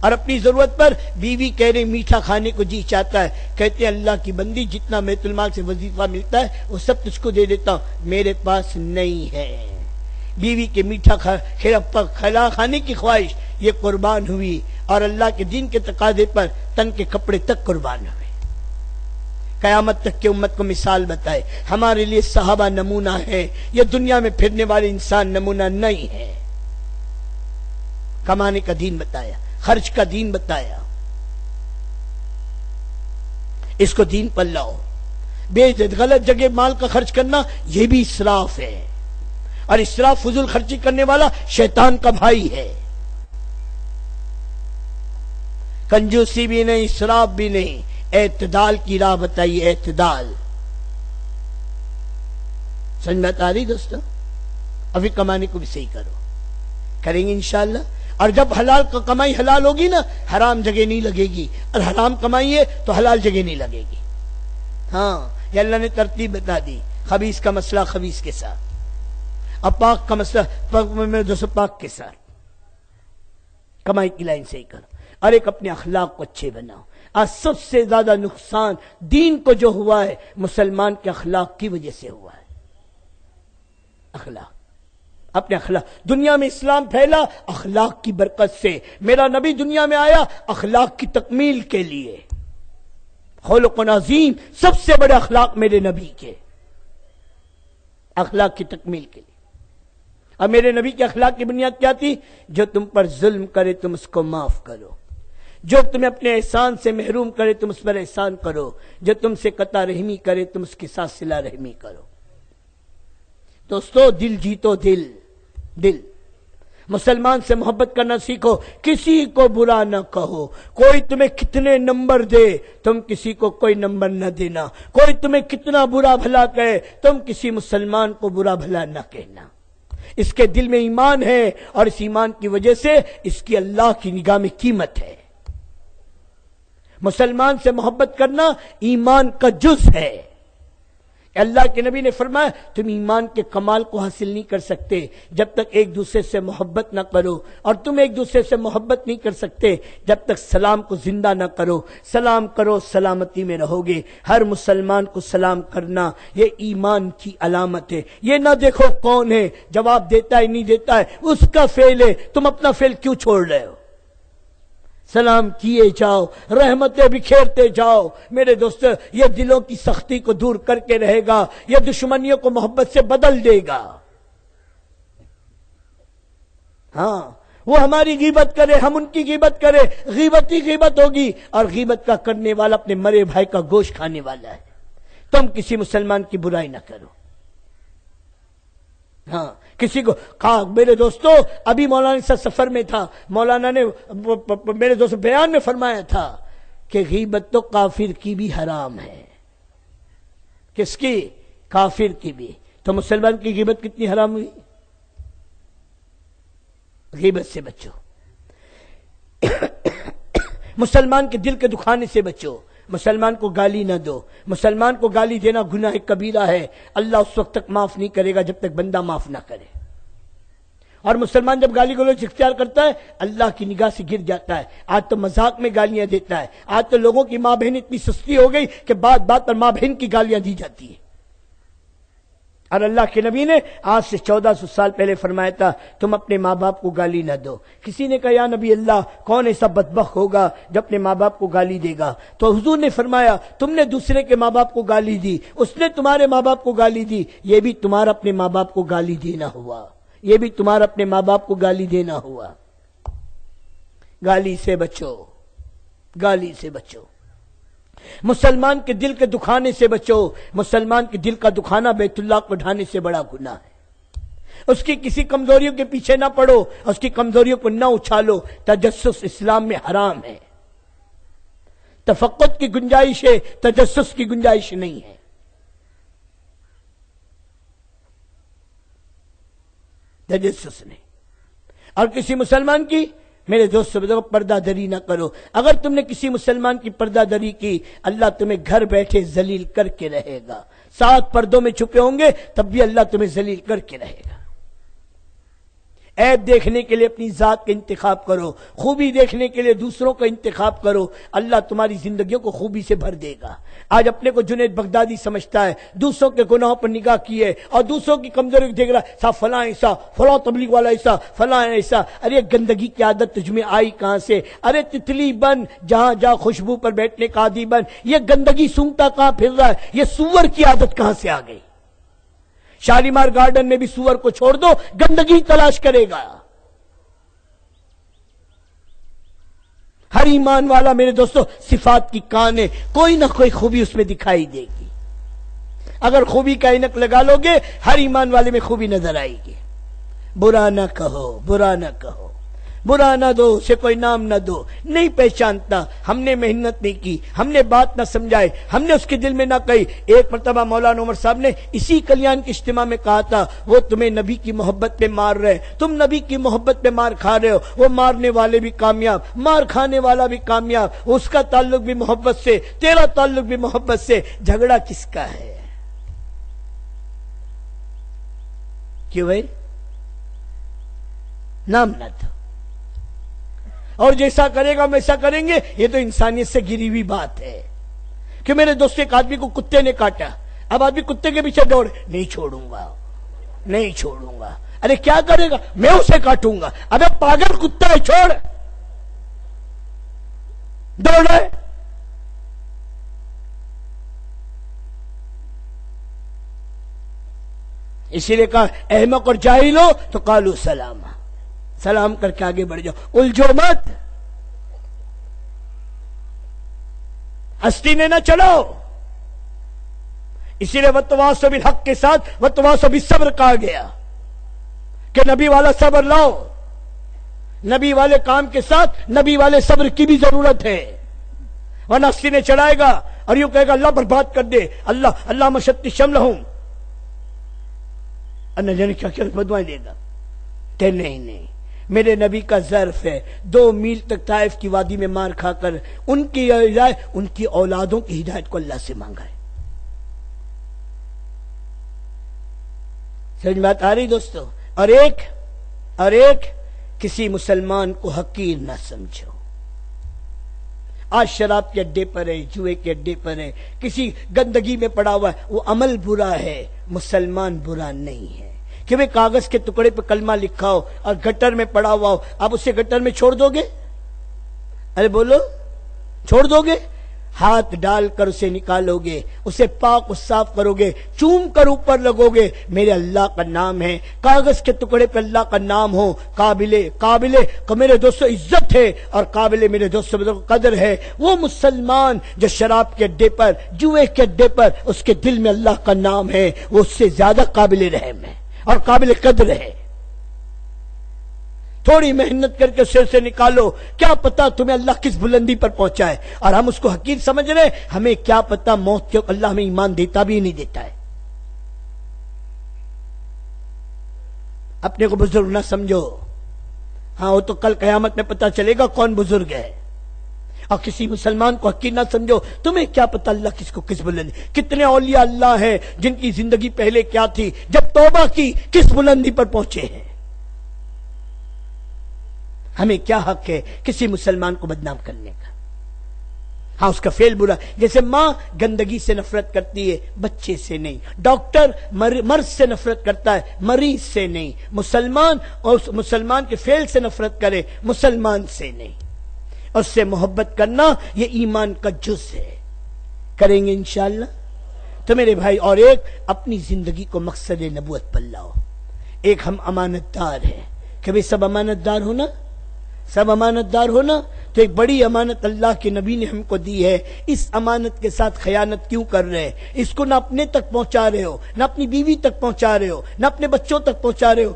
اور اپنی ضرورت پر بیوی کہہ رہے میٹھا کھانے کو جی چاہتا ہے، کہتے ہیں اللہ کی بندی جتنا بیت المال سے وظیفہ ملتا ہے وہ سب تجھ کو دے دیتا ہوں، میرے پاس نہیں ہے۔ بیوی کے میٹھا کھلا کھانے کی خواہش یہ قربان ہوئی، اور اللہ کے دین کے تقاضے پر تن کے کپڑے تک قربان ہوئے۔ قیامت تک کی امت کو مثال بتائے، ہمارے لیے صحابہ نمونہ ہے، یہ دنیا میں پھرنے والے انسان نمونہ نہیں ہے۔ کمانے کا دین بتایا، خرچ کا دین بتایا، اس کو دین پر لاؤ۔ غلط جگہ مال کا خرچ کرنا یہ بھی اسراف ہے، اور اسراف فضول خرچی کرنے والا شیطان کا بھائی ہے۔ کنجوسی بھی نہیں، اسراف بھی نہیں، اعتدال کی راہ بتائیے، اعتدال۔ سمجھ میں آ رہی دوستو؟ ابھی کمانے کو بھی صحیح کرو، کریں گے انشاءاللہ۔ اور جب حلال کا کمائی حلال ہوگی نا، حرام جگہ نہیں لگے گی، اور حرام کمائی ہے تو حلال جگہ نہیں لگے گی۔ ہاں، یہ اللہ نے ترتیب بتا دی، خبیث کا مسئلہ خبیث کے ساتھ، اور پاک کا مسئلہ پاک کے ساتھ۔ کمائی کی لائن صحیح کرو، اور ایک اپنے اخلاق کو اچھے بناؤ۔ آج سب سے زیادہ نقصان دین کو جو ہوا ہے مسلمان کے اخلاق کی وجہ سے ہوا ہے۔ اخلاق، اپنے اخلاق، دنیا میں اسلام پھیلا اخلاق کی برکت سے۔ میرا نبی دنیا میں آیا اخلاق کی تکمیل کے لیے، خلق عظیم، سب سے بڑے اخلاق میرے نبی کے، اخلاق کی تکمیل کے لیے۔ اور میرے نبی کے اخلاق کی بنیاد کیا تھی؟ جو تم پر ظلم کرے تم اس کو معاف کرو، جو تمہیں اپنے احسان سے محروم کرے تم اس پر احسان کرو، جو تم سے قطع رحمی کرے تم اس کے ساتھ صلہ رحمی کرو۔ دوستو، دل جیتو، دل مسلمان سے محبت کرنا سیکھو، کسی کو برا نہ کہو۔ کوئی تمہیں کتنے نمبر دے تم کسی کو کوئی نمبر نہ دینا، کوئی تمہیں کتنا برا بھلا کہے تم کسی مسلمان کو برا بھلا نہ کہنا۔ اس کے دل میں ایمان ہے، اور اس ایمان کی وجہ سے اس کی اللہ کی نگاہ میں قیمت ہے۔ مسلمان سے محبت کرنا ایمان کا جز ہے۔ اللہ کے نبی نے فرمایا تم ایمان کے کمال کو حاصل نہیں کر سکتے جب تک ایک دوسرے سے محبت نہ کرو، اور تم ایک دوسرے سے محبت نہیں کر سکتے جب تک سلام کو زندہ نہ کرو۔ سلام کرو، سلامتی میں رہو گے۔ ہر مسلمان کو سلام کرنا یہ ایمان کی علامت ہے۔ یہ نہ دیکھو کون ہے، جواب دیتا ہے نہیں دیتا ہے، اس کا فعل ہے، تم اپنا فعل کیوں چھوڑ رہے ہو؟ سلام کیے جاؤ، رحمتیں بکھیرتے جاؤ۔ میرے دوست، یہ دلوں کی سختی کو دور کر کے رہے گا، یہ دشمنیوں کو محبت سے بدل دے گا۔ ہاں، وہ ہماری غیبت کرے، ہم ان کی غیبت کرے، غیبت ہی غیبت ہوگی، اور غیبت کا کرنے والا اپنے مرے بھائی کا گوشت کھانے والا ہے۔ تم کسی مسلمان کی برائی نہ کرو۔ ہاں، کسی کو کہا، میرے دوستو ابھی مولانا سے سفر میں تھا، مولانا نے میرے دوست بیان میں فرمایا تھا کہ غیبت تو کافر کی بھی حرام ہے۔ کس کی؟ کافر کی بھی۔ تو مسلمان کی غیبت کتنی حرام ہوئی؟ غیبت سے بچو، مسلمان کے دل کے دکھانے سے بچو، مسلمان کو گالی نہ دو۔ مسلمان کو گالی دینا گناہ کبیرہ ہے، اللہ اس وقت تک معاف نہیں کرے گا جب تک بندہ معاف نہ کرے۔ اور مسلمان جب گالی گلوچ اختیار کرتا ہے اللہ کی نگاہ سے گر جاتا ہے۔ آج تو مذاق میں گالیاں دیتا ہے، آج تو لوگوں کی ماں بہن اتنی سستی ہو گئی کہ بات بات پر ماں بہن کی گالیاں دی جاتی ہیں۔ اور اللہ کے نبی نے آج سے 1400 سال پہلے فرمایا تھا تم اپنے ماں باپ کو گالی نہ دو۔ کسی نے کہا یا نبی اللہ، کون ایسا بدبخت ہوگا جو اپنے ماں باپ کو گالی دے گا؟ تو حضور نے فرمایا تم نے دوسرے کے ماں باپ کو گالی دی، اس نے تمہارے ماں باپ کو گالی دی، یہ بھی تمہارا اپنے ماں باپ کو گالی دینا ہوا، یہ بھی تمہارا اپنے ماں باپ کو گالی دینا ہوا۔ گالی سے بچو، گالی سے بچو۔ مسلمان کے دل کے دکھانے سے بچو۔ مسلمان کے دل کا دکھانا بیت اللہ کو ڈھانے سے بڑا گناہ ہے۔ اس کی کسی کمزوریوں کے پیچھے نہ پڑو، اس کی کمزوریوں کو نہ اچھالو۔ تجسس اسلام میں حرام ہے۔ تفقد کی گنجائش ہے، تجسس کی گنجائش نہیں ہے۔ تجسس نہیں۔ اور کسی مسلمان کی، میرے دوست پردہ دری نہ کرو۔ اگر تم نے کسی مسلمان کی پردہ دری کی، اللہ تمہیں گھر بیٹھے ذلیل کر کے رہے گا۔ 7 پردوں میں چھپے ہوں گے تب بھی اللہ تمہیں ذلیل کر کے رہے گا۔ عیب دیکھنے کے لیے اپنی ذات کا انتخاب کرو، خوبی دیکھنے کے لیے دوسروں کا انتخاب کرو، اللہ تمہاری زندگیوں کو خوبی سے بھر دے گا۔ آج اپنے کو جنید بغدادی سمجھتا ہے، دوسروں کے گناہوں پر نگاہ کیے اور دوسروں کی کمزوری دیکھ رہا ہے، صاحب فلاں ایسا، فلاں تبلیغ والا ایسا، فلاں ایسا۔ ارے گندگی کی عادت تجھ میں آئی کہاں سے؟ ارے تتلی بن، جہاں جا خوشبو پر بیٹھنے کا عادی بن۔ یہ گندگی سونگتا کہاں پھر رہا ہے؟ یہ سور کی عادت کہاں سے آ گئی؟ شالیمار گارڈن میں بھی سور کو چھوڑ دو، گندگی تلاش کرے گا۔ ہر ایمان والا میرے دوستو صفات کی کان ہے، کوئی نہ کوئی خوبی اس میں دکھائی دے گی۔ اگر خوبی کا اینک لگا لو گے، ہر ایمان والے میں خوبی نظر آئے گی۔ برا نہ کہو، برا نہ کہو، برا نہ دو، اسے کوئی نام نہ دو، نہیں پہچانتا، ہم نے محنت نہیں کی، ہم نے بات نہ سمجھائی، ہم نے اس کے دل میں نہ کہی۔ ایک مرتبہ مولانا عمر صاحب نے اسی کلیان کے اجتماع میں کہا تھا، وہ تمہیں نبی کی محبت پہ مار رہے، تم نبی کی محبت پہ مار کھا رہے ہو، وہ مارنے والے بھی کامیاب، مار کھانے والا بھی کامیاب، اس کا تعلق بھی محبت سے، تیرا تعلق بھی محبت سے، جھگڑا کس کا ہے؟ کیوں بھائی؟ نام نہ دو، اور جیسا کرے گا ویسا کریں گے، یہ تو انسانیت سے گری ہوئی بات ہے۔ کہ میرے دوست ایک آدمی کو کتے نے کاٹا، اب آدمی کتے کے پیچھے دوڑ، نہیں چھوڑوں گا، نہیں چھوڑوں گا۔ ارے کیا کرے گا؟ میں اسے کاٹوں گا۔ ابے پاگل کتا ہے، چھوڑ، دوڑ رہے۔ اسی لیے کہا احمق اور جاہل ہو تو قالو سلاما، سلام کر کے آگے بڑھ جاؤ، الجھو مت، ہستی نے نہ چڑھاؤ۔ اسی لیے وتواصوا بالحق کے ساتھ وتواصوا بالصبر کہا گیا کہ نبی والا صبر لاؤ، نبی والے کام کے ساتھ نبی والے صبر کی بھی ضرورت ہے، ورنہ ہستی نے چڑھائے گا اور یوں کہے گا اللہ برباد کر دے، اللہ مشت شملہم، نہ جانے کیا کیا بدوائیں دے گا۔ کہ نہیں، میرے نبی کا ظرف ہے، 2 میل تک طائف کی وادی میں مار کھا کر ان کی ہدایت، ان کی اولادوں کی ہدایت کو اللہ سے مانگا ہے۔ سمجھ بات آ رہی دوستو؟ اور ایک کسی مسلمان کو حقیر نہ سمجھو۔ آج شراب کے اڈے پر ہے، جوئے کے اڈے پر ہے، کسی گندگی میں پڑا ہوا ہے، وہ عمل برا ہے، مسلمان برا نہیں ہے۔ کہ وہ کاغذ کے ٹکڑے پہ کلمہ لکھا ہو اور گٹر میں پڑا ہوا ہو، آپ اسے گٹر میں چھوڑ دو گے؟ ارے بولو، چھوڑ دو گے؟ ہاتھ ڈال کر اسے نکالو گے، اسے پاک و صاف کرو گے، چوم کر اوپر لگو گے، میرے اللہ کا نام ہے، کاغذ کے ٹکڑے پہ اللہ کا نام ہو، قابل میرے دوستو عزت ہے، اور قابل میرے دوستو قدر ہے وہ مسلمان جو شراب کے اڈے پر، جوئے کے اڈے پر اس کے دل میں اللہ کا نام ہے، وہ اس سے زیادہ قابل رحم ہے اور قابل قدر ہے۔ تھوڑی محنت کر کے اسے نکالو، کیا پتا تمہیں اللہ کس بلندی پر پہنچائے، اور ہم اس کو حقیر سمجھ رہے، ہمیں کیا پتا موت کے اللہ ہمیں ایمان دیتا بھی نہیں دیتا ہے۔ اپنے کو بزرگ نہ سمجھو، ہاں وہ تو کل قیامت میں پتا چلے گا کون بزرگ ہے، اور کسی مسلمان کو حقیر نہ سمجھو، تمہیں کیا پتا اللہ کس کو کس بلندی۔ کتنے اولیاء اللہ ہیں جن کی زندگی پہلے کیا تھی، جب توبہ کی کس بلندی پر پہنچے ہیں۔ ہمیں کیا حق ہے کسی مسلمان کو بدنام کرنے کا؟ ہاں اس کا فعل برا، جیسے ماں گندگی سے نفرت کرتی ہے، بچے سے نہیں، ڈاکٹر مرض سے نفرت کرتا ہے، مریض سے نہیں، مسلمان اور مسلمان کے فعل سے نفرت کرے، مسلمان سے نہیں، اس سے محبت کرنا یہ ایمان کا جز ہے۔ کریں گے انشاءاللہ تو میرے بھائی، اور ایک اپنی زندگی کو مقصد نبوت پر لاؤ۔ ایک ہم امانت دار ہیں، کبھی سب امانت دار ہونا، سب امانت دار ہونا، تو ایک بڑی امانت اللہ کے نبی نے ہم کو دی ہے، اس امانت کے ساتھ خیانت کیوں کر رہے ہیں؟ اس کو نہ اپنے تک پہنچا رہے ہو، نہ اپنی بیوی تک پہنچا رہے ہو، نہ اپنے بچوں تک پہنچا رہے ہو،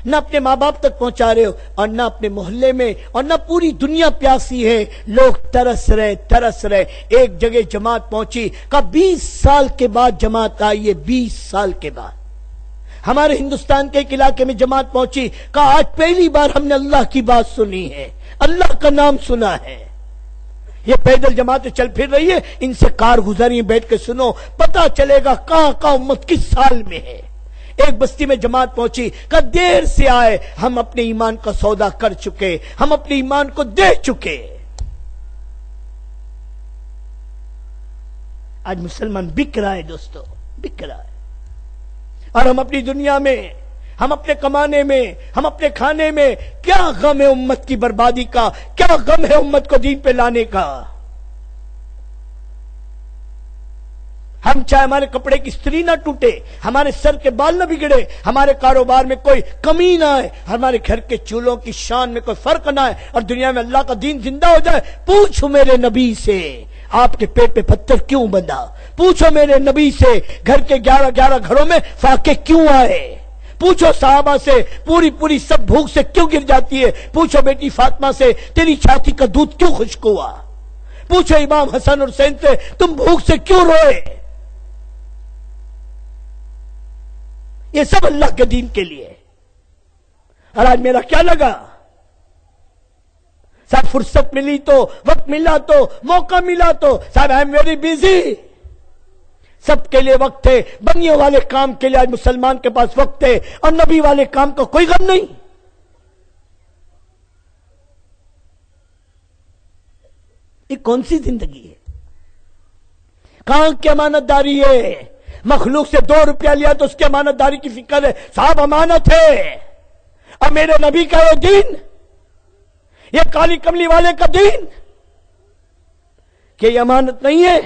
نہ اپنے ماں باپ تک پہنچا رہے ہو، اور نہ اپنے محلے میں، اور نہ پوری دنیا پیاسی ہے، لوگ ترس رہے۔ ایک جگہ جماعت پہنچی، کہا 20 سال کے بعد جماعت آئی ہے، 20 سال کے بعد۔ ہمارے ہندوستان کے ایک علاقے میں جماعت پہنچی، کہا آج پہلی بار ہم نے اللہ کی بات سنی ہے، اللہ کا نام سنا ہے۔ یہ پیدل جماعتیں چل پھر رہی ہے، ان سے کار گزری بیٹھ کے سنو، پتہ چلے گا کہاں امت کس سال میں ہے۔ ایک بستی میں جماعت پہنچی، کہ دیر سے آئے، ہم اپنے ایمان کا سودا کر چکے، ہم اپنے ایمان کو دے چکے۔ آج مسلمان بک رہا ہے دوستو، بک رہا ہے، اور ہم اپنی دنیا میں، ہم اپنے کمانے میں، ہم اپنے کھانے میں، کیا غم ہے امت کی بربادی کا، کیا غم ہے امت کو دین پہ لانے کا۔ ہم چاہے ہمارے کپڑے کی استری نہ ٹوٹے، ہمارے سر کے بال نہ بگڑے، ہمارے کاروبار میں کوئی کمی نہ آئے، ہمارے گھر کے چولہوں کی شان میں کوئی فرق نہ آئے، اور دنیا میں اللہ کا دین زندہ ہو جائے، پوچھو میرے نبی سے آپ کے پیٹ پہ پتھر کیوں بندھا، پوچھو میرے نبی سے گھر کے 11 گھروں میں فاقے کیوں آئے، پوچھو صحابہ سے پوری سب بھوک سے کیوں گر جاتی ہے، پوچھو بیٹی فاطمہ سے تیری چھاتی کا دودھ کیوں خشک ہوا، پوچھو امام حسن اور حسین سے تم بھوک سے کیوں روئے۔ یہ سب اللہ کے دین کے لیے۔ اور آج میرا کیا لگا، صاحب فرصت ملی تو، وقت ملا تو، موقع ملا تو، صاحب آئی ایم ویری بیزی، سب کے لیے وقت ہے، بنیوں والے کام کے لیے آج مسلمان کے پاس وقت ہے، اور نبی والے کام کا کوئی غم نہیں۔ یہ کون سی زندگی ہے، کہاں کی امانت داری ہے، مخلوق سے 2 روپیہ لیا تو اس کی امانت داری کی فکر ہے، صاحب امانت ہے، اور میرے نبی کا یہ دین، یہ کالی کملی والے کا دین، کہ یہ امانت نہیں ہے۔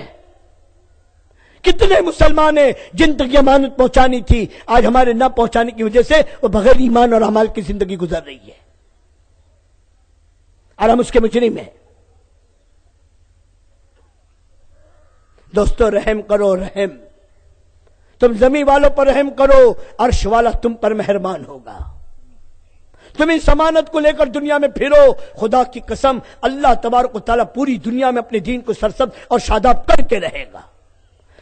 کتنے مسلمان ہیں جن تک یہ امانت پہنچانی تھی، آج ہمارے نہ پہنچانے کی وجہ سے وہ بغیر ایمان اور اعمال کی زندگی گزر رہی ہے، اور ہم اس کے مجرم ہیں۔ دوستو رحم کرو، رحم، تم زمین والوں پر رحم کرو، عرش والا تم پر مہربان ہوگا۔ تم اس امانت کو لے کر دنیا میں پھرو، خدا کی قسم اللہ تبارک و تعالیٰ پوری دنیا میں اپنے دین کو سرسبز اور شاداب کر کے رہے گا۔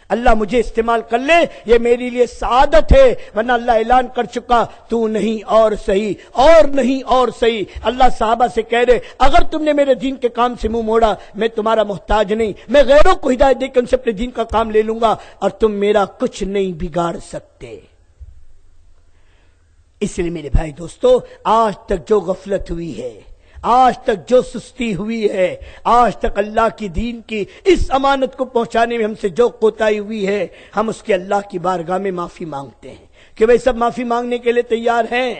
اللہ مجھے استعمال کر لے، یہ میری لیے سعادت ہے، ورنہ اللہ اعلان کر چکا تو نہیں اور صحیح، اور نہیں اور صحیح۔ اللہ صحابہ سے کہہ رہے اگر تم نے میرے دین کے کام سے منہ موڑا، میں تمہارا محتاج نہیں، میں غیروں کو ہدایت دے کے ان سے اپنے دین کا کام لے لوں گا، اور تم میرا کچھ نہیں بگاڑ سکتے۔ اس لیے میرے بھائی دوستو، آج تک جو غفلت ہوئی ہے، آج تک جو سستی ہوئی ہے، آج تک اللہ کی دین کی اس امانت کو پہنچانے میں ہم سے جو کوتاہی ہوئی ہے، ہم اس کے اللہ کی بارگاہ میں معافی مانگتے ہیں کہ بھئی سب معافی مانگنے کے لیے تیار ہیں،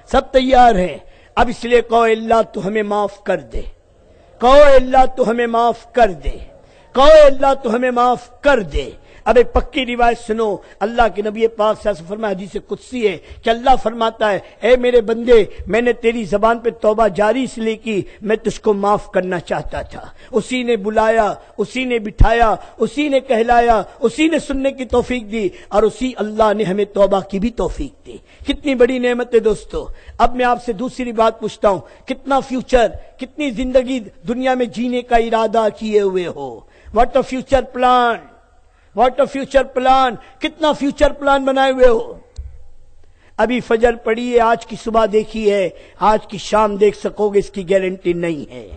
سب تیار ہیں۔ اب اس لیے کہو اللہ تو ہمیں معاف کر دے، کہو اللہ تو ہمیں معاف کر دے، کہو اللہ تو ہمیں معاف کر دے۔ اب ایک پکی روایت سنو، اللہ کے نبی پاک صلی اللہ علیہ وسلم فرمایا، حدیث قدسی ہے کہ اللہ فرماتا ہے اے میرے بندے، میں نے تیری زبان پہ توبہ جاری اس لیے کی، میں تجھ کو معاف کرنا چاہتا تھا۔ اسی نے بلایا، اسی نے بٹھایا، اسی نے کہلایا، اسی نے سننے کی توفیق دی، اور اسی اللہ نے ہمیں توبہ کی بھی توفیق دی۔ کتنی بڑی نعمت ہے دوستو۔ اب میں آپ سے دوسری بات پوچھتا ہوں، کتنا فیوچر، کتنی زندگی دنیا میں جینے کا ارادہ کیے ہوئے ہو؟ What a future plan, what a future plan, کتنا فیوچر پلان بنائے ہوئے ہو؟ ابھی فجر پڑی ہے، آج کی صبح دیکھی ہے، آج کی شام دیکھ سکو گے اس کی گارنٹی نہیں ہے۔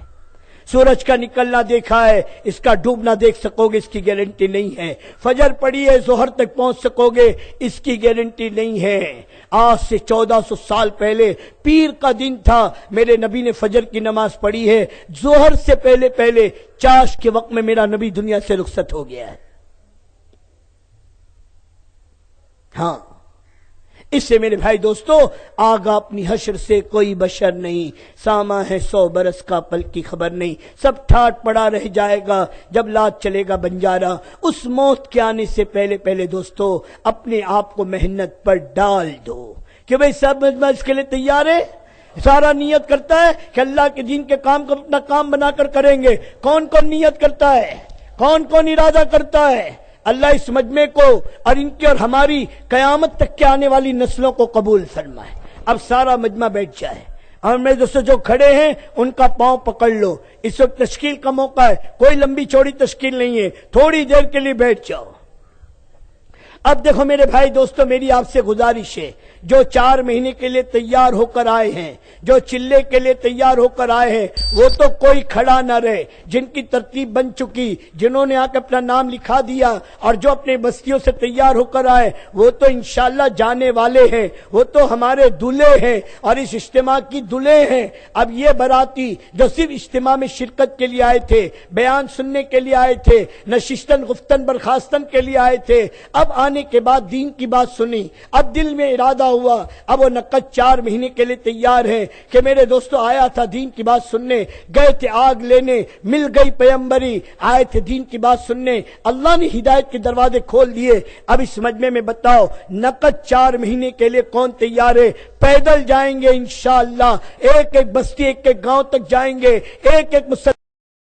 سورج کا نکلنا دیکھا ہے، اس کا ڈوبنا دیکھ سکو گے اس کی گارنٹی نہیں ہے۔ فجر پڑی ہے، ظہر تک پہنچ سکو گے اس کی گارنٹی نہیں ہے۔ آج سے 1400 سال پہلے پیر کا دن تھا، میرے نبی نے فجر کی نماز پڑھی ہے، ظہر سے پہلے چاش کے وقت میں میرا نبی دنیا سے رخصت ہو گیا ہے۔ ہاں، اس سے میرے بھائی دوستو، آگا اپنی حشر سے کوئی بشر نہیں، ساما ہے 100 برس کا پل کی خبر نہیں، سب ٹھاٹ پڑا رہ جائے گا جب لاد چلے گا بنجارا۔ اس موت کے آنے سے پہلے دوستو اپنے آپ کو محنت پر ڈال دو کہ بھئی سب اس کے لیے تیار ہے۔ سارا نیت کرتا ہے کہ اللہ کے دین کے کام کو اپنا کام بنا کر کریں گے۔ کون کون نیت کرتا ہے، کون کون ارادہ کرتا ہے؟ اللہ اس مجمع کو اور ان کی اور ہماری قیامت تک کے آنے والی نسلوں کو قبول فرمائے۔ اب سارا مجمع بیٹھ جائے، اور میرے دوستو جو کھڑے ہیں ان کا پاؤں پکڑ لو، اس وقت تشکیل کا موقع ہے، کوئی لمبی چوڑی تشکیل نہیں ہے، تھوڑی دیر کے لیے بیٹھ جاؤ۔ اب دیکھو میرے بھائی دوستو، میری آپ سے گزارش ہے جو 4 مہینے کے لیے تیار ہو کر آئے ہیں، جو چلے کے لیے تیار ہو کر آئے ہیں، وہ تو کوئی کھڑا نہ رہے۔ جن کی ترتیب بن چکی، جنہوں نے آ کے اپنا نام لکھا دیا اور جو اپنے بستیوں سے تیار ہو کر آئے، وہ تو انشاءاللہ جانے والے ہیں، وہ تو ہمارے دلہے ہیں اور اس اجتماع کی دلہے ہیں۔ اب یہ باراتی جو صرف اجتماع میں شرکت کے لیے آئے تھے، بیان سننے کے لیے آئے تھے، نشستن گفتن برخاستن کے لیے آئے تھے، اب آنے کے بعد دین کی بات سنی، اب دل میں ارادہ ہوا، اب وہ نقد 4 مہینے کے لیے تیار ہے کہ میرے دوستو آیا تھا دین کی بات سننے، گئے تھے آگ لینے، مل گئی پیمبری، آئے تھے دین کی بات سننے، اللہ نے ہدایت کے دروازے کھول دیے۔ اب اس مجمع میں بتاؤ نقد 4 مہینے کے لیے کون تیار ہے؟ پیدل جائیں گے انشاءاللہ، ایک ایک بستی ایک ایک گاؤں تک جائیں گے، ایک ایک مسلمان